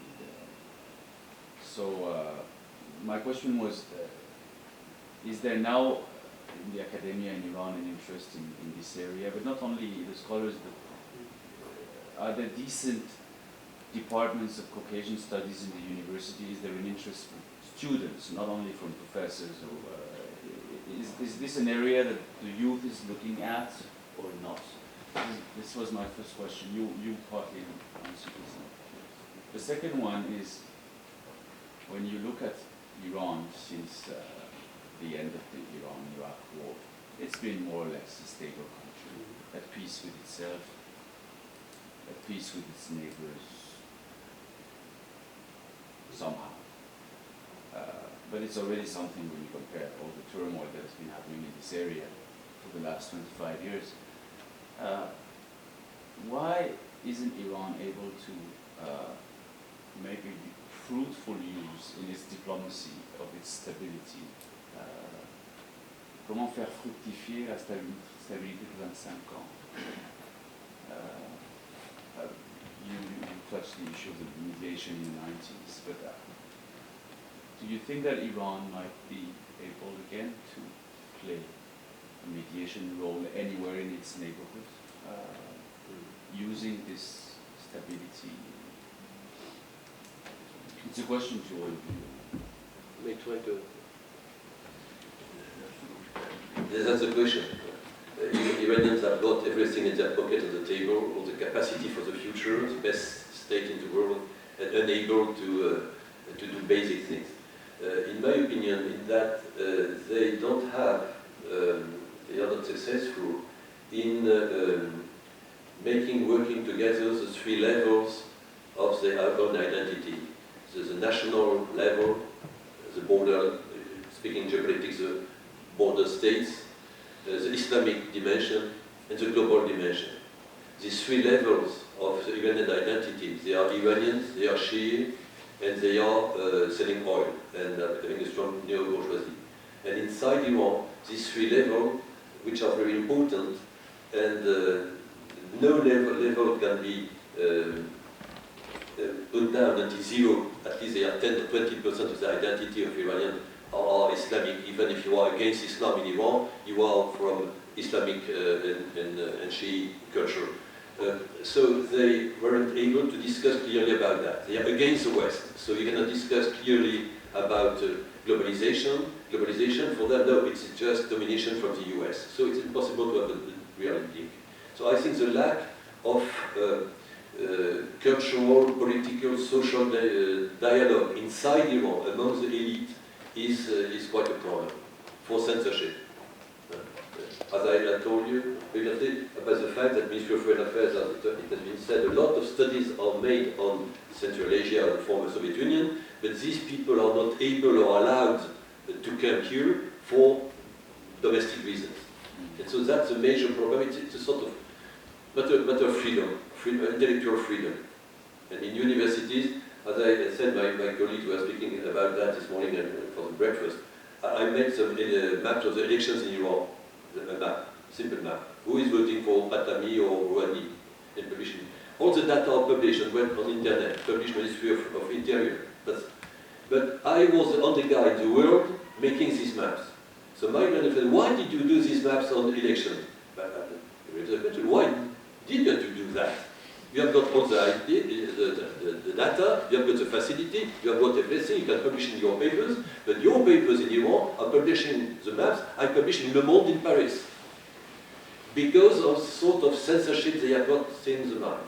So my question was, is there now in the academia in Iran an interest in this area, but not only the scholars, but are there decent departments of Caucasian studies in the university? Is there an interest from students, not only from professors? Is this an area that the youth is looking at or not? This was my first question. You partly answered this. The second one is, when you look at Iran since the end of the Iran-Iraq war, it's been more or less a stable country, at peace with itself, at peace with its neighbors, somehow. But it's already something when you compare all the turmoil that has been happening in this area for the last 25 years. Why isn't Iran able to make a fruitful use in its diplomacy of its stability? Comment faire fructifier la stabilité de 25 ans? You touched the issue of the mediation in the 90s, but do you think that Iran might be able again to play a mediation role anywhere in its neighborhood, using this stability? It's a question to all of you. May try to. That's the question. Iranians have got everything in their pocket on the table, all the capacity for the future, the best state in the world, and unable to do basic things. In my opinion, in that they don't have, they are not successful in working together the three levels of their own identity. So the national level, the border, speaking geopolitics, the border states, the Islamic dimension, and the global dimension. These three levels of the Iranian identity, they are Iranians, they are Shia, and they are selling oil and having a strong neo-bourgeoisie. And inside Iran, these three levels, which are very important, and no level can be put down until zero. At least they are 10 to 20% of the identity of Iranian are Islamic. Even if you are against Islam in Iran, you are from Islamic and Shia culture. So they weren't able to discuss clearly about that. They are against the West, so you cannot discuss clearly about globalization. Globalization for them, no, it's just domination from the US. So it's impossible to have a real link. So I think the lack of cultural, political, social dialogue inside Iran among the elite is quite a problem for censorship. As I told you previously about the fact that Ministry of Foreign Affairs, as it has been said, a lot of studies are made on Central Asia and the former Soviet Union, but these people are not able or allowed to come here for domestic reasons. And so that's a major problem. It's a sort of matter of freedom, intellectual freedom. And in universities, as I said, my colleagues were speaking about that this morning for the breakfast, I made some maps of the elections in Iran, a map, simple map. Who is voting for Patami or Rouhani, and publishing. All the data are published and went on the internet, published Ministry of Interior. But I was the only guy in the world making these maps. So my friend said, why did you do these maps on elections? Why didn't you do that? You have got all the idea, the data, you have got the facility, you have got everything, you can publish in your papers, but your papers in Iran are publishing the maps, I publish in Le Monde in Paris. Because of sort of censorship they have got in the mind.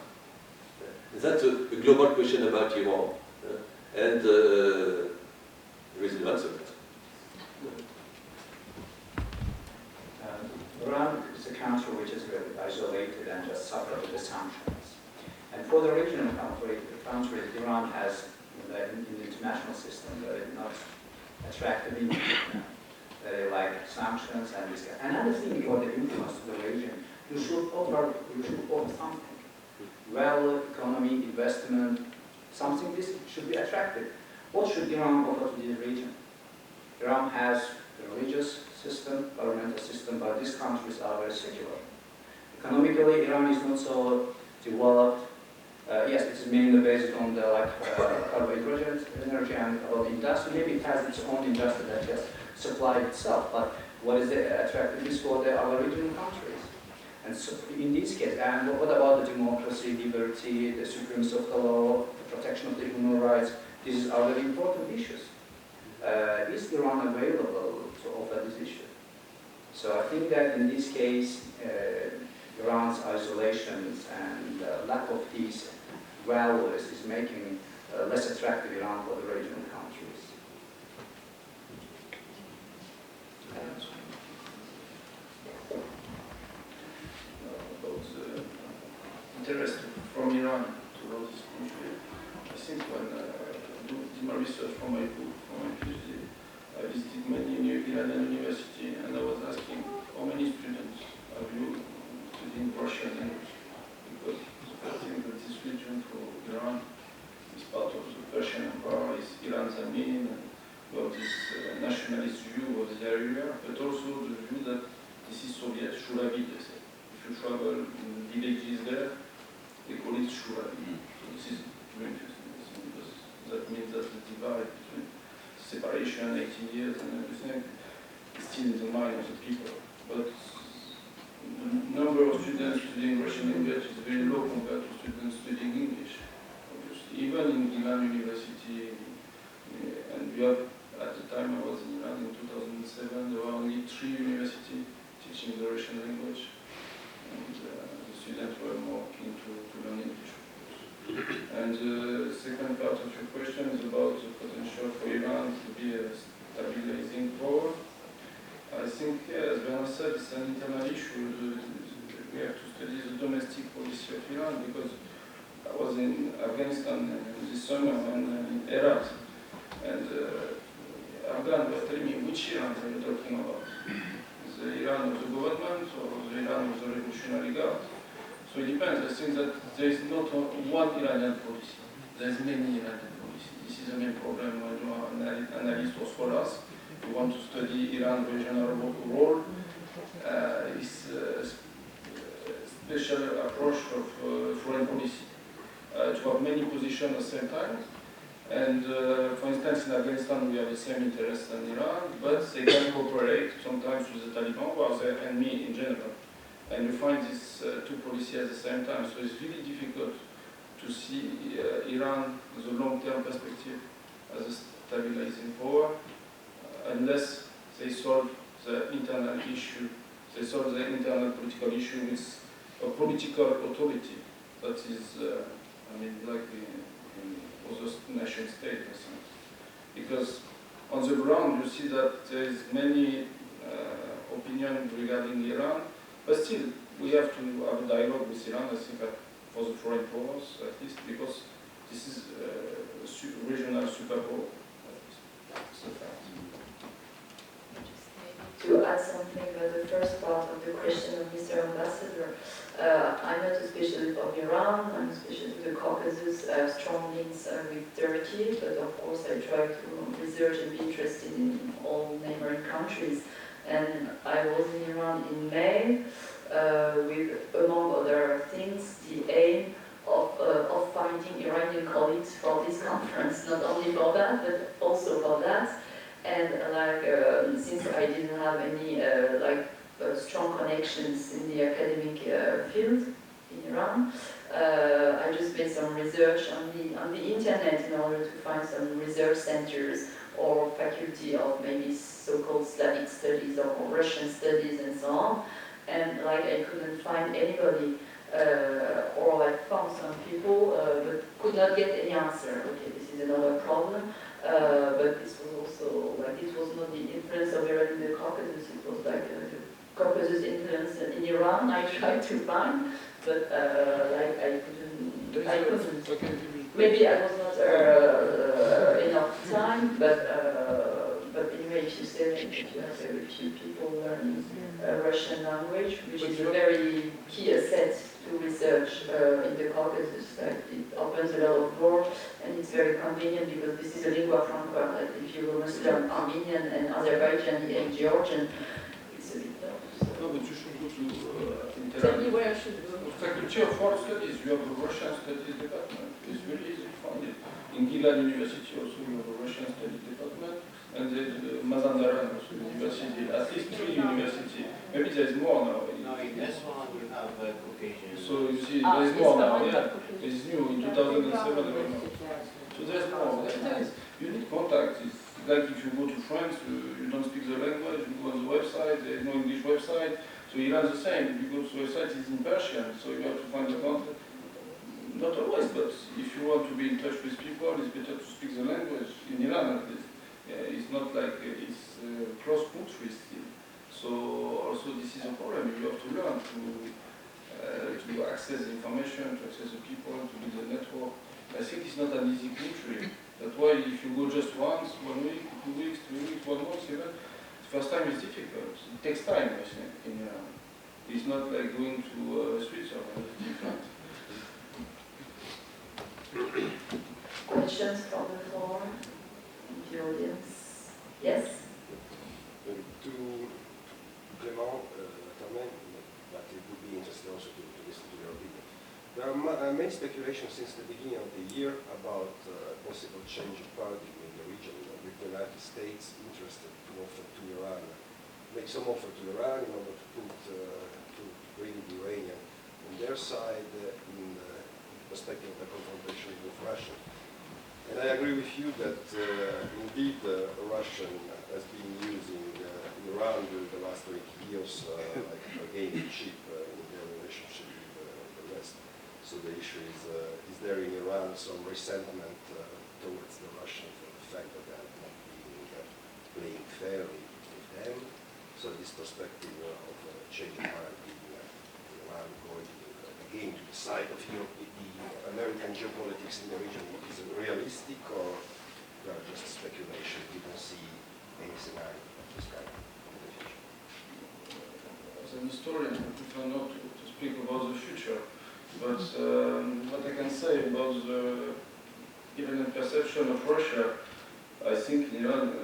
That's a global question about Iran. And there is no answer. Iran is a country which is very isolated and just suffered with the sanctions. And for the regional country, Iran has, in the international system, very not attractive impact. They like sanctions and this. Another thing about the influence to the region, you should offer something. Well, economy, investment, something this should be attractive. What should Iran offer to the region? Iran has a religious system, governmental system, but these countries are very secular. Economically, Iran is not so developed. Yes, it's mainly based on the carbohydrate energy and about industry. Maybe it has its own industry that just supply itself. But what is the attractiveness for the other regional countries? And so in this case, and what about the democracy, liberty, the supremacy of the law, the protection of the human rights? These are very important issues. Is Iran available to offer this issue? So I think that in this case, Iran's isolation and lack of these values is making less attractive Iran for the regional countries. About the interest from Iran towards this country, I think when I did my research for my book, for my PhD, I visited many Iranian universities and I was asking how many students have you studying Russian language? Because I think that this region for Iran is part of the Persian Empire, is Iran's Amin, and about this nationalist view of the area, but also the view that this is Soviet Shurabi, they say. If you travel in the villages there, they call it Shurabi. So this is very interesting because that means that the divide between separation, 18 years and everything, is still in the mind of the people. But the number of students studying Russian language is very low compared to students studying English. Obviously. Even in Iran University, and we have, at the time I was in Iran in 2007, there were only 3 universities teaching the Russian language, and the students were more keen to learn English. And the second part of your question is about the potential for Iran to be a stabilizing power. I think, as Bernard said, it's an internal issue. We have to study the domestic policy of Iran because I was in Afghanistan this summer and in Iraq, and Afghan was telling me, which Iran are you talking about? The Iran of the government or the Iran of the Revolutionary Guard? So it depends. I think that there is not one Iranian policy. There is many Iranian policies. This is the main problem when you are analysts or scholars. You want to study Iran's regional role. It's a special approach of foreign policy. To have many positions at the same time. And for instance, in Afghanistan, we have the same interests as Iran, but they can cooperate sometimes with the Taliban, who are their enemy in general. And you find these two policies at the same time. So it's really difficult to see Iran as a long-term perspective as a stabilizing power, unless they solve the internal issue, they solve the internal political issue with a political authority that is, like in other nation states, I think. Because on the ground you see that there is many opinions regarding Iran, but still we have to have a dialogue with Iran, I think, for the foreign powers at least, because this is a regional superpower. To add something about the first part of the question of Mr. Ambassador, I'm not a specialist of Iran, I'm a specialist of the Caucasus. I have strong links with Turkey, but of course I try to research and be interested in all neighboring countries. And I was in Iran in May with, among other things, the aim of finding Iranian colleagues for this conference, not only for that, but also for that. And since I didn't have any strong connections in the academic field in Iran, I just made some research on the internet in order to find some research centers or faculty of maybe so-called Slavic studies or Russian studies and so on. And I couldn't find anybody, or I found some people, but could not get any answer. Okay, this is another problem. But this was also, it was not the influence of Iran in the Caucasus, it was the Caucasus influence in Iran I tried to find, but I couldn't, maybe I was not enough time, but anyway, if you say that you have very few people learning Russian language, which is a very key asset to research in the Caucasus. It opens a lot of doors, and it's very convenient because this is a lingua franca. If you must learn Armenian and Azerbaijani and Georgian, it's a bit tough. No, but you should go to Tell me where I should go. Faculty of Foreign Studies, you have a Russian Studies department. It's very easy to find it. In Gilan University also you have a Russian Studies department, and there's Mazandaran also University, at least 3 universities. Maybe there's more now. No, in this one you have Caucasian. So you see, there's more now, yeah. It's new, in 2007 there were more. So there's more. You need contact. It's like if you go to France, you don't speak the language, you go on the website, there's no English website. So Iran's the same. If you go to the website, it's in Persian, so you have to find the contact. Not always, but if you want to be in touch with people, it's better to speak the language, in Iran at least. Yeah, it's not like it's cross-country still. So also this is a problem. You have to learn to access the information, to access the people, to build the network. I think it's not an easy country. That's why if you go just once, 1 week, 2 weeks, 3 weeks, 1 month even, the first time is difficult. It takes time, I think, in Iran. It's not like going to Switzerland. It's different. Questions from the floor, the audience? Yes? To Clément, Carmen, but it would be interesting also to listen to your opinion. There are many speculations since the beginning of the year about possible change of paradigm in the region, with the United States interested to offer to Iran, make some offer to Iran in order to bring the Iranian on their side in the perspective of the confrontation with Russia. And I agree with you that indeed Russian has been using Iran during the last 20 years like a bargaining chip in their relationship with the West. So the issue is there in Iran some resentment towards the Russians for the fact that they are not playing fairly with them. So this perspective of changing paradigm in Iran going again to the side of Europe, the American geopolitics in the region is realistic, or they are just speculation? You don't see any scenario of this kind in the future? As an historian, I prefer not to speak about the future. But what I can say about the Iranian perception of Russia, I think in Iran,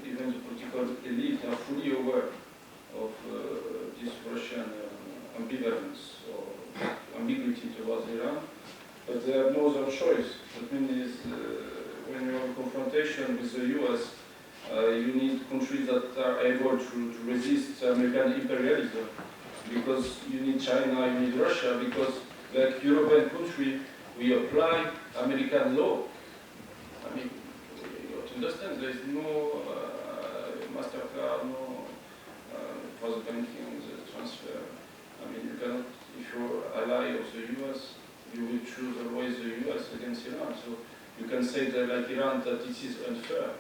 even the political elite are fully aware of this Russian ambivalence or ambiguity towards Iran, but they have no other choice. That means when you have a confrontation with the US, you need countries that are able to resist American imperialism. Because you need China, you need Russia, because like European country, we apply American law. I mean, you have to understand there is no MasterCard, no for the banking, the transfer. I mean, you cannot, if you're ally of the US, you will choose always the US against Iran. So you can say that like Iran that this is unfair.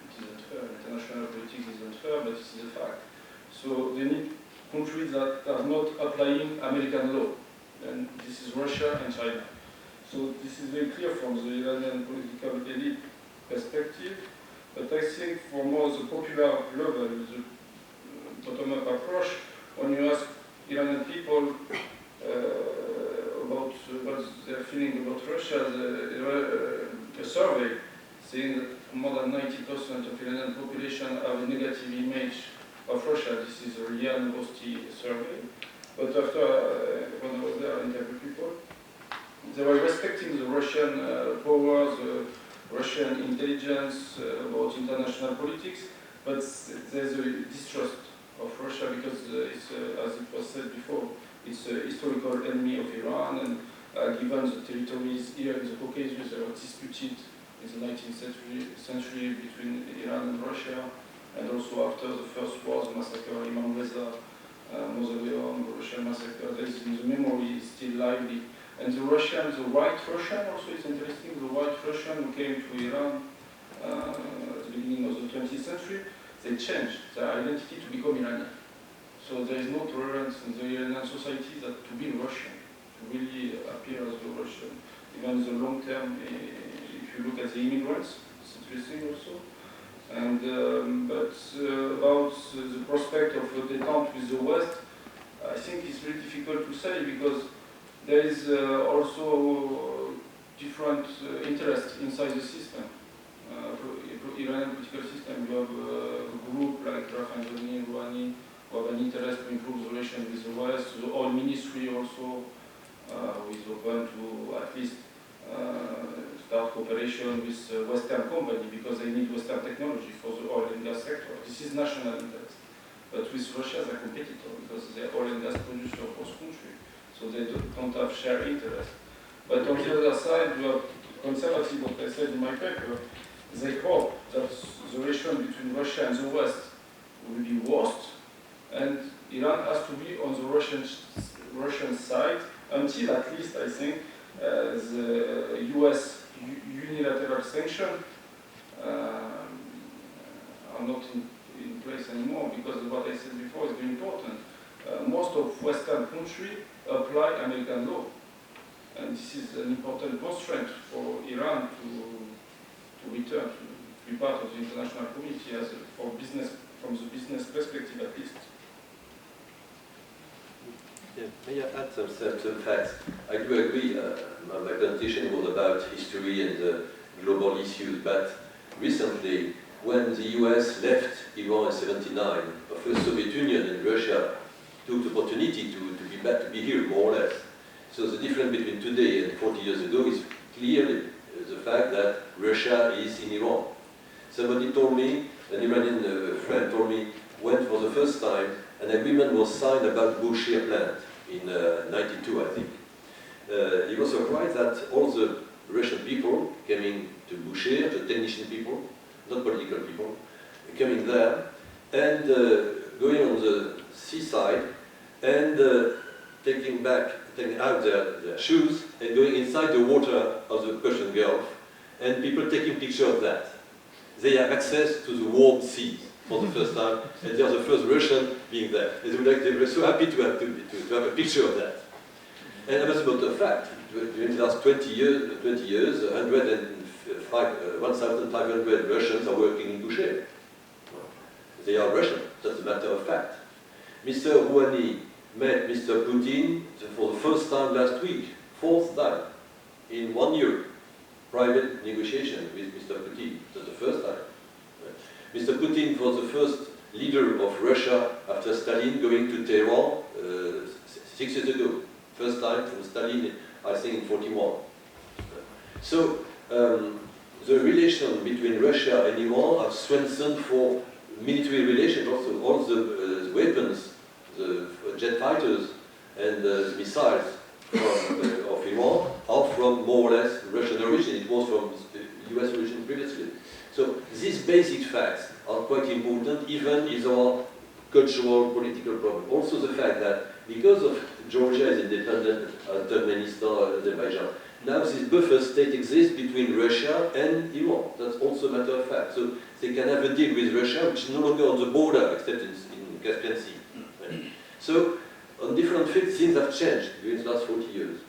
It is unfair. International politics is unfair, but this is a fact. So they need countries that are not applying American law, and this is Russia and China. So this is very clear from the Iranian political elite perspective, but I think for more the popular level, the bottom-up approach, when you ask Iranian people about what they're feeling about Russia, a survey saying that more than 90% of Iranian population have a negative image of Russia. This is a real university survey. But after, when I was there, I interviewed people, they were respecting the Russian power, the Russian intelligence about international politics, but there's a distrust of Russia because it's, as it was said before, it's a historical enemy of Iran, and given the territories here in the Caucasus that were disputed in the 19th century between Iran and Russia, and also after the First War, the massacre of Imam Reza, Mausoleum, the Russian massacre, the memory is still lively. And the Russian, the white Russian also is interesting, the white Russian who came to Iran at the beginning of the 20th century, they changed their identity to become Iranian. So there is no tolerance in the Iranian society that to be Russian, to really appear as a Russian. Even the long term, if you look at the immigrants, it's interesting also. And but about the prospect of a detente with the West, I think it's very difficult to say because there is also different interests inside the system. Iranian political system, you have a group like Rafsanjani and Rouhani who have an interest to improve the relation with the West. The oil ministry also is open to at least start cooperation with Western company because they need Western technology for the oil and gas sector. This is national interest. But with Russia as a competitor because they are oil and gas producer host country. So they don't have shared interest. But on the other side, you have conservative, what I said in my paper, they hope that the relation between Russia and the West will be worse, and Iran has to be on the Russian side until at least, I think, the US unilateral sanctions are not in place anymore, because what I said before is very important. Most of Western countries apply American law, and this is an important constraint for Iran to return to be part of the international community as for business, from the business perspective at least. Yeah, may I add some facts? I do agree, my presentation was about history and global issues, but recently, when the US left Iran in '79, the Soviet Union and Russia took the opportunity to be here, more or less. So the difference between today and 40 years ago is clearly the fact that Russia is in Iran. Somebody told me, an Iranian friend told me, when for the first time an agreement was signed about Bushehr plant in 92, I think. He was surprised that all the Russian people coming to Bushehr, the technician people, not political people, coming there and going on the seaside and taking out their shoes and going inside the water of the Persian Gulf, and people taking pictures of that. They have access to the warm seas for the first time, and they are the first Russian being there. And they were so happy to have a picture of that. And as a matter of fact, during the last 20 years, 1,500 Russians are working in Bushehr. They are Russian, that's a matter of fact. Mr. Rouhani met Mr. Putin for the first time last week, fourth time, in 1 year. Private negotiation with Mr. Putin, that's the first time. Mr. Putin was the first leader of Russia after Stalin going to Tehran 6 years ago. First time from Stalin, I think in 41. So the relation between Russia and Iran have strengthened for military relations also. All the weapons, the jet fighters and the missiles of Iran are from more or less Russian origin. It was from US origin previously. So these basic facts are quite important, even if there are cultural, political problems. Also the fact that because of Georgia is independent, Turkmenistan, Azerbaijan, now this buffer state exists between Russia and Iran. That's also a matter of fact. So they can have a deal with Russia, which is no longer on the border, except in Caspian Sea. Right? So on different fields, things have changed during the last 40 years.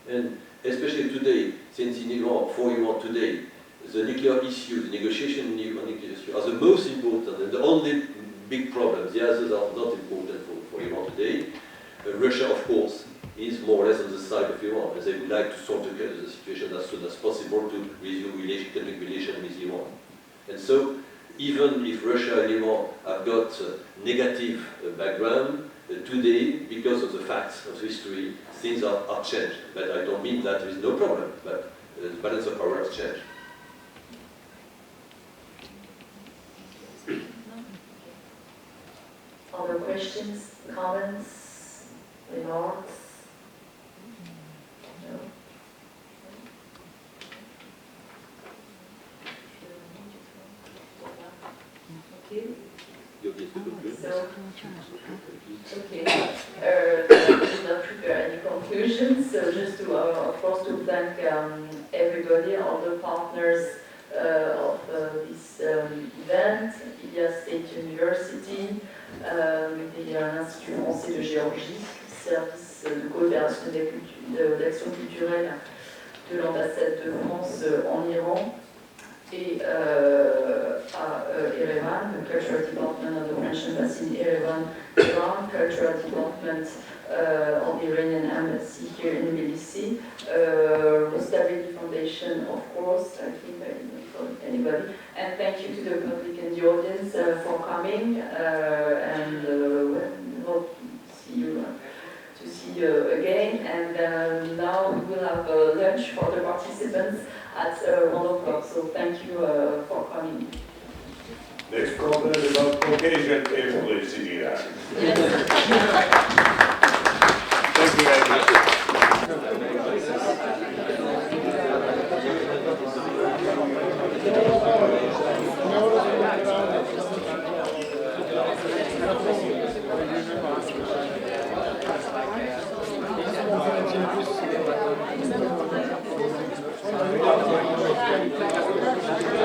And especially today, since in Iran, for Iran today, the nuclear issue, the negotiation on nuclear issue are the most important and the only big problem. The others are not important for Iran today. Russia, of course, is more or less on the side of Iran, as they would like to sort of get the situation as soon as possible to resume economic relations with Iran. And so, even if Russia and Iran have got a negative background, today, because of the facts of history, things are changed. But I don't mean that there is no problem, but the balance of power has changed. Other questions, comments, remarks? No? Okay. So, okay, I did not prepare any conclusions, so just to, of course, to thank everybody, all the partners of this event, Ilia State University, l'Institut français de Géorgie, service de coopération d'action culturelle de l'ambassade de France en Iran, et à Yerevan, the Cultural Department of the French Embassy in Yerevan, Iran, Cultural Department of the Iranian Embassy here in Tbilisi, Rustaveli Foundation, of course, I think I didn't forget anybody, and thank you to the public and the audience for coming, and hope to see you again, and now we will have lunch for the participants at 1 o'clock, so thank you for coming. Next program is about Caucasian families in Iran. Yes. Thank you very much. Thank you.